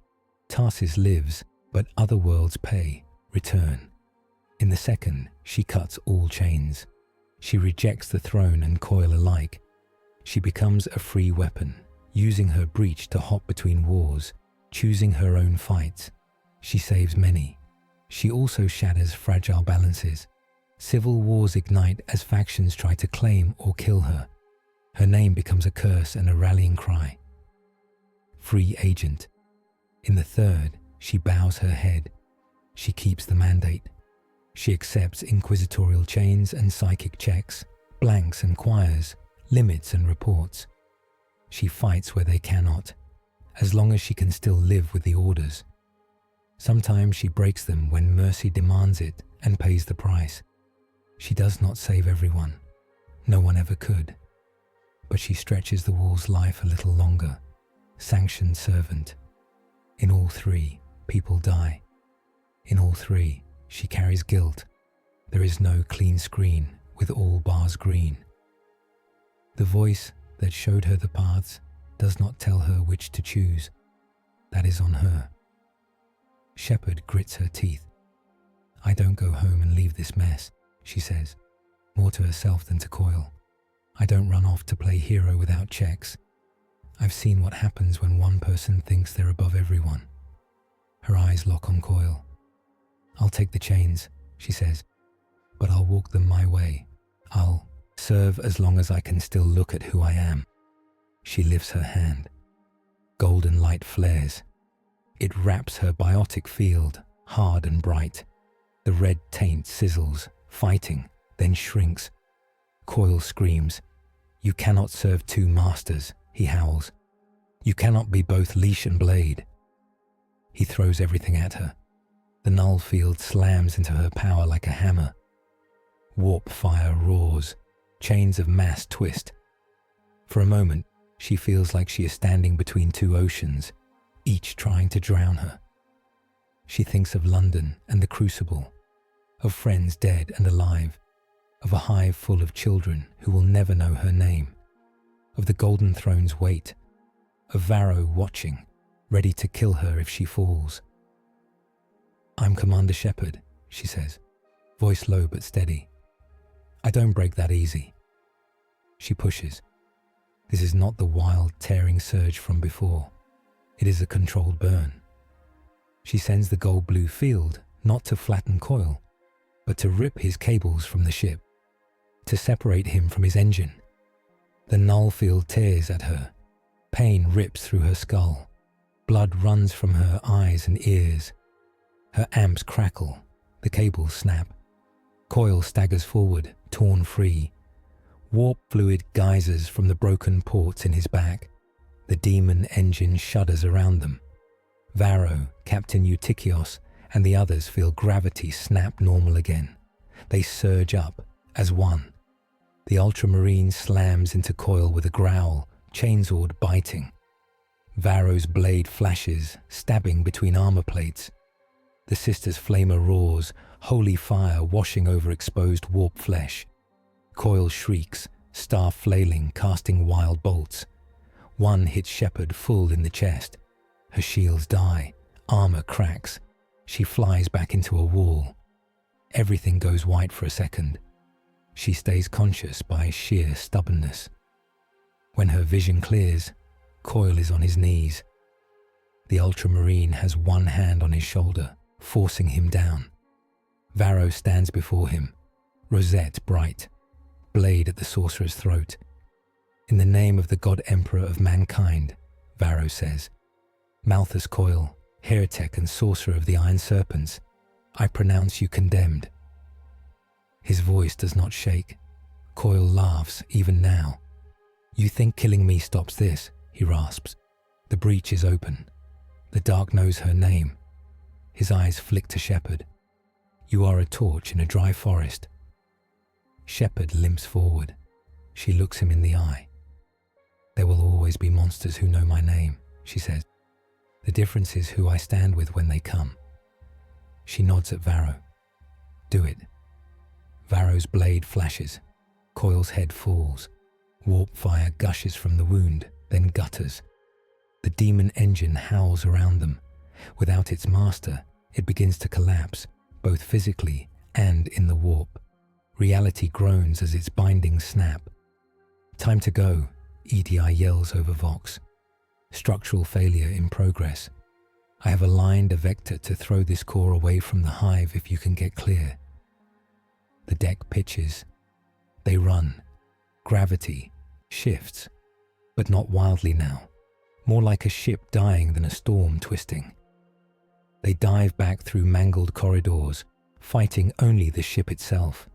Tarsis lives, but other worlds pay, return. In the second, she cuts all chains. She rejects the throne and coil alike. She becomes a free weapon, using her breach to hop between wars, choosing her own fights. She saves many. She also shatters fragile balances. Civil wars ignite as factions try to claim or kill her. Her name becomes a curse and a rallying cry. Free agent. In the third, she bows her head. She keeps the mandate. She accepts inquisitorial chains and psychic checks, blanks and quires, limits and reports. She fights where they cannot, as long as she can still live with the orders. Sometimes she breaks them when mercy demands it and pays the price. She does not save everyone. No one ever could. But she stretches the wall's life a little longer. Sanctioned servant. In all three, people die. In all three, she carries guilt. There is no clean screen with all bars green. The voice that showed her the paths does not tell her which to choose. That is on her. Shepherd grits her teeth. I don't go home and leave this mess, she says, more to herself than to Coil. I don't run off to play hero without checks. I've seen what happens when one person thinks they're above everyone. Her eyes lock on Coil. I'll take the chains, she says, but I'll walk them my way. I'll serve as long as I can still look at who I am. She lifts her hand. Golden light flares. It wraps her biotic field, hard and bright. The red taint sizzles, fighting, then shrinks. Coil screams. You cannot serve two masters, he howls. You cannot be both leash and blade. He throws everything at her. The null field slams into her power like a hammer. Warp fire roars. Chains of mass twist. For a moment, she feels like she is standing between two oceans, each trying to drown her. She thinks of London and the Crucible, of friends dead and alive, of a hive full of children who will never know her name, of the Golden Throne's weight, of Varro watching, ready to kill her if she falls. I'm Commander Shepard, she says, voice low but steady. I don't break that easy. She pushes. This is not the wild, tearing surge from before. It is a controlled burn. She sends the gold-blue field not to flatten Coil, but to rip his cables from the ship, to separate him from his engine. The null field tears at her. Pain rips through her skull. Blood runs from her eyes and ears. Her amps crackle. The cables snap. Coil staggers forward, torn free. Warp fluid geysers from the broken ports in his back. The demon engine shudders around them. Varro, Captain Eutychios, and the others feel gravity snap normal again. They surge up, as one. The ultramarine slams into Coil with a growl, chainsword biting. Varro's blade flashes, stabbing between armor plates. The sister's flamer roars, holy fire washing over exposed warp flesh. Coil shrieks, staff flailing, casting wild bolts. One hits Shepherd full in the chest. Her shields die, armor cracks. She flies back into a wall. Everything goes white for a second. She stays conscious by sheer stubbornness. When her vision clears, Coil is on his knees. The ultramarine has one hand on his shoulder, forcing him down. Varro stands before him, rosette bright, blade at the sorcerer's throat. In the name of the God Emperor of mankind, Varro says, Malthus Coil, heretic and sorcerer of the Iron Serpents, I pronounce you condemned. His voice does not shake. Coil laughs even now. You think killing me stops this, he rasps. The breach is open. The dark knows her name. His eyes flick to Shepherd. You are a torch in a dry forest. Shepherd limps forward. She looks him in the eye. There will always be monsters who know my name, she says. The difference is who I stand with when they come. She nods at Varro. Do it. Varro's blade flashes. Coil's head falls. Warp fire gushes from the wound, then gutters. The demon engine howls around them. Without its master, it begins to collapse, both physically and in the warp. Reality groans as its bindings snap. Time to go, EDI yells over Vox. Structural failure in progress. I have aligned a vector to throw this core away from the hive if you can get clear. The deck pitches. They run. Gravity shifts, but not wildly now. More like a ship dying than a storm twisting. They dive back through mangled corridors, fighting only the ship itself.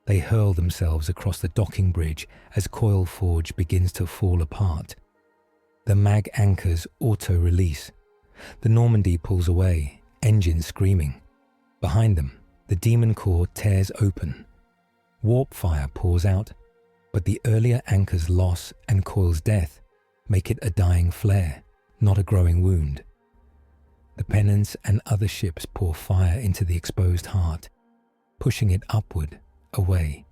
They hurl themselves across the docking bridge as Coil-Forge begins to fall apart. The mag anchors auto-release. The Normandy pulls away, engines screaming. Behind them, the demon core tears open. Warp fire pours out, but the earlier anchor's loss and Coil's death make it a dying flare, not a growing wound. The Penance and other ships pour fire into the exposed heart, pushing it upward, away.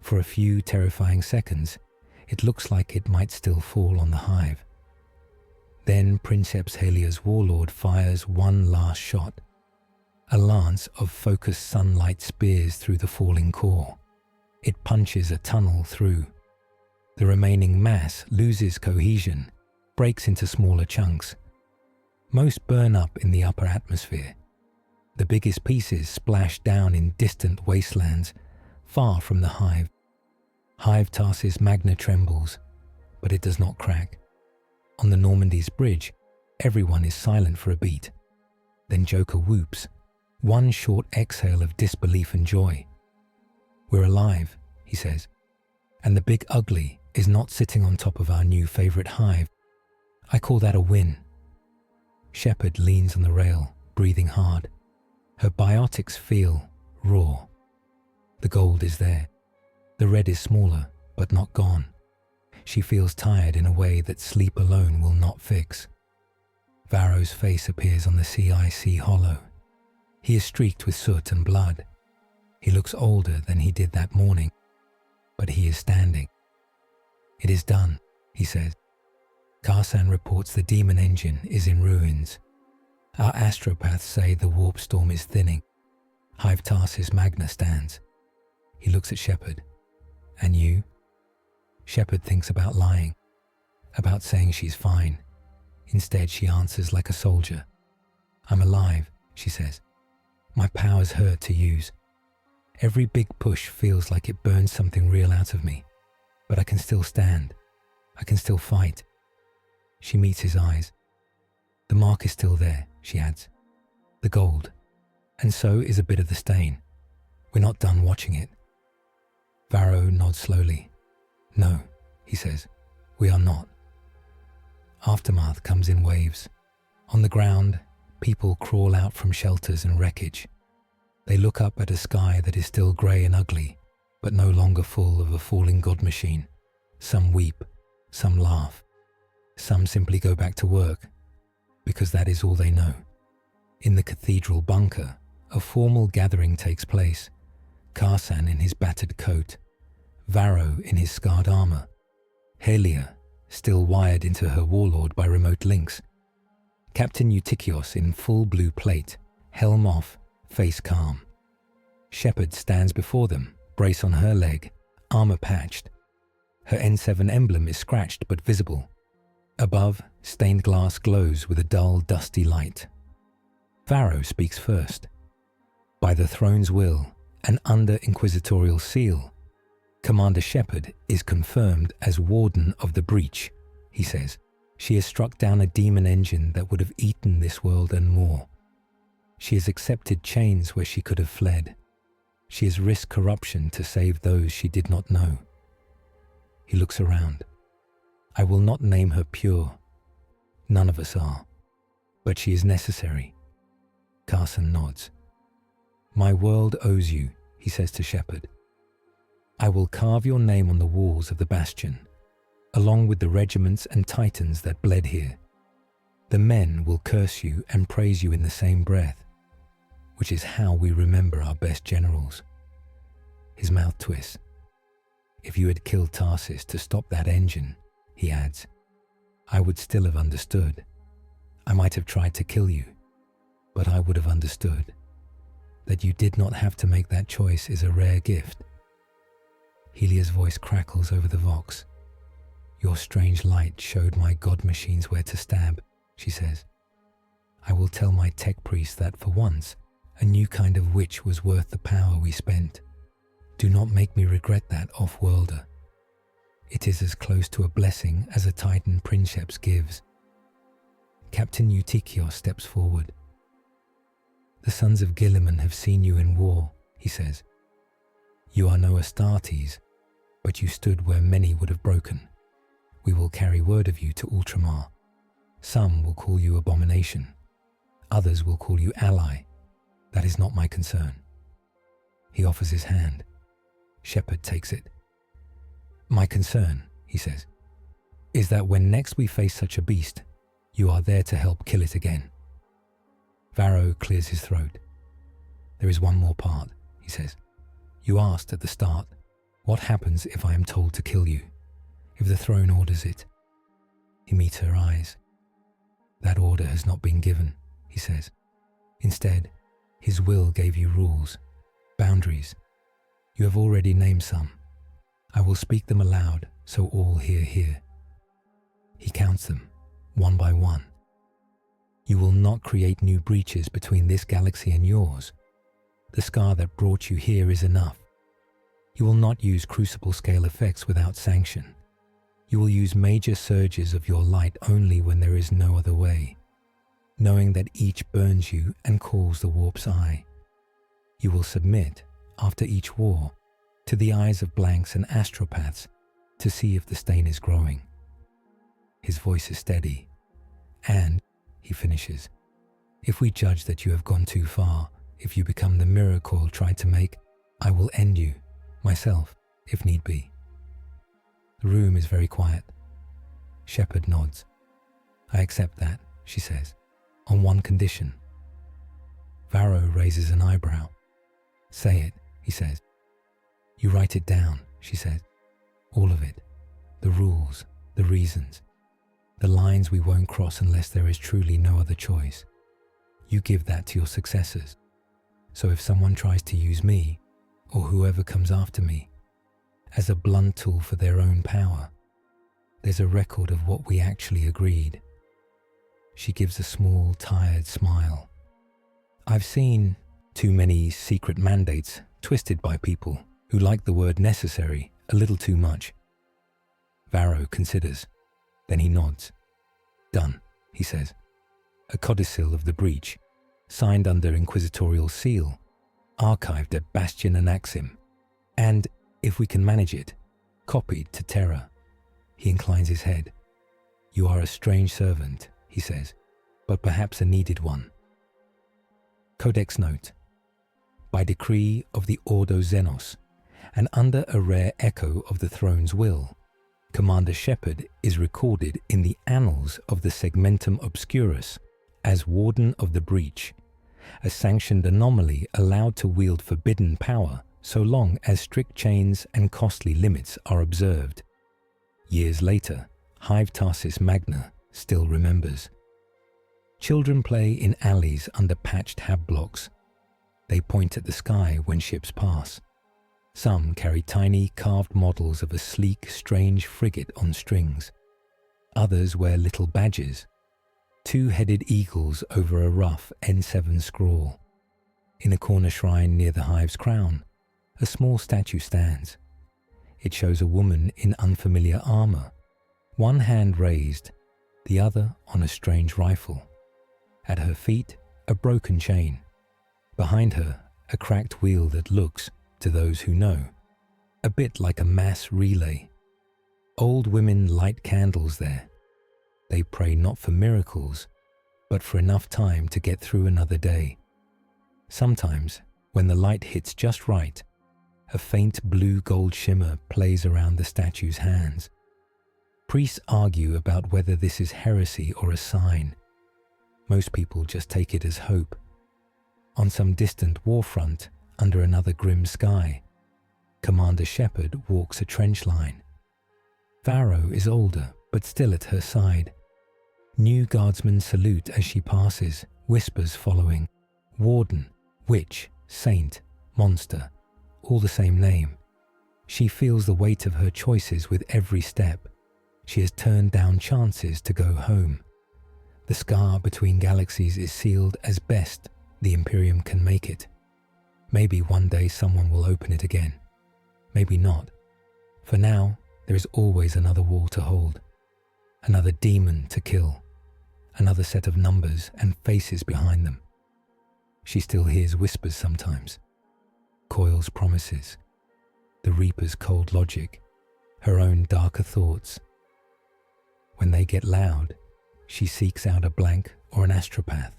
For a few terrifying seconds, it looks like it might still fall on the hive. Then Princeps Helia's warlord fires one last shot. A lance of focused sunlight spears through the falling core. It punches a tunnel through. The remaining mass loses cohesion, breaks into smaller chunks. Most burn up in the upper atmosphere. The biggest pieces splash down in distant wastelands, far from the hive. Hive Tarsis Magna trembles, but it does not crack. On the Normandy's bridge, everyone is silent for a beat. Then Joker whoops, one short exhale of disbelief and joy. "We're alive," he says, "and the big ugly is not sitting on top of our new favorite hive. I call that a win." Shepherd leans on the rail, breathing hard. Her biotics feel raw. The gold is there. The red is smaller, but not gone. She feels tired in a way that sleep alone will not fix. Varro's face appears on the CIC hollow. He is streaked with soot and blood. He looks older than he did that morning, but he is standing. "It is done," he says. Karsan reports the demon engine is in ruins. Our astropaths say the warp storm is thinning. Hive Tarsis Magna stands. He looks at Shepherd. "And you?" Shepherd thinks about lying, about saying she's fine. Instead, she answers like a soldier. "I'm alive," she says. "My powers hurt to use. Every big push feels like it burns something real out of me. But I can still stand. I can still fight." She meets his eyes. "The mark is still there," she adds. "The gold. And so is a bit of the stain. We're not done watching it." Varro nods slowly. "No," he says, "we are not." Aftermath comes in waves. On the ground, people crawl out from shelters and wreckage. They look up at a sky that is still grey and ugly, but no longer full of a falling god machine. Some weep, some laugh. Some simply go back to work, because that is all they know. In the cathedral bunker, a formal gathering takes place. Karsan in his battered coat, Varro in his scarred armour, Helia, still wired into her warlord by remote links, Captain Eutychios in full blue plate, helm off, face calm. Shepherd stands before them, brace on her leg, armour patched. Her N7 emblem is scratched but visible. Above, stained glass glows with a dull, dusty light. Varro speaks first. "By the throne's will, and under inquisitorial seal, Commander Shepard is confirmed as Warden of the Breach," he says. "She has struck down a demon engine that would have eaten this world and more. She has accepted chains where she could have fled. She has risked corruption to save those she did not know." He looks around. "I will not name her pure. None of us are. But she is necessary." Karsan nods. "My world owes you," he says to Shepherd. "I will carve your name on the walls of the bastion, along with the regiments and titans that bled here. The men will curse you and praise you in the same breath, which is how we remember our best generals." His mouth twists. If you had killed Tarsis to stop that engine, he adds, I would still have understood. I might have tried to kill you, but I would have understood. That you did not have to make that choice is a rare gift. Helia's voice crackles over the vox. Your strange light showed my god machines where to stab, she says. I will tell my tech priest that for once, a new kind of witch was worth the power we spent. Do not make me regret that, off-worlder. It is as close to a blessing as a Titan princeps gives. Captain Eutychios steps forward. The sons of Gilliman have seen you in war, he says. You are no Astartes, but you stood where many would have broken. We will carry word of you to Ultramar. Some will call you abomination. Others will call you ally. That is not my concern. He offers his hand. Shepherd takes it. My concern, he says, is that when next we face such a beast, you are there to help kill it again. Varro clears his throat. There is one more part, he says. You asked at the start, what happens if I am told to kill you? If the throne orders it? He meets her eyes. That order has not been given, he says. Instead, his will gave you rules, boundaries. You have already named some. I will speak them aloud so all hear. He counts them, one by one. You will not create new breaches between this galaxy and yours. The scar that brought you here is enough. You will not use crucible scale effects without sanction. You will use major surges of your light only when there is no other way, knowing that each burns you and calls the warp's eye. You will submit, after each war, to the eyes of blanks and astropaths to see if the stain is growing. His voice is steady, and, he finishes, if we judge that you have gone too far, if you become the mirror Coil tried to make, I will end you, myself, if need be. The room is very quiet. Shepherd nods. I accept that, she says, on one condition. Varro raises an eyebrow. Say it, he says. You write it down, she says. All of it. The rules, the reasons, the lines we won't cross unless there is truly no other choice. You give that to your successors. So if someone tries to use me, or whoever comes after me, as a blunt tool for their own power, there's a record of what we actually agreed. She gives a small, tired smile. I've seen too many secret mandates twisted by people who like the word necessary a little too much. Varro considers. Then he nods. Done, he says. A codicil of the breach, signed under inquisitorial seal, archived at Bastion and Axim, and, if we can manage it, copied to Terra. He inclines his head. You are a strange servant, he says, but perhaps a needed one. Codex note. By decree of the Ordo Xenos, and under a rare echo of the throne's will, Commander Shepard is recorded in the annals of the Segmentum Obscurus as Warden of the Breach, a sanctioned anomaly allowed to wield forbidden power so long as strict chains and costly limits are observed. Years later, Hive Tarsis Magna still remembers. Children play in alleys under patched hab blocks. They point at the sky when ships pass. Some carry tiny carved models of a sleek, strange frigate on strings. Others wear little badges, two-headed eagles over a rough N7 scroll. In a corner shrine near the hive's crown, a small statue stands. It shows a woman in unfamiliar armor, one hand raised, the other on a strange rifle. At her feet, a broken chain. Behind her, a cracked wheel that looks, to those who know, a bit like a mass relay. Old women light candles there. They pray not for miracles, but for enough time to get through another day. Sometimes, when the light hits just right, a faint blue-gold shimmer plays around the statue's hands. Priests argue about whether this is heresy or a sign. Most people just take it as hope. On some distant war front, under another grim sky, Commander Shepard walks a trench line. Varro is older, but still at her side. New guardsmen salute as she passes, whispers following. Warden, witch, saint, monster, all the same name. She feels the weight of her choices with every step. She has turned down chances to go home. The scar between galaxies is sealed as best the Imperium can make it. Maybe one day someone will open it again. Maybe not. For now, there is always another wall to hold. Another demon to kill. Another set of numbers and faces behind them. She still hears whispers sometimes. Coil's promises. The Reaper's cold logic. Her own darker thoughts. When they get loud, she seeks out a blank or an astropath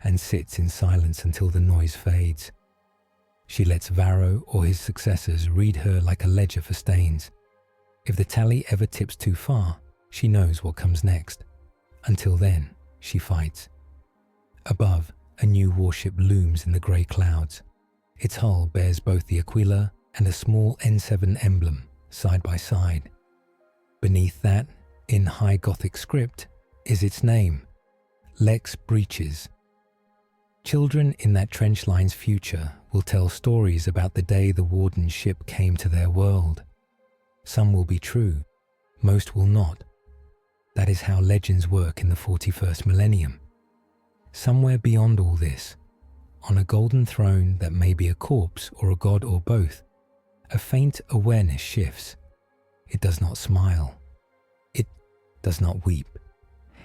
and sits in silence until the noise fades. She lets Varro or his successors read her like a ledger for stains. If the tally ever tips too far, she knows what comes next. Until then, she fights. Above, a new warship looms in the grey clouds. Its hull bears both the Aquila and a small N7 emblem, side by side. Beneath that, in High Gothic script, is its name, Lex Breaches. Children in that trench line's future will tell stories about the day the Warden's ship came to their world. Some will be true, most will not. That is how legends work in the 41st millennium. Somewhere beyond all this, on a golden throne that may be a corpse or a god or both, a faint awareness shifts. It does not smile. It does not weep.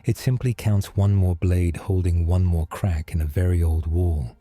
It simply counts one more blade holding one more crack in a very old wall.